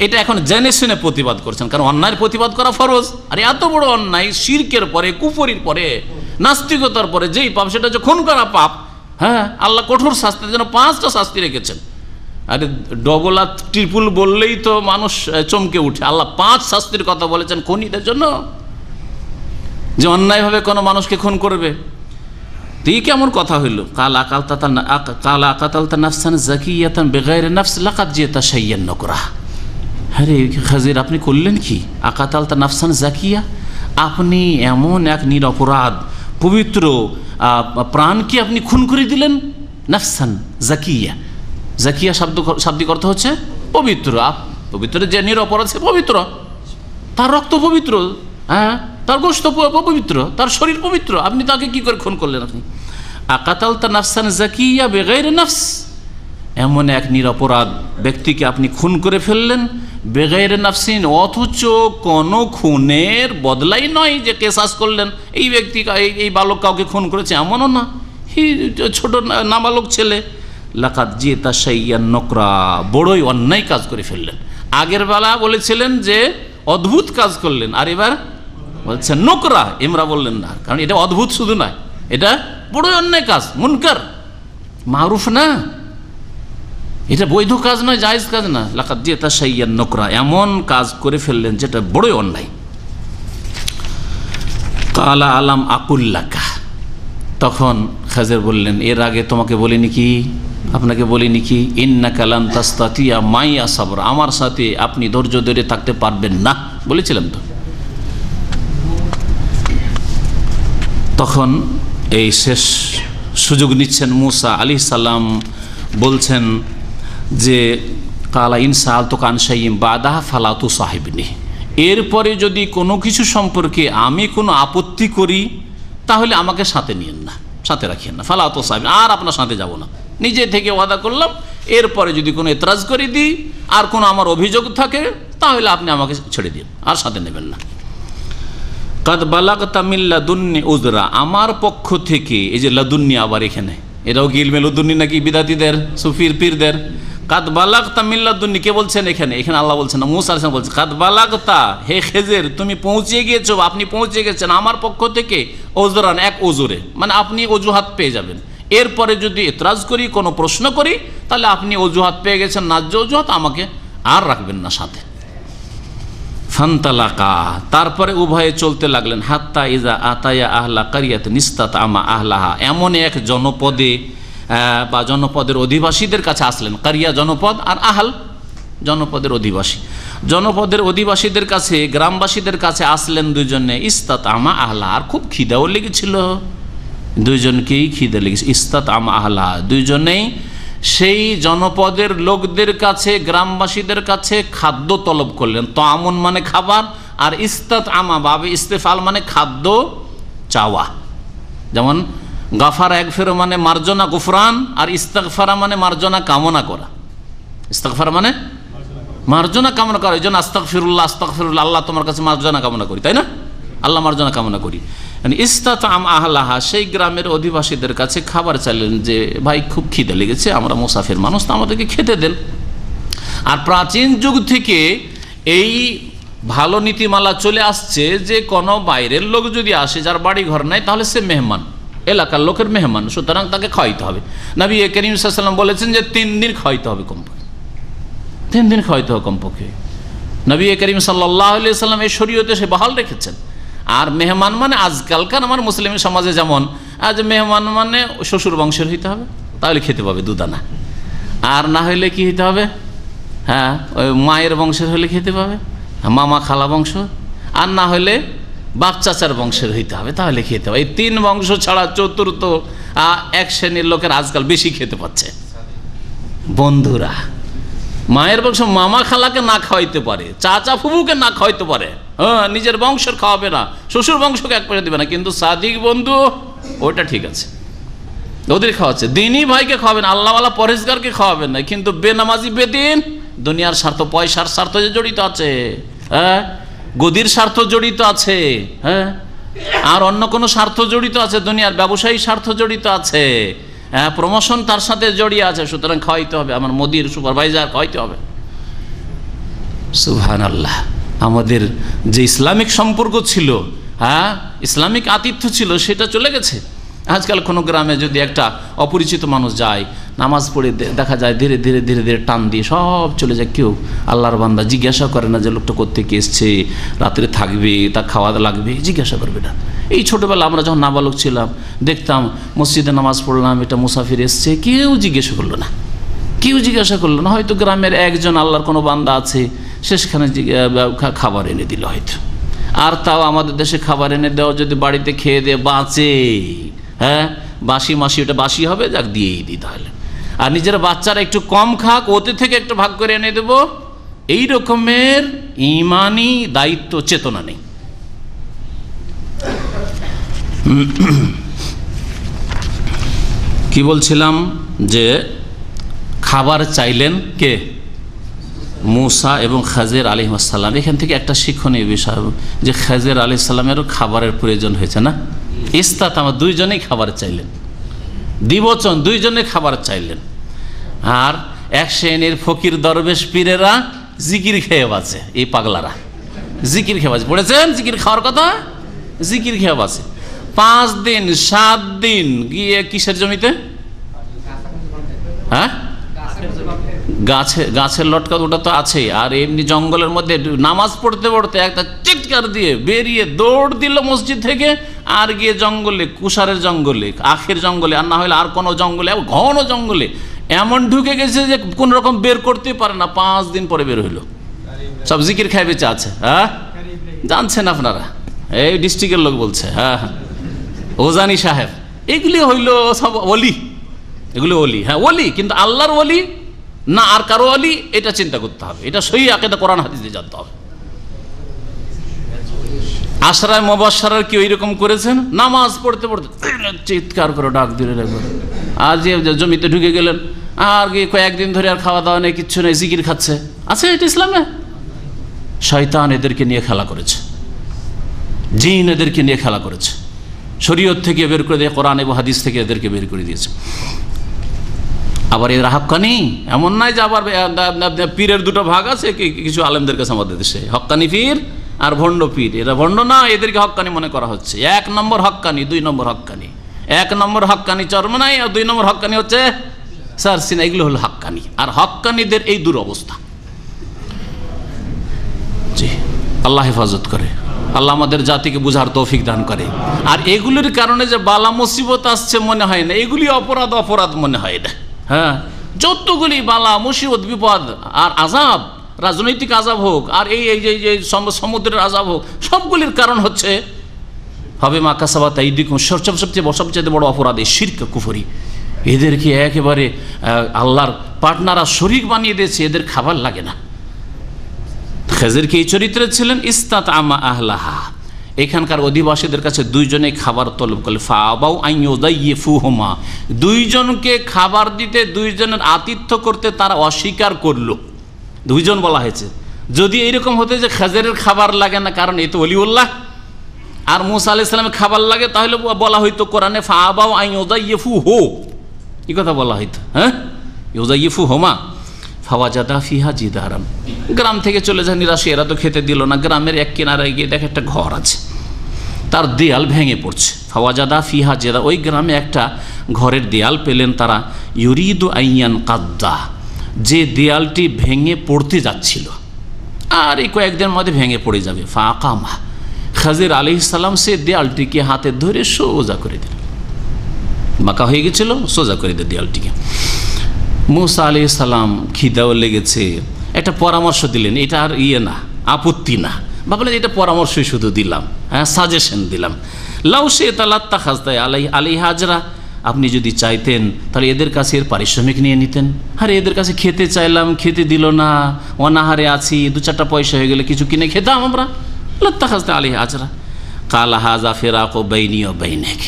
[SPEAKER 1] এটা এখন জেনে শুনে প্রতিবাদ করছেন, কারণ অন্যায়ের প্রতিবাদ করা ফরজ। আর এত বড় অন্যায়, শিরকের পরে, কুফরির পরে, নাস্তিকতার পরে যেই পাপ, সেটা হচ্ছে খুন করা পাপ। হ্যাঁ, আল্লাহ কঠোর শাস্তির জন্য 5টা শাস্তি রেখেছেন। আরে ডবল আর ট্রিপল বললেই তো মানুষ চমকে উঠে। আল্লাহ 5 শাস্তির কথা বলেছেন খুনিদের জন্য, যে অন্যায়ভাবে কোনো মানুষকে খুন করবে। তুই কেমন কথা হইল? কালা আকাতালতা নাফসান যাকিয়াতান বিগাইরি নাফস লাকাদ জিতা শাইয়ান নুকরা। আরে খাজির, আপনি করলেন কি? আকাতালতা নাফসান জাকিয়া, আপনি এমন এক নিরপরাধ পবিত্র প্রাণকে আপনি খুন করে দিলেন। নাফসান জাকিয়া, জাকিয়া শাব্দিক অর্থ হচ্ছে পবিত্র। পবিত্র যে নিরপরাধ সে পবিত্র, তার রক্ত পবিত্র, হ্যাঁ, তার গোশত পবিত্র, তার শরীর পবিত্র। আপনি তাকে কি করে খুন করলেন? আপনি আকাতালতা নাফসান জাকিয়া বিগাইরি নাফস, এমন এক নিরপরাধ ব্যক্তিকে আপনি খুন করে ফেললেন। বেগাইরে নাফসিন, অথচ কোনো খুনের বদলাই নয় যে কেসাস করলেন। এই ব্যক্তি, এই বালক কাউকে খুন করেছে এমনও না, ছোট নাবালক ছেলে। লাকাদ জিতা শাইয়ান নুকরা, বড়ই অন্যায় কাজ করে ফেললেন। আগের বেলা বলেছিলেন যে অদ্ভুত কাজ করলেন, আর এবার বলছেন নুকরা। ইমরা বললেন না, কারণ এটা অদ্ভুত শুধু নয়, এটা বড়ই অন্যায় কাজ, মুনকার, মারুফ না, এটা বৈধ কাজ নয়, জায়েজ কাজ না। লাকাদ জিতা শাইয়ান নুকরা, এমন কাজ করে ফেললেন যেটা বড়ই অন্যায়। কালা আলাম আকুল্লাকা, তখন খাজির বললেন এর আগে তোমাকে বলিনি কি, আপনাকে বলিনি কি, ইন্নাকা লান তাসতাতিয়া মাইয়া সাবর, আমার সাথে আপনি ধৈর্য ধরে থাকতে পারবেন না, বলেছিলাম তো। তখন এই শেষ সুযোগ নিচ্ছেন মুসা আলাইহিস সালাম, বলছেন যে কালা ইনসাল তো কানসাইম বাদাহা ফালা তু সাহিবনি, এরপরে যদি কোনো কিছু সম্পর্কে আমি কোনো আপত্তি করি তাহলে আমাকে সাথে নিয়েন না, সাথে রাখিয়েন না। ফালা তু সাহিব, আর আপনার সাথে যাব না, নিজে থেকে ওয়াদা করলাম। এরপরে যদি কোনো এতরাজ করে দিই আর কোনো আমার অভিযোগ থাকে তাহলে আপনি আমাকে ছেড়ে দিন, আর সাথে নেবেন না। কাদ বালাগতা মিন লাদুন্নি উযরা, আমার পক্ষ থেকে, এই যে লাদুন্নি আবার এখানে, এটাও কি ইলমে লাদুন্নি নাকি বিদাতীদের, সুফির পীরদের? কাদ বালাগতা মিন লাদুন্নি কে বলছেন এখানে? এখানে আল্লাহ বলছেন না, মুসা আলাইহিস সালাম বলছেন কাদ বালাগতা, হে খেজের তুমি পৌঁছে গিয়েছো, আপনি পৌঁছে গেছেন আমার পক্ষ থেকে ওজরান, এক ওজরে, মানে আপনি অজুহাত পেয়ে যাবেন। এরপরে যদি এতরাজ করি, কোনো প্রশ্ন করি, তাহলে আপনি অজুহাত পেয়ে গেছেন, ন্যায্য অজুহাত, আমাকে আর রাখবেন না সাথে। ফান্তালাকা, তারপরে উভয়ে চলতে লাগলেন। হাত্তা ইজা আতায়া আহলা কারিয়াত নিস্তাত আমা আহলাহা, এমন এক জনপদে বা জনপদের অধিবাসীদের কাছে আসলেন। কারিয়া জনপদ, আর আহাল জনপদের অধিবাসী। জনপদের অধিবাসীদের কাছে, গ্রামবাসীদের কাছে আসলেন দুজনে। ইস্তাত আমা আহলা, আর খুব খিদাও লেগেছিল, দুইজনকেই খিদে লেগেছে। ইস্তাত আমা আহলা, দুইজনেই সেই জনপদের লোকদের কাছে, গ্রামবাসীদের কাছে খাদ্য তলব করলেন। তামুন মানে খাবার, আর ইস্তাতআমা বাবে ইস্তেফাল মানে খাদ্য চাওয়া, যেমন গাফারা একফেরো মানে মার্জনা গুফরান, আর ইস্তাগফারা মানে মার্জনা কামনা করা। ইস্তাগফারা মানে মার্জনা কামনা করা, এই জন্য আস্তাগফিরুল্লাহ আস্তাগফিরুল্লাহ, আল্লাহ তোমার কাছে মার্জনা কামনা করি, তাই না? আল্লাহ মার্জনা কামনা করি। ইস্তাতআম আহলাহা, সেই গ্রামের অধিবাসীদের কাছে খাবার চাইলেন যে ভাই খুব খিদে লেগেছে, আমরা মুসাফির মানুষ, তো আমাদেরকে খেতে দেন। আর প্রাচীন যুগ থেকে এই ভালো নীতিমালা চলে আসছে যে কোনো বাইরের লোক যদি আসে যার বাড়ি ঘর নাই, তাহলে সে মেহমান, এলাকার লোকের মেহমান, সুতরাং তাকে খাওয়াইতে হবে। নবী করিম সাল্লাল্লাহু আলাইহি ওয়াসাল্লাম বলেছেন যে 3 দিন খাওয়াইতে হবে কমপক্ষে, 3 দিন খাওয়াইতে হবে কমপক্ষে। নবী করিম সাল্লাল্লাহু আলাইহি ওয়াসাল্লাম এই শরীয়তে সে বহাল রেখেছেন। আর মেহমান মানে আজকালকার আমার মুসলিম সমাজে যেমন আজ মেহমান মানে শ্বশুর বংশের হইতে হবে, তাহলে খেতে পাবে দুদানা, আর না হইলে কি হইতে হবে, হ্যাঁ ওই মায়ের বংশের হলে খেতে পাবে, মামা খালা বংশ, আর না হলে বাপ চাচার বংশের হইতে হবে, তাহলে খেতে হবে। এই 3 বংশ ছাড়া চতুর্থ এক শ্রেণীর লোকের আজকাল বেশি খেতে পাচ্ছে। বন্ধুরা, মায়ের বংশ মামা খালাকে না খাওয়াইতে পারে, চাচা ফুফুকে না খাওয়াইতে পারে, হ্যাঁ নিজের বংশের খাওয়াবে না, শ্বশুর বংশকে এক পয়সা দেবে না, কিন্তু সাদিক বন্ধু ওটা ঠিক আছে, ওদের খাওয়াচ্ছে। দিনই ভাইকে খাওয়াবেন, আল্লাহওয়ালা পরেজগারকে খাওয়াবেন না, কিন্তু বেনামাজি বেদিন দুনিয়ার স্বার্থ, পয়সার স্বার্থ যে জড়িত আছে, হ্যাঁ গদির স্বার্থ জড়িত আছে, হ্যাঁ আর অন্য কোনো স্বার্থ জড়িত আছে, দুনিয়ার ব্যবসায়ী স্বার্থ জড়িত আছে, হ্যাঁ প্রমোশন তার সাথে জড়িয়ে আছে, সুতরাং খাওয়াইতে হবে, আমার মোদির সুপারভাইজার খাওয়াইতে হবে। সুবহানাল্লাহ, আমাদের যে ইসলামিক সম্পর্ক ছিল, হ্যাঁ ইসলামিক আতিথ্য ছিল, সেটা চলে গেছে। আজকাল কোনো গ্রামে যদি একটা অপরিচিত মানুষ যায়, নামাজ পড়ে দেখা যায় ধীরে ধীরে ধীরে ধীরে টান দিয়ে সব চলে যায়, কেউ আল্লাহর বান্দা জিজ্ঞাসা করে না যে লোকটা কোত্থেকে এসছে, রাত্রে থাকবে, তা খাওয়া লাগবে, জিজ্ঞাসা করবে না। এই ছোটোবেলা আমরা যখন নাবালক ছিলাম দেখতাম মসজিদে নামাজ পড়লাম, এটা মুসাফির এসছে, কেউ জিজ্ঞাসা করলো না, কেউ জিজ্ঞাসা করলো না। হয়তো গ্রামের একজন আল্লাহর কোনো বান্দা আছে, সে সেখানে খাবার এনে দিল হয়তো, আর তাও আমাদের দেশে খাবার এনে দেওয়া যদি বাড়িতে খেয়ে দিয়ে বাঁচে, হ্যাঁ বাসি মাসি ওটা বাসি হবে, যাক দিয়েই দিই তাহলে, আর নিজের বাচ্চারা একটু কম খাক, ওতে থেকে একটু ভাগ করে এনে দেবো, এই রকমের ইমানি দায়িত্ব চেতনা নেই। কি বলছিলাম, যে খাবার চাইলেন কে, মুসা এবং খাজির আলাইহিস সালাম। এখান থেকে একটা শিক্ষণীয় বিষয়, যে খাজির আলাইহিস সালামেরও খাবারের প্রয়োজন হয়েছে না, ইস্তাতআমা, দুইজনেই খাবার চাইলেন, দ্বিবচন, দুইজনে খাবার চাইলেন। আর এক শ্রেণীর ফকির দরবেশ পীরেরা জিকির খেয়ে বাঁচে, এই পাগলারা জিকির খেয়ে বাঁচে, পড়েছেন জিকির খাওয়ার কথা, জিকির খেয়ে বাঁচে। 5 দিন 7 দিন গিয়ে কিসের জমিতে, হ্যাঁ গাছের লটকা, ওটা তো আছেই, আর এমনি জঙ্গলের মধ্যে নামাজ পড়তে পড়তে একটা চিৎকার দিয়ে বেরিয়ে দৌড় দিল মসজিদ থেকে, আর গিয়ে জঙ্গলে, কুষারের জঙ্গলে, আখের জঙ্গলে, আর না হলে আর কোনো জঙ্গলে, ঘন জঙ্গলে এমন ঢুকে গেছে যে কোন রকম বের করতে পারে না। 5 দিন পরে বের হইলো, সব জিকির খাই বেঁচে আছে। হ্যাঁ জানছেন আপনারা, এই ডিস্ট্রিক্টের লোক বলছে, হ্যাঁ হ্যাঁ ওজানি সাহেব, এগুলি হইল সব ওলি, এগুলো ওলি, হ্যাঁ ওলি, কিন্তু আল্লাহর ওলি না আর কারো ওলি, এটা চিন্তা করতে হবে, এটা সহি আকীদা কোরআন হাদিস দিয়ে জানতে হবে। আশরায়ে মুবাশশারার কি ওইরকম করেছেন, নামাজ পড়তে পড়তে চিৎকার করে ডাক দিলেন একবার, আর যে জমিতে ঢুকে গেলেন, আর গিয়ে কয়েকদিন ধরে আর খাওয়া দাওয়া নেই, কিচ্ছু নেই, জিকির খাচ্ছে, আছে এটা ইসলামে? শয়তান এদেরকে নিয়ে খেলা করেছে, জিন এদেরকে নিয়ে খেলা করেছে, শরীয়ত থেকে বের করে দিয়ে, কোরআন এবং হাদিস থেকে এদেরকে বের করে দিয়েছে। আবার এরা হক্কানি, এমন নয় যে আবার পীরের 2টো ভাগ আছে কিছু আলেমদের কাছে আমাদের দেশে, হক্কানি পীর আর ভণ্ড পীর। এরা ভণ্ড না, এদেরকে হক্কানি মনে করা হচ্ছে। 1 নম্বর হক্কানি, 2 নম্বর হক্কানি। 1 নম্বর হক্কানি চরমনাই, আর 2 নম্বর হক্কানি হচ্ছে সারসিনা। এগুলো হলো হক্কানি, আর হক্কানিদের এই দুরবস্থা। জি, আল্লাহ হেফাজত করে, আল্লাহ আমাদের জাতিকে বুঝার তৌফিক দান করে। আর এগুলির কারণে যে বালা মুসিবত আসছে মনে হয় না, এগুলি অপরাধ মনে হয় না। হ্যাঁ, যতগুলি বালা মুসিবত বিপদ আর আযাব, রাজনৈতিক আযাব হোক আর এই যে সমুদ্রের আযাব হোক, সবগুলির কারণ হচ্ছে হবে মা কাসাবাত আইদিকুম। সবচেয়ে বড় অপরাধ এই শিরক কুফরি। এদেরকে একেবারে আল্লাহর পার্টনাররা শরীক বানিয়ে দিয়েছে, এদের খাবার লাগে না, খেজর কি এই চরিত্রে ছিলেন? ইস্তাত আমা আহলাহা, এখানকার অধিবাসীদের কাছে দুইজনে খাবার তলব করলে, ফাআবাউ আন ইউদাইয়িফুহুমা, দুইজনকে খাবার দিতে, দুইজনের আতিথ্য করতে তারা অস্বীকার করলো। দুইজন বলা হয়েছে। যদি এইরকম হতো যে খেজরের খাবার লাগে না, কারণ এ তো ওলিউল্লাহ, আর মুসা আলাইহিস সালামের খাবার লাগে, তাহলে বলা হইতো কোরআনে ফাআবাউ আন ইউদাইয়িফুহু, এই কথা বলা হইতো। হ্যাঁ, ইউদাইয়িফুহুমা ফাওয়াজাদা ফিহা জিদারান, গ্রাম থেকে চলে যায় নিরাশে, এরা তো খেতে দিল না। গ্রামের এক কিনারায় গিয়ে দেখে একটা ঘর আছে, তার দেয়াল ভেঙে পড়ছে। ফাওয়াজাদা ফিহা জিদার, ওই গ্রামে একটা ঘরের দেয়াল পেলেন তারা। ইউরিদু আইয়ান কাদ্দা, যে দেয়ালটি ভেঙে পড়তে যাচ্ছিল, আর এই কয়েকদিনের মধ্যে ভেঙে পড়ে যাবে। ফাআকামা, খাজির আলাইহিস সালাম সে দেয়ালটিকে হাতে ধরে সোজা করে দিল। বাঁকা হয়ে গেছিল, সোজা করে দিল দেয়ালটিকে। মুসা আলাইহিস সালাম খিদাও লেগেছে, একটা পরামর্শ দিলেন, এটা আর না, আপত্তি না, ভাবলেন এটা পরামর্শই শুধু দিলাম, হ্যাঁ, সাজেশন দিলাম। লাউ শি'তা খাজতাই আলাইহা আজরা, আপনি যদি চাইতেন তাহলে এদের কাছে এর পারিশ্রমিক নিয়ে নিতেন। আরে এদের কাছে খেতে চাইলাম, খেতে দিল না, অনাহারে আছি, 2-4টা পয়সা হয়ে গেলে কিছু কিনে খেতাম আমরা। লাত্তাখাজতা আলাইহা আজরা, কাল হাযা ফিরাকু বাইনি ওয়া বাইনিক।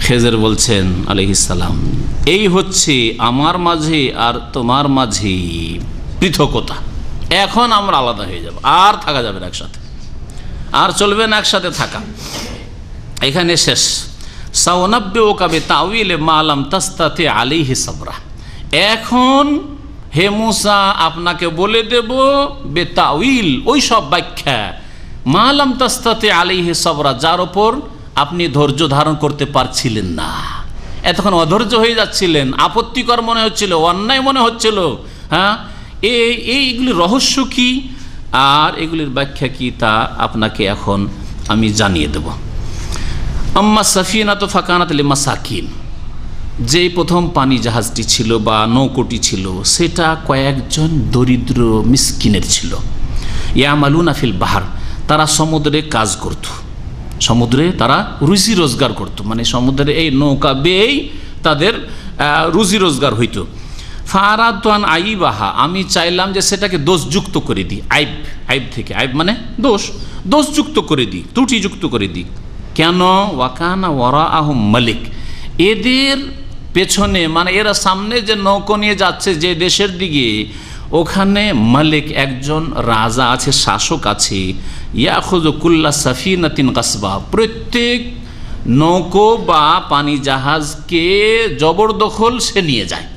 [SPEAKER 1] খেজর বলছেন আলাইহিস সালাম, এই হচ্ছে আমার মাঝে আর তোমার মাঝে পৃথকতা, এখন আমরা আলাদা হয়ে যাব, আর থাকা যাবে না একসাথে, আর চলবে না একসাথে থাকা, এখানে শেষ। সাউনাব্বিউকা বিতাউইলি মা লাম তাস্তাতি আলাইহি সাবরা, এখন হে মুসা আপনাকে বলে দেব বেতাউইল, ওই সব ব্যাখ্যা, মা লাম তাস্তাতি আলাইহি সাবরা, যার ওপর আপনি ধৈর্য ধারণ করতে পারছিলেন না, এতক্ষণ অধৈর্য হয়ে যাচ্ছিলেন, আপত্তিকর মনে হচ্ছিল, অন্যায় মনে হচ্ছিল। হ্যাঁ, এইগুলির রহস্য কি আর এগুলির ব্যাখ্যা কি তা আপনাকে এখন আমি জানিয়ে দেব। আম্মা সাফিনাতু ফাকানাত লিমাসাকিন, যেই প্রথম পানি জাহাজটি ছিল বা নৌকোটি ছিল, সেটা কয়েকজন দরিদ্র মিসকিনের ছিল। ইয়ামালুনা ফিল বাহার, তারা সমুদ্রে কাজ করত, সমুদ্রে তারা রুজি রোজগার করত, মানে সমুদ্রে এই নৌকা বেয়েই তাদের রুজি রোজগার হইত। ফারাতুন আইবাহা, আমি চাইলাম যে সেটাকে দোষযুক্ত করে দিই, আইব থেকে, আইব মানে দোষযুক্ত করে দিই, ত্রুটিযুক্ত করে দিই। কেন? ওয়াকানা ওয়ারাআহুম মালিক, এদের পেছনে, মানে এরা সামনে যে নৌকো নিয়ে যাচ্ছে যে দেশের দিকে, ওখানে মালিক একজন রাজা আছে, শাসক আছে। ইয়াখুযু কুল্লা সাফিনাতিন গাসবা, প্রত্যেক নৌকো বা পানি জাহাজকে জবরদখল সে নিয়ে যায়।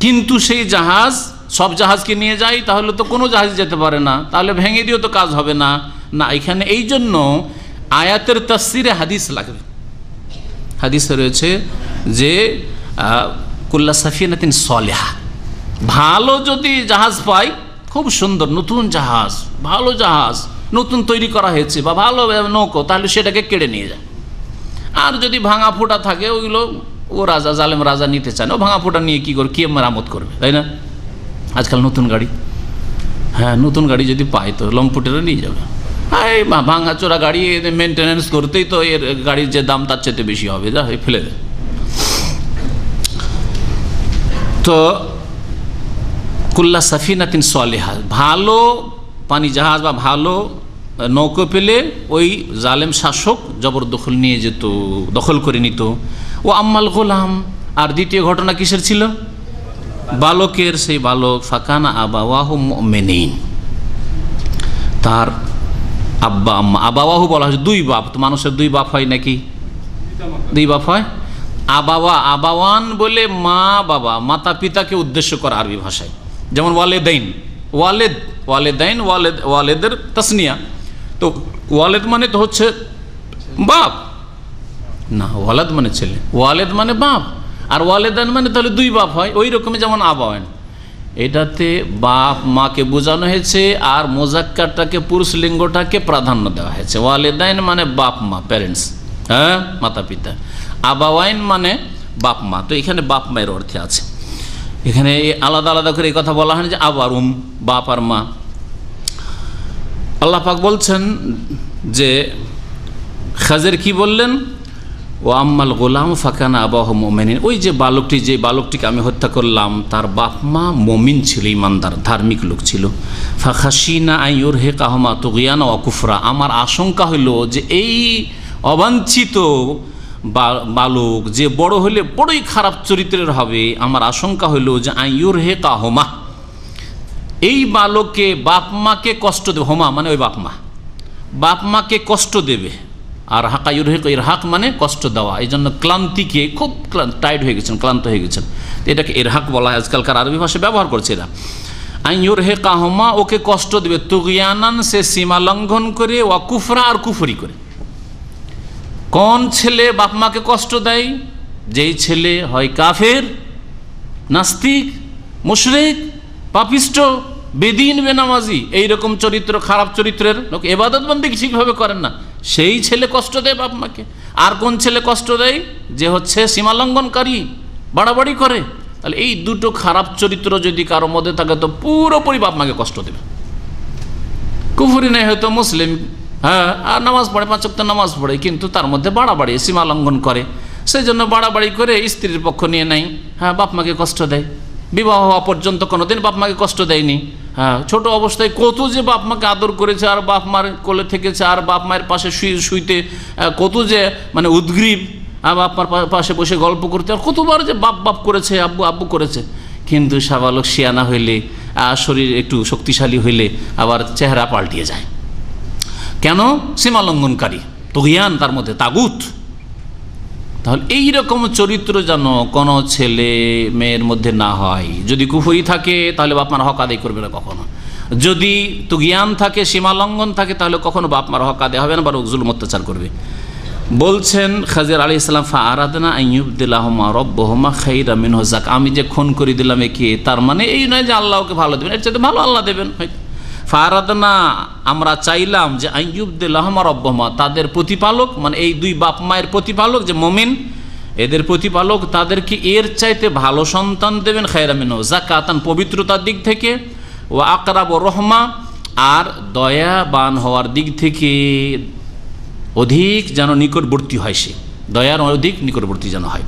[SPEAKER 1] কিন্তু সেই জাহাজ, সব জাহাজকে নিয়ে যায়, তাহলে তো কোনো জাহাজ যেতে পারে না, তাহলে ভেঙে দিয়েও তো কাজ হবে না। না, এখানে এই জন্য আয়াতের তাফসিরে হাদিস লাগবে। হাদিসে রয়েছে যে কুল্লা সাফিনাতিন সলিহা, ভালো যদি জাহাজ পাই, খুব সুন্দর নতুন জাহাজ, ভালো জাহাজ নতুন তৈরি করা হয়েছে বা ভালো নৌকো, তাহলে সেটাকে কেড়ে নিয়ে যায়। আর যদি ভাঙা ফোটা থাকে, ওইগুলো ও রাজা, জালেম রাজা নিতে চায় না, ও ভাঙা ফোটা নিয়ে কী করে, কে মেরামত করবে, তাই না? আজকাল নতুন গাড়ি, হ্যাঁ, নতুন গাড়ি যদি পায় তো লম্পুটেরা নিয়ে যাবে। এই ভাঙা চোরা গাড়ি মেনটেন্যান্স করতেই তো এর গাড়ির যে দাম তার চেয়ে বেশি হবে, যা ফেলে দেয়। তো কুল্লা সাফিনাতিন সলিহা, ভালো পানি জাহাজ বা ভালো নৌকো পেলে ওই জালেম শাসক জবরদখল নিয়ে যেত, দখল করে নিত। ও আম্মাল গোলাম, আর দ্বিতীয় ঘটনা কিসের ছিল? বালকের। সেই বালক ফাকানা আবাওয়াহু মুমিনিন, তার আব্বা আম্মা, আবাওয়াহু বলা হয়েছে দুই বাপ, তো মানুষের দুই বাপ হয় নাকি? দুই বাপ হয়। আবাওয়া, আবাওয়ান বলে মা বাবা, মাতা পিতাকে উদ্দেশ্য করা আরবি ভাষায়, যেমন ওয়ালেদাইন, ওয়ালেদাইন, ওয়ালেদের তাসনিয়া। তো ওয়ালেদ মানে তো হচ্ছে বাপ না, ওয়ালাদ মানে ছেলে, ওয়ালেদ মানে বাপ, আর ওয়ালেদাইন মানে তাহলে দুই বাপ হয়। ওই রকমই যেমন আবাওয়ান, এটাতে বাপ মাকে বোঝানো হয়েছে, আর মোজাক্কারটাকে, পুরুষ লিঙ্গটাকে প্রাধান্য দেওয়া হয়েছে। ওয়ালেদাইন মানে বাপ মা, প্যারেন্টস, হ্যাঁ, মাতা পিতা। আবাওয়াইন মানে বাপ মা। তো এখানে বাপ মায়ের অর্থে আছে, এখানে আলাদা আলাদা করে এই কথা বলা হয় যে আবারুম, বাপ আর মা। আল্লাহ পাক বলছেন যে খাজের কি বললেন? ও আম্মাল গোলাম ফাকানা আবাহু মুমিনিন, ওই যে বালকটিকে আমি হত্যা করলাম তার বাপ মা মুমিন ছিল, ইমানদার ধার্মিক লোক ছিল। ফাখাশিনা আইয়ুর হে কাহমা তুগিয়ানা ওয়া কুফরা, আমার আশঙ্কা হইল যে এই অবাঞ্ছিত বালক যে বড় হলে বড়ই খারাপ চরিত্রের হবে, আমার আশঙ্কা হইল যে আইয়ুর হে কাহমা, এই বালককে বাপ মাকে কষ্ট দেবে, হোমা মানে ওই বাপ মাকে কষ্ট দেবে। আর হাকায়ুর হেক, এর হাক মানে কষ্ট দেওয়া, এই জন্য ক্লান্তিকে খুব টাইট হয়ে গেছেন, ক্লান্ত হয়ে গেছেন, এটাকে এর হাক বলা হয়, আজকালকার আরবি ভাষায় ব্যবহার করছে এরা। আইয়ুর হে কাহমা, ওকে কষ্ট দেবে, তুগিয়ানান সে সীমা লঙ্ঘন করে, ওয়া কুফরা আর কুফরি করে। কোন ছেলে বাপ মাকে কষ্ট দেয়? যেই ছেলে হয় কাফের, নাস্তিক, মুশরিক, পাপিষ্ট, বেদিন, বেনামাজি, এইরকম চরিত্র, খারাপ চরিত্রের লোক, ইবাদত বন্দেগী ঠিকভাবে করেন না, সেই ছেলে কষ্ট দেয় বাপ মাকে। আর কোন ছেলে কষ্ট দেয়? যে হচ্ছে সীমালঙ্ঘনকারী, বাড়াবাড়ি করে। তাহলে এই দুটো খারাপ চরিত্র যদি কারো মধ্যে থাকে তো পুরোপুরি বাপ মাকে কষ্ট দেবে। কুফরি নেই হয়তো মুসলিম, হ্যাঁ, আর নামাজ পড়ে, 5 ওয়াক্ত নামাজ পড়ে, কিন্তু তার মধ্যে বাড়াবাড়ি, সীমালঙ্ঘন করে, সেই জন্য বাড়াবাড়ি করে স্ত্রীর পক্ষ নিয়ে নেয়, হ্যাঁ, বাপ মাকে কষ্ট দেয়। বিবাহ হওয়া পর্যন্ত কোনোদিন বাপ মাকে কষ্ট দেয়নি, হ্যাঁ, ছোট অবস্থায় কত যে বাপ মাকে আদর করেছে, আর বাপ মার কোলে থেকেছে, আর বাপ মায়ের পাশে শুইতে কত যে মানে উদ্গ্রীব, আর বাপ মার পাশে বসে গল্প করতে, আর কতবার যে বাপ করেছে, আব্বু আব্বু করেছে। কিন্তু সাবালক শিয়ানা হইলে, শরীর একটু শক্তিশালী হইলে আবার চেহারা পাল্টিয়ে যায়। কেন? সীমালঙ্ঘনকারী, তুগিয়ান, তার মধ্যে তাগুত। তাহলে এইরকম চরিত্র যেন কোনো ছেলে মেয়ের মধ্যে না হয়। যদি কুফরি থাকে তাহলে বাপ মার হক আদায় করবে না কখনো, যদি তুগিয়ান থাকে, সীমালঙ্ঘন থাকে, তাহলে কখনো বাপ মার হক আদায় হবে না, বরং জুলুম অত্যাচার করবে। বলছেন খাজির আলাইহিস সালাম, ফা আরাদনা আইয়ুবদিলাহুমা রাব্বুহুমা খাইরাম মিনহু যাক, আমি যে খুন করে দিলাম একে, তার মানে এই নয় যে আল্লাহ ওকে ভালো দেবেন, এর চাইতে ভালো আল্লাহ দেবেন হয়তো। ফারাদনা, আমরা চাইলাম যে আইয়ুবদিলাহুমা রাব্বুহুমা, তাদের প্রতিপালক, মানে এই দুই বাপ মায়ের প্রতিপালক যে মুমিন, এদের প্রতিপালক তাদেরকে এর চাইতে ভালো সন্তান দেবেন, খায়রাম মিনহু যাকাতান, পবিত্রতার দিক থেকে, ওয়া আকরাব রহমা, আর দয়াবান হওয়ার দিক থেকে অধিক যেন নিকটবর্তী হয়, সে দয়ার অধিক নিকটবর্তী যেন হয়।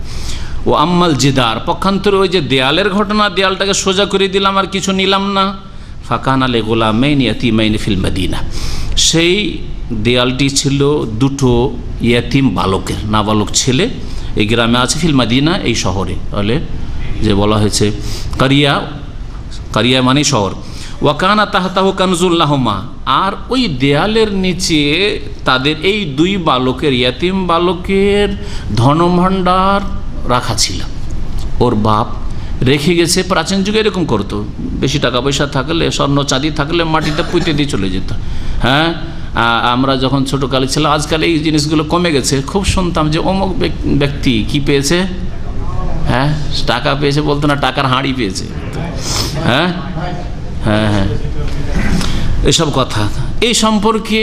[SPEAKER 1] ও আম্মাল জিদার, পক্ষান্তরে ওই যে দেয়ালের ঘটনা, দেয়ালটাকে সোজা করে দিলাম আর কিছু নিলাম না, ফাকানা লে গোলামাইন ইয়াতিমাইন ফিল মদিনা, সেই দেয়ালটি ছিল দুটো ইয়াতিম বালকের, নাবালক ছেলে, এই গ্রামে আছে, ফিল মদিনা, এই শহরে। তাহলে যে বলা হয়েছে কারিয়া মানে শহর। ওয়াকানা তাহতাহু কানজুল্লাহুমা, আর ওই দেয়ালের নিচে তাদের এই দুই বালকের, ইয়াতিম বালকের ধনভাণ্ডার রাখা ছিল। ওর বাপ রেখে গেছে, প্রাচীন যুগে এরকম করতো, বেশি টাকা পয়সা থাকলে, স্বর্ণ চাঁদি থাকলে মাটিতে পুঁতে দিয়ে চলে যেত। হ্যাঁ, আমরা যখন ছোটোকালে ছিলাম, আজকাল এই জিনিসগুলো কমে গেছে, খুব শুনতাম যে অমুক ব্যক্তি কি পেয়েছে, হ্যাঁ, টাকা পেয়েছে, বলতো না টাকার হাঁড়ি পেয়েছে, হ্যাঁ হ্যাঁ হ্যাঁ, এসব কথা, এই সম্পর্কে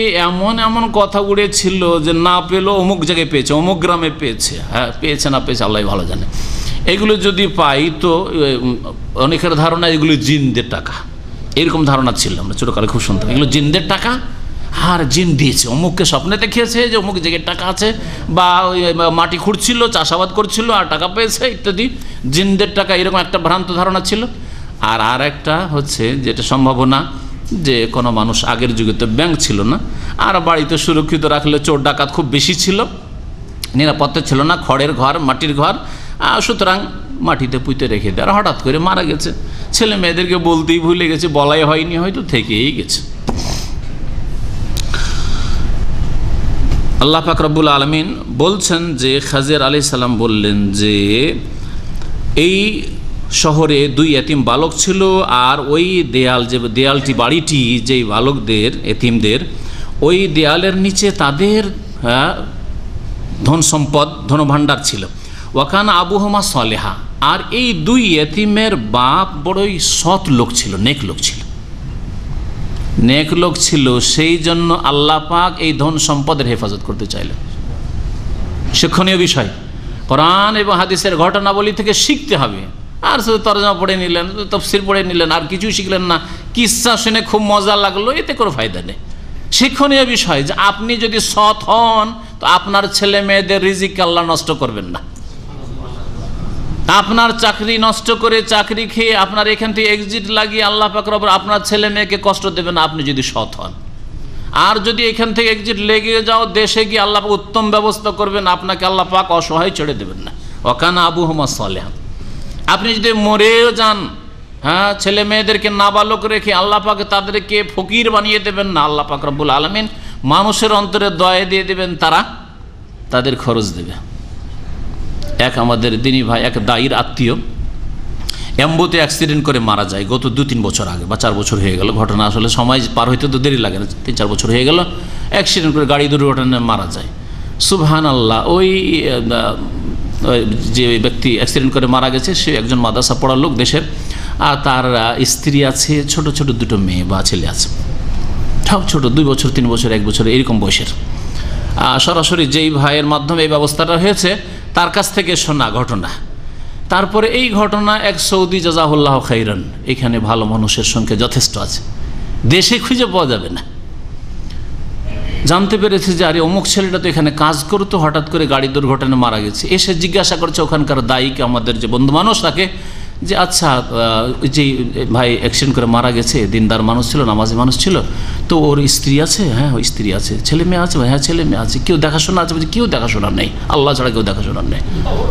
[SPEAKER 1] এমন কথা উড়েছিল যে না পেলেও অমুক জায়গায় পেয়েছে, অমুক গ্রামে পেয়েছে, হ্যাঁ, পেয়েছে না পেয়েছে আল্লাহ ভালো জানে। এগুলো যদি পাই তো অনেকের ধারণা এগুলো জিনদের টাকা, এরকম ধারণা ছিল, আমরা ছোটোকালে খুব শুনতাম এগুলো জিনদের টাকা, আর জিন দিয়েছে, অমুককে স্বপ্নে দেখিয়েছে যে অমুক জায়গায় টাকা আছে, বা ওই মাটি খুঁড়ছিল, চাষাবাদ করছিল আর টাকা পেয়েছে ইত্যাদি, জিনদের টাকা, এরকম একটা ভ্রান্ত ধারণা ছিল। আর একটা হচ্ছে যেটা সম্ভাবনা, যে কোনো মানুষ, আগের যুগে তো ব্যাংক ছিল না, আর বাড়িতে সুরক্ষিত রাখলে চোর ডাকাত খুব বেশি ছিল, নিরাপত্তা ছিল না, খড়ের ঘর, মাটির ঘর, সুতরাং মাটিতে পুঁতে রেখে দেয়। আর হঠাৎ করে মারা গেছে, ছেলে মেয়েদেরকে বলতেই ভুলে গেছে, বলাই হয়নি, হয়তো থেকেই গেছে। আল্লাহ পাক রব্বুল আলামিন বলছেন যে খাজির আলাইহিস সালাম বললেন যে এই শহরে দুই এতিম বালক ছিল, আর ওই দেয়ালটি, বাড়িটি যেই বালকদের, এতিমদের, ওই দেয়ালের নিচে তাদের ধন সম্পদ, ধনভাণ্ডার ছিল। ওয়াকানা আবুহুমা সালেহা, আর এই দুই এতিমের বাপ বড়ই সৎ লোক ছিল, নেক লোক ছিল, সেই জন্য আল্লাহ পাক এই ধন সম্পদের হেফাজত করতে চাইলেন। শিক্ষণীয় বিষয়, কোরআন এবং হাদিসের ঘটনাবলী থেকে শিখতে হবে। আর শুধু তরজমা পড়ে নিলেন, তাফসীর পড়ে নিলেন, আর কিছুই শিখলেন না, কিসসা শুনে খুব মজা লাগলো, এতে কোনো ফায়দা নেই। শিক্ষণীয় বিষয় যে আপনি যদি সৎ হন তো আপনার ছেলে মেয়েদের রিজিক আল্লাহ নষ্ট করবেন না। আপনার চাকরি নষ্ট করে চাকরি খেয়ে আপনার এখান থেকে এক্সিট লাগিয়ে আল্লাহ পাক রব্বুল আপনার ছেলে মেয়েকে কষ্ট দেবেন না, আপনি যদি সৎ হন। আর যদি এখান থেকে এক্সিট লেগে যাও, দেশে গিয়ে আল্লাহ পাক উত্তম ব্যবস্থা করবেন, আপনাকে আল্লাহ পাক অসহায় ছেড়ে দেবেন না। ওয়াকানা আবুহুমা সালেহান। আপনি যদি মরেও যান, হ্যাঁ, ছেলে মেয়েদেরকে নাবালক রেখে আল্লাহ পাক তাদেরকে ফকির বানিয়ে দেবেন না। আল্লাহ পাক রব্বুল আলামিন মানুষের অন্তরে দয়া দিয়ে দেবেন, তারা তাদের খরচ দেবে। এক আমাদের দিনী ভাই, এক দায়ীর আত্মীয় এম্বোতে অ্যাক্সিডেন্ট করে মারা যায় গত 2-3 বছর আগে বা 4 বছর হয়ে গেল। ঘটনা আসলে সময় পার হইতে তো দেরি লাগে না, 3-4 বছর হয়ে গেল। অ্যাক্সিডেন্ট করে গাড়ি দুর্ঘটনায় মারা যায়। সুবহানাল্লাহ। ওই যে ব্যক্তি অ্যাক্সিডেন্ট করে মারা গেছে সে একজন মাদ্রাসা পড়ার লোক দেশের, আর তার স্ত্রী আছে, ছোট ছোট 2 মেয়ে বা ছেলে আছে, সব ছোট, 2 বছর 3 বছর 1 বছর এরকম বয়সের। সরাসরি যেই ভাইয়ের মাধ্যমে এই ব্যবস্থাটা হয়েছে তার কাছ থেকে শোনা ঘটনা। তারপরে এই ঘটনা এক সৌদি, জাযাহুল্লাহ খাইরান, এখানে ভালো মানুষের সংখ্যা যথেষ্ট আছে, দেশে খুঁজে পাওয়া যাবে না। জানতে পেরেছে যে আরে অমুক ছেলেটা তো এখানে কাজ করতো, হঠাৎ করে গাড়ি দুর্ঘটনায় মারা গেছে। এসে জিজ্ঞাসা করছে ওখানকার দায়ীকে, আমাদের যে বন্ধু মানুষ, তাকে, যে আচ্ছা যে ভাই অ্যাক্সিডেন্ট করে মারা গেছে, দিনদার মানুষ ছিল, নামাজি মানুষ ছিল, তো ওর স্ত্রী আছে? হ্যাঁ, ওই স্ত্রী আছে। ছেলে মেয়ে আছে? হ্যাঁ, ছেলে মেয়ে আছে। কেউ দেখাশোনা আছে? বলছে কেউ দেখাশোনা নেই, আল্লাহ ছাড়া কেউ দেখাশোনা নেই।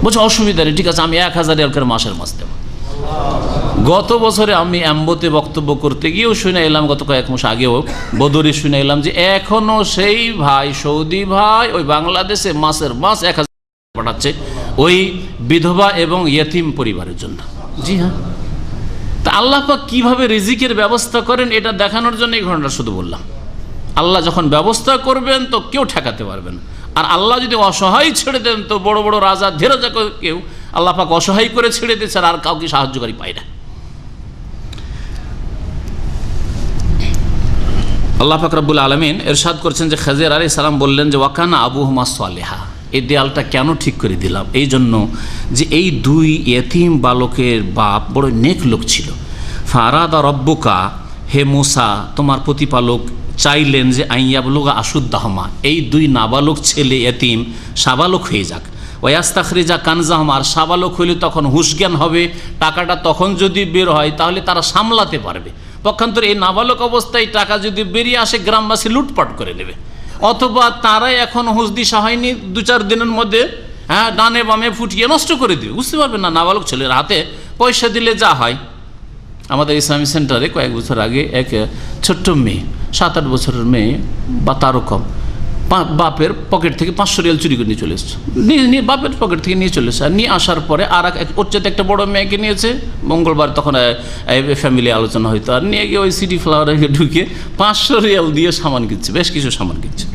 [SPEAKER 1] বলছে অসুবিধা নেই, ঠিক আছে, আমি 1000 রিয়াল করে মাসের মাস দেবো। গত বছরে আমি অ্যাম্বোতে বক্তব্য করতে গিয়েও শুনে এলাম, গত কয়েক মাস আগেও বদরে শুনে এলাম যে এখনও সেই ভাই, সৌদি ভাই, ওই বাংলাদেশে মাসের মাস 1000 পাঠাচ্ছে ওই বিধবা এবং ইয়েতিম পরিবারের জন্য। জি হ্যাঁ। তা আল্লাহ পাক কীভাবে রিজিকের ব্যবস্থা করেন এটা দেখানোর জন্য এই ঘটনাটা শুধু বললাম। আল্লাহ যখন ব্যবস্থা করবেন তো কেউ ঠেকাতে পারবে না। আর আল্লাহ যদি অসহায় ছেড়ে দেন তো বড় বড় রাজা ধীরজা কেউ আল্লাহ পাক অসহায় করে ছেড়ে দিয়েছেন, আর কাউকে সাহায্যকারী পায় না। আল্লাহ পাক রব্বুল আলামিন ইরশাদ করছেন যে খাজির আলাইহিস সালাম বললেন যে ওয়াকানা আবুহুমা সালেহা। এই দেয়ালটা কেন ঠিক করে দিলাম? এই জন্য যে এই 2 ইয়েতিম বালকের বাপ বড় নেক লোক ছিল। ফারাদা রব্বুকা, হে মুসা, তোমার প্রতিপালক চাইলেন যে আইয়াবলুগা আশুদ্দাহমা, এই 2 নাবালক ছেলে ইয়েতিম সাবালক হয়ে যাক। ওয়াস্তাখরিজা কানজাহমা, আর সাবালক হইলে তখন হুঁশজ্ঞান হবে, টাকাটা তখন যদি বের হয় তাহলে তারা সামলাতে পারবে। পক্ষান্তরে এই নাবালক অবস্থায় টাকা যদি বেরিয়ে আসে গ্রামবাসী লুটপাট করে নেবে, অথবা তারাই এখন হুঁশ দিশা হয়নি, 2-4 দিনের মধ্যে হ্যাঁ ডানে বামে ফুটিয়ে নষ্ট করে দেবে, বুঝতে পারবেন না। নাবালক ছেলের হাতে পয়সা দিলে যা হয়। আমাদের ইসলামী সেন্টারে কয়েক বছর আগে এক ছোট্ট মেয়ে, 7-8 বছরের মেয়ে বা তারও কম, বাপের পকেট থেকে 500 রিয়াল চুরি করে নিয়ে চলে এসছে, নিয়ে বাপের পকেট থেকে নিয়ে চলে এসছে। আর নিয়ে আসার পরে আর ওর চাইতে একটা বড় মেয়েকে নিয়েছে, মঙ্গলবার তখন ফ্যামিলি আলোচনা হইতো, আর নিয়ে গিয়ে ওই সিটি ফ্লাওয়ারে ঢুকে 500 রিয়াল দিয়ে সামান কিনছে, বেশ কিছু সামান কিনছে।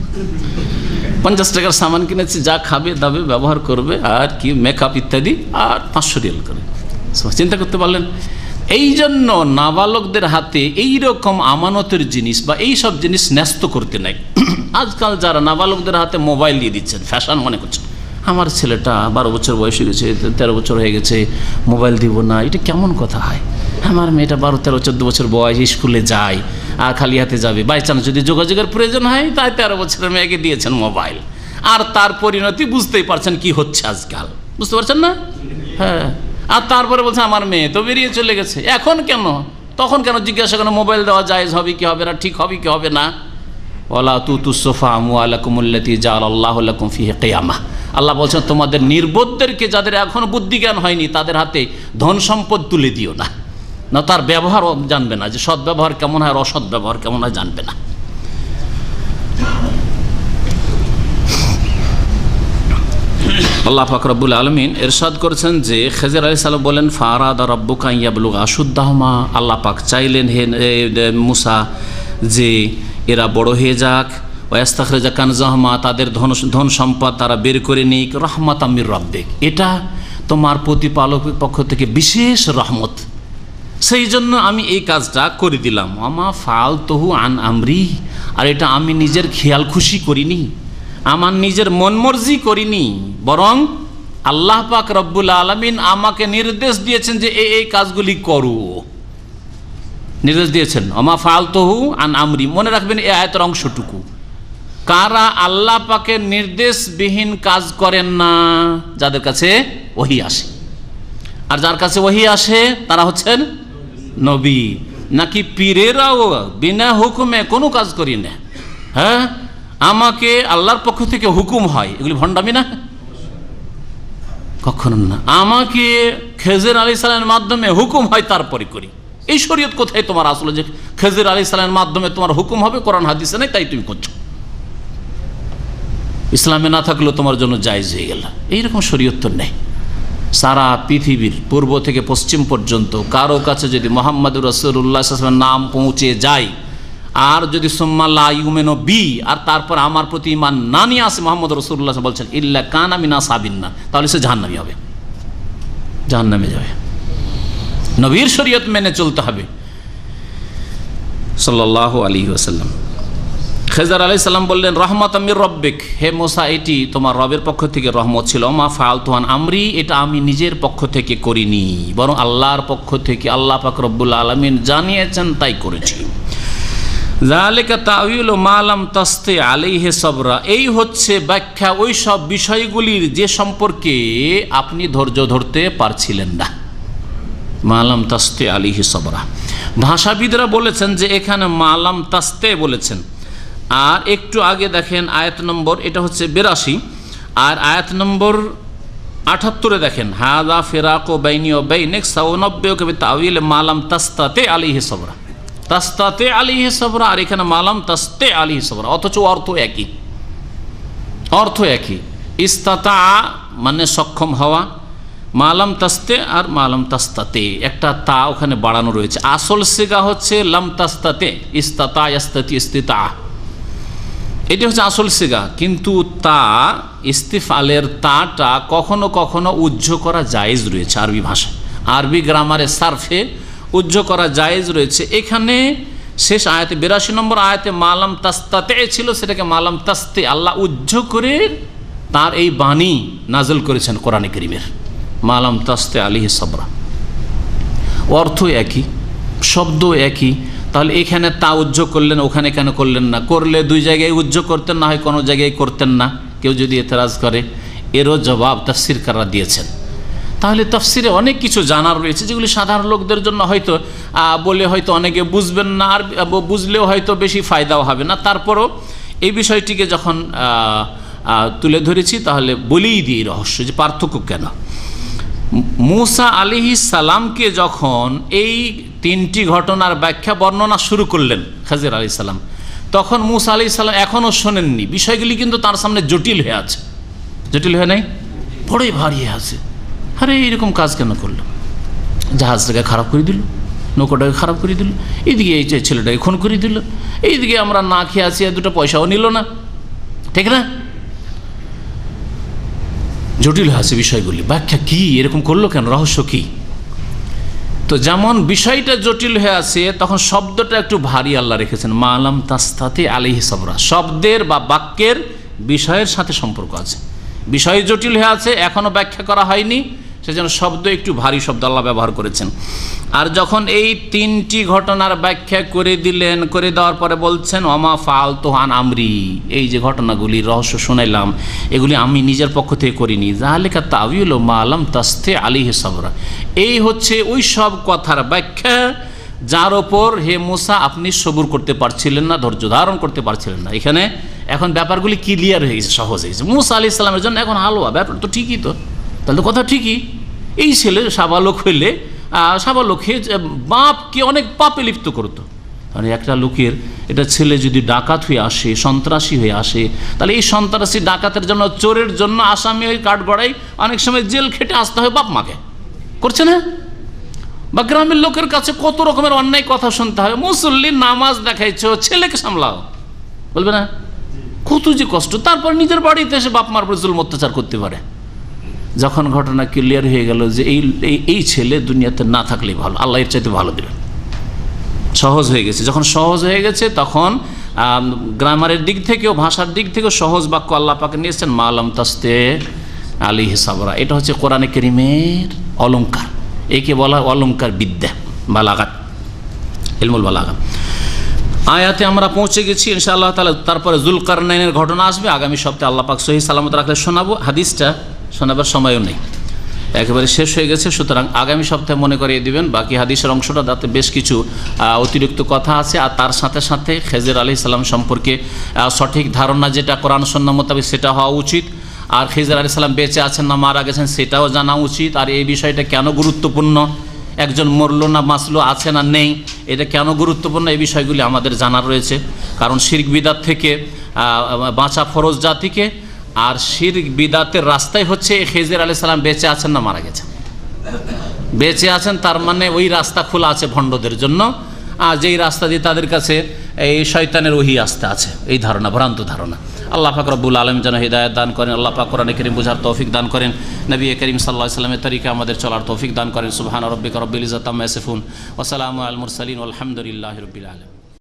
[SPEAKER 1] 50 টাকার সামান কিনেছে, যা খাবে দাবে ব্যবহার করবে আর কি মেকআপ ইত্যাদি, আর 500 রিয়াল করে। চিন্তা করতে পারলেন? এই জন্য নাবালকদের হাতে এই রকম আমানতের জিনিস বা এই সব জিনিস ন্যস্ত করতে নাই। আজকাল যারা নাবালকদের হাতে মোবাইল দিয়ে দিচ্ছেন, ফ্যাশন মনে করছেন, আমার ছেলেটা 12 বছর বয়স হয়ে গেছে, 13 বছর হয়ে গেছে, মোবাইল দিব না, এটা কেমন কথা হয়? আমার মেয়েটা 12, 13, 14 বছর বয়স, স্কুলে যায় আর খালি হাতে যাবে, বাই চান্স যদি যোগাযোগের প্রয়োজন হয়, তাই 13 বছরের মেয়েকে দিয়েছেন মোবাইল। আর তার পরিণতি বুঝতেই পারছেন কি হচ্ছে আজকাল, বুঝতে পারছেন না? হ্যাঁ। আর তারপরে বলছে আমার মেয়ে তো বেরিয়ে চলে গেছে, এখন কেন, তখন কেন জিজ্ঞাসা কেন মোবাইল দেওয়া জায়েজ হবে কি হবে না, ঠিক হবে কি হবে না? ওয়ালা তুতুসফা আমওয়ালাকুমুল্লাতী জাআলাল্লাহু লাকুম ফিহি কিয়ামা। আল্লাহ বলছেন তোমাদের নির্বোধদেরকে, যাদের এখনো বুদ্ধি জ্ঞান হয়নি, তাদের হাতে ধন সম্পদ তুলে দিও না, না তার ব্যবহার জানবে না, যে সৎ ব্যবহার কেমন হয় আর অসৎ ব্যবহার কেমন হয় জানবে না। আল্লাহ পাক রব্বুল আলামিন ইরশাদ করেছেন যে খাজির আলাইহিস সালাম বলেন ফারাদা রাব্বুকা ইয়াবলুগা আশুদ্দাহমা, আল্লাহ পাক চাইলেন হে মুসা যে এরা বড় হয়ে যাক, ওয়াস্তাখরিজা কানজাহমা, তাদের ধন সম্পদ তারা বের করে নিক, রাহমাতাম মির রাব্বিক, এটা তোমার প্রতিপালকের পক্ষ থেকে বিশেষ রহমত, সেই জন্য আমি এই কাজটা করে দিলাম। আমা ফালতুহু আন আমরি, আর এটা আমি নিজের খেয়াল খুশি করিনি, আমার নিজের মন মর্জি করিনি, বরং আল্লাহ পাক রব্বুল আলামিন আমাকে নির্দেশ দিয়েছেন যে এই কাজগুলি করো, নির্দেশ দিয়েছেন। আমা ফালতুহু আন আমরি, মনে রাখবেন এই আয়াতের অংশটুকু কারা আল্লাহ পাকের নির্দেশবিহীন কাজ করেন না? যাদের কাছে ওহী আসে। আর যার কাছে ওহী আসে তারা হচ্ছেন নবী। নাকি পীরেরাও বিনা হুকুমে কোনো কাজ করি না? হ্যাঁ, আমাকে আল্লাহর পক্ষ থেকে হুকুম হয়, এগুলি ভণ্ডামি না? কখনো না। আমাকে খেজর আলাইহিস সালামের মাধ্যমে হুকুম হয় তারপরে করি। এই শরীয়ত কোথায় তোমার আসলে যে খেজর আলাইহিস সালামের মাধ্যমে তোমার হুকুম হবে? কোরআন হাদিসে নেই, তাই তুমি করছো। ইসলামে না থাকলেও তোমার জন্য জায়েজ হয়ে গেল, এইরকম শরীয়ত তো নেই। সারা পৃথিবীর পূর্ব থেকে পশ্চিম পর্যন্ত কারো কাছে যদি মুহাম্মদুর রাসূলুল্লাহ সাল্লাল্লাহু আলাইহি ওয়াসাল্লামের নাম পৌঁছে যায়, আর যদি সুম্মা লা ইউমিনু বি, আর তারপর আমার প্রতি ঈমান না নিয়ে আসে, মুহাম্মদ রাসূলুল্লাহ বলছেন ইল্লা কানা মিন আসহাবিন নার, তাহলে সে জাহান্নামী হবে, জাহান্নামে যাবে। নবীর শরীয়ত মেনে চলতে হবে সাল্লাল্লাহু আলাইহি ওয়াসাল্লাম। খেজর আলাইহিস সালাম বললেন রহমাতাম মির রব্বিক, হে মুসা এটি তোমার রবের পক্ষ থেকে রহমত ছিল। মা ফাআলতু আন আমরি, এটা আমি নিজের পক্ষ থেকে করিনি, বরং আল্লাহর পক্ষ থেকে আল্লাহ পাক রব্বুল আলামিন জানিয়েছেন তাই করেছি। যালিকা তাউইলু মা লাম তাসতি আলাইহি সাবরা, এই হচ্ছে ব্যাখ্যা ওই সব বিষয়গুলির যে সম্পর্কে আপনি ধৈর্য ধরতে পারছিলেন না। মা লাম তাসতি আলাইহি সাবরা, ভাষাবিদরা বলেছেন যে এখানে মা লাম তাসতে বলেছেন। আর একটু আগে দেখেন আয়াত নম্বর, এটা হচ্ছে 82, আর আয়াত নম্বর 78 দেখেন হাযা ফিরাকু বাইনি ওয়া বাইনিক সাউনাব্বিউকা বিতাউইল মা লাম তাসতাতি আলাইহি সাবরা, তাসতাতি আলাইহি সাবরা, আর এখানে মা লাম তাসতি আলাইহি সাবরা, অথচ অর্থ একই, অর্থ একই। ইস্তাতা মানে সক্ষম হওয়া, মা লাম তাসতে আর মা লাম তাসতাতি, একটা তা ওখানে বাড়ানো রয়েছে। আসল সিগা হচ্ছে লাম তাসতাতি, ইস্তাতা ইয়াস্তাতি ইস্তিতা, এটি হচ্ছে আসল সিগা। কিন্তু তা ইস্তিফালের তাটা কখনো কখনো উজ্জ করা জায়েজ রয়েছে আরবি ভাষায়, আরবি গ্রামারে সারফে উজ্জ করা জায়েজ রয়েছে। এখানে শেষ আয়াতে 82 নম্বর আয়াতে মালাম তাস্তাতে ছিল, সেটাকে মালাম তাস্তে আল্লাহ উজ্জ করে তার এই বাণী নাজল করেছেন কোরআনে কারীমের, মালাম তাস্তে আলাইহি সাবরা। অর্থ একই, শব্দ একই, তাহলে এখানে তা উজ্জ করলেন, ওখানে কেন করলেন না? করলে দুই জায়গায় উজ্জ করতেন, না হয় কোনো জায়গায় করতেন না। কেউ যদি এতরাজ করে, এরও জবাব তাফসীরকাররা দিয়েছেন। তাহলে তাফসীরে অনেক কিছু জানার রয়েছে যেগুলি সাধারণ লোকদের জন্য হয়তো বলে হয়তো অনেকে বুঝবেন না, আর বুঝলেও হয়তো বেশি ফায়দাও হবে না। তারপরও এই বিষয়টিকে যখন তুলে ধরেছি তাহলে বলেই দিই রহস্য যে পার্থক্য কেন। মূসা আলাইহিস সালামকে যখন এই তিনটি ঘটনার ব্যাখ্যা বর্ণনা শুরু করলেন খাজির আলাইহিস সালাম, তখন মূসা আলাইহিস সালাম এখনও শোনেননি। বিষয়গুলি কিন্তু তার সামনে জটিল হয়ে আছে, জটিল হয়ে নাই, বড়ই ভারী আছে। আরে এইরকম কাজ কেন করলো? জাহাজটাকে খারাপ করে দিল, নৌকাটাকে খারাপ করে দিল, এইদিকে এই ছেলেটাকে খুন করে দিল, এইদিকে আমরা না খেয়ে আছি, দুটো পয়সাও নিল না, ঠিক না? জটিল আছে বিষয়গুলি, ব্যাখ্যা কি, এরকম করলো কেন, রহস্য কি? তো যেমন বিষয়টা জটিল হয়ে আছে, তখন শব্দটা একটু ভারী আল্লাহ রেখেছেন, মালাম তাস্তাতি আলাইহি সাবরা। শব্দের বা বাক্যের বিষয়ের সাথে সম্পর্ক আছে। বিষয় জটিল হয়ে আছে, এখনও ব্যাখ্যা করা হয়নি, সেজন্য শব্দ একটু ভারী শব্দ আল্লাহ ব্যবহার করেছেন। আর যখন এই তিনটি ঘটনার ব্যাখ্যা করে দিলেন, করে দেওয়ার পরে বলছেন ওমা ফাআলতু আন আমরি, এই যে ঘটনাগুলি রহস্য শুনাইলাম, এগুলি আমি নিজের পক্ষ থেকে করিনি। যালিকা তাউইলু মা লাম তাসতি আলাইহি সাবরা, এই হচ্ছে ওই সব কথার ব্যাখ্যা যার ওপর হে মূসা আপনি সবুর করতে পারছিলেন না, ধৈর্য ধারণ করতে পারছিলেন না। এখানে এখন ব্যাপারগুলি ক্লিয়ার হয়ে গেছে, সহজ হয়ে গেছে। মূসা আলাইহিস সালামের জন্য এখন হালুয়া, ব্যাপার তো ঠিকই, তো তাহলে তো কথা ঠিকই। এই ছেলে সাবালক হইলে, সাবালক হয়ে বাপকে অনেক পাপে লিপ্ত করতো। মানে একটা লোকের এটা ছেলে যদি ডাকাত হয়ে আসে, সন্ত্রাসী হয়ে আসে, তাহলে এই সন্ত্রাসী ডাকাতের জন্য, চোরের জন্য আসামি হয়ে কাঠগড়াই অনেক সময় জেল খেটে আসতে হয় বাপ মাকে, করছে না? বা গ্রামের লোকের কাছে কত রকমের অন্যায় কথা শুনতে হয়, মুসল্লি নামাজ দেখাইছো, ছেলেকে সামলাও, বলবে না? কত যে কষ্ট। তারপর নিজের বাড়িতে এসে বাপ মার উপর জুলম অত্যাচার করতে পারে। যখন ঘটনা ক্লিয়ার হয়ে গেল যে এই ছেলে দুনিয়াতে না থাকলেই ভালো, আল্লাহ এর চাইতে ভালো দেবেন, সহজ হয়ে গেছে। যখন সহজ হয়ে গেছে তখন গ্রামারের দিক থেকেও, ভাষার দিক থেকেও সহজ বাক্য আল্লাহ পাকে নিয়েছেন মা লাম তাসতি আলাইহি সাবরা। এটা হচ্ছে কোরআনে কারীমের অলংকার, একে বলা হয় অলংকার বিদ্যা, বালাগাত, ইলমুল বালাগা। আয়াতে আমরা পৌঁছে গেছি ইনশাআল্লাহ তাআলা। তারপরে যুলকারনাইনের ঘটনা আসবে আগামী সপ্তাহে, আল্লাহ পাক সহি সালামত রাখলে শোনাবো। হাদিসটা শোনাবার সময়ও নেই, একেবারে শেষ হয়ে গেছে। সুতরাং আগামী সপ্তাহে মনে করিয়ে দিবেন বাকি হাদিসের অংশটা, তাতে বেশ কিছু অতিরিক্ত কথা আছে। আর তার সাথে সাথে খেজর আলাইহিস সালাম সম্পর্কে সঠিক ধারণা যেটা কোরআন সুন্নাহ মোতাবেক সেটা হওয়া উচিত। আর খেজর আলাইহিস সালাম বেঁচে আছেন না মারা গেছেন সেটাও জানা উচিত। আর এই বিষয়টা কেন গুরুত্বপূর্ণ, একজন মরলো না বাঁচলো, আছে না নেই, এটা কেন গুরুত্বপূর্ণ, এই বিষয়গুলি আমাদের জানার রয়েছে। কারণ শিরক বিদাত থেকে বাঁচা ফরজ জাতিকে, আর শিরক বিদাতের রাস্তাই হচ্ছে খেজর আলাইহিস সালাম বেঁচে আছেন না মারা গেছেন। বেঁচে আছেন তার মানে ওই রাস্তা খোলা আছে ভণ্ডদের জন্য, আর যেই রাস্তা দিয়ে তাদের কাছে এই শয়তানের ওহী আসতে আছে, এই ধারণা ভ্রান্ত ধারণা। আল্লাহ পাক রব্বুল আলামিন যেন হিদায়াত দান করেন, আল্লাহ পাক কোরআনে কারীম বোঝার তৌফিক দান করেন, নবী করিম সাল্লাল্লাহু আলাইহি ওয়াসাল্লামের তরিকা আমাদের চলার তৌফিক দান করেন। সুবহান রাব্বিকা রব্বিল ইজ্জাতি আম্মা ইয়াসিফুন ওয়া সালামু আলাল মুরসালিন ওয়াল হামদুলিল্লাহি রাব্বিল আলামিন।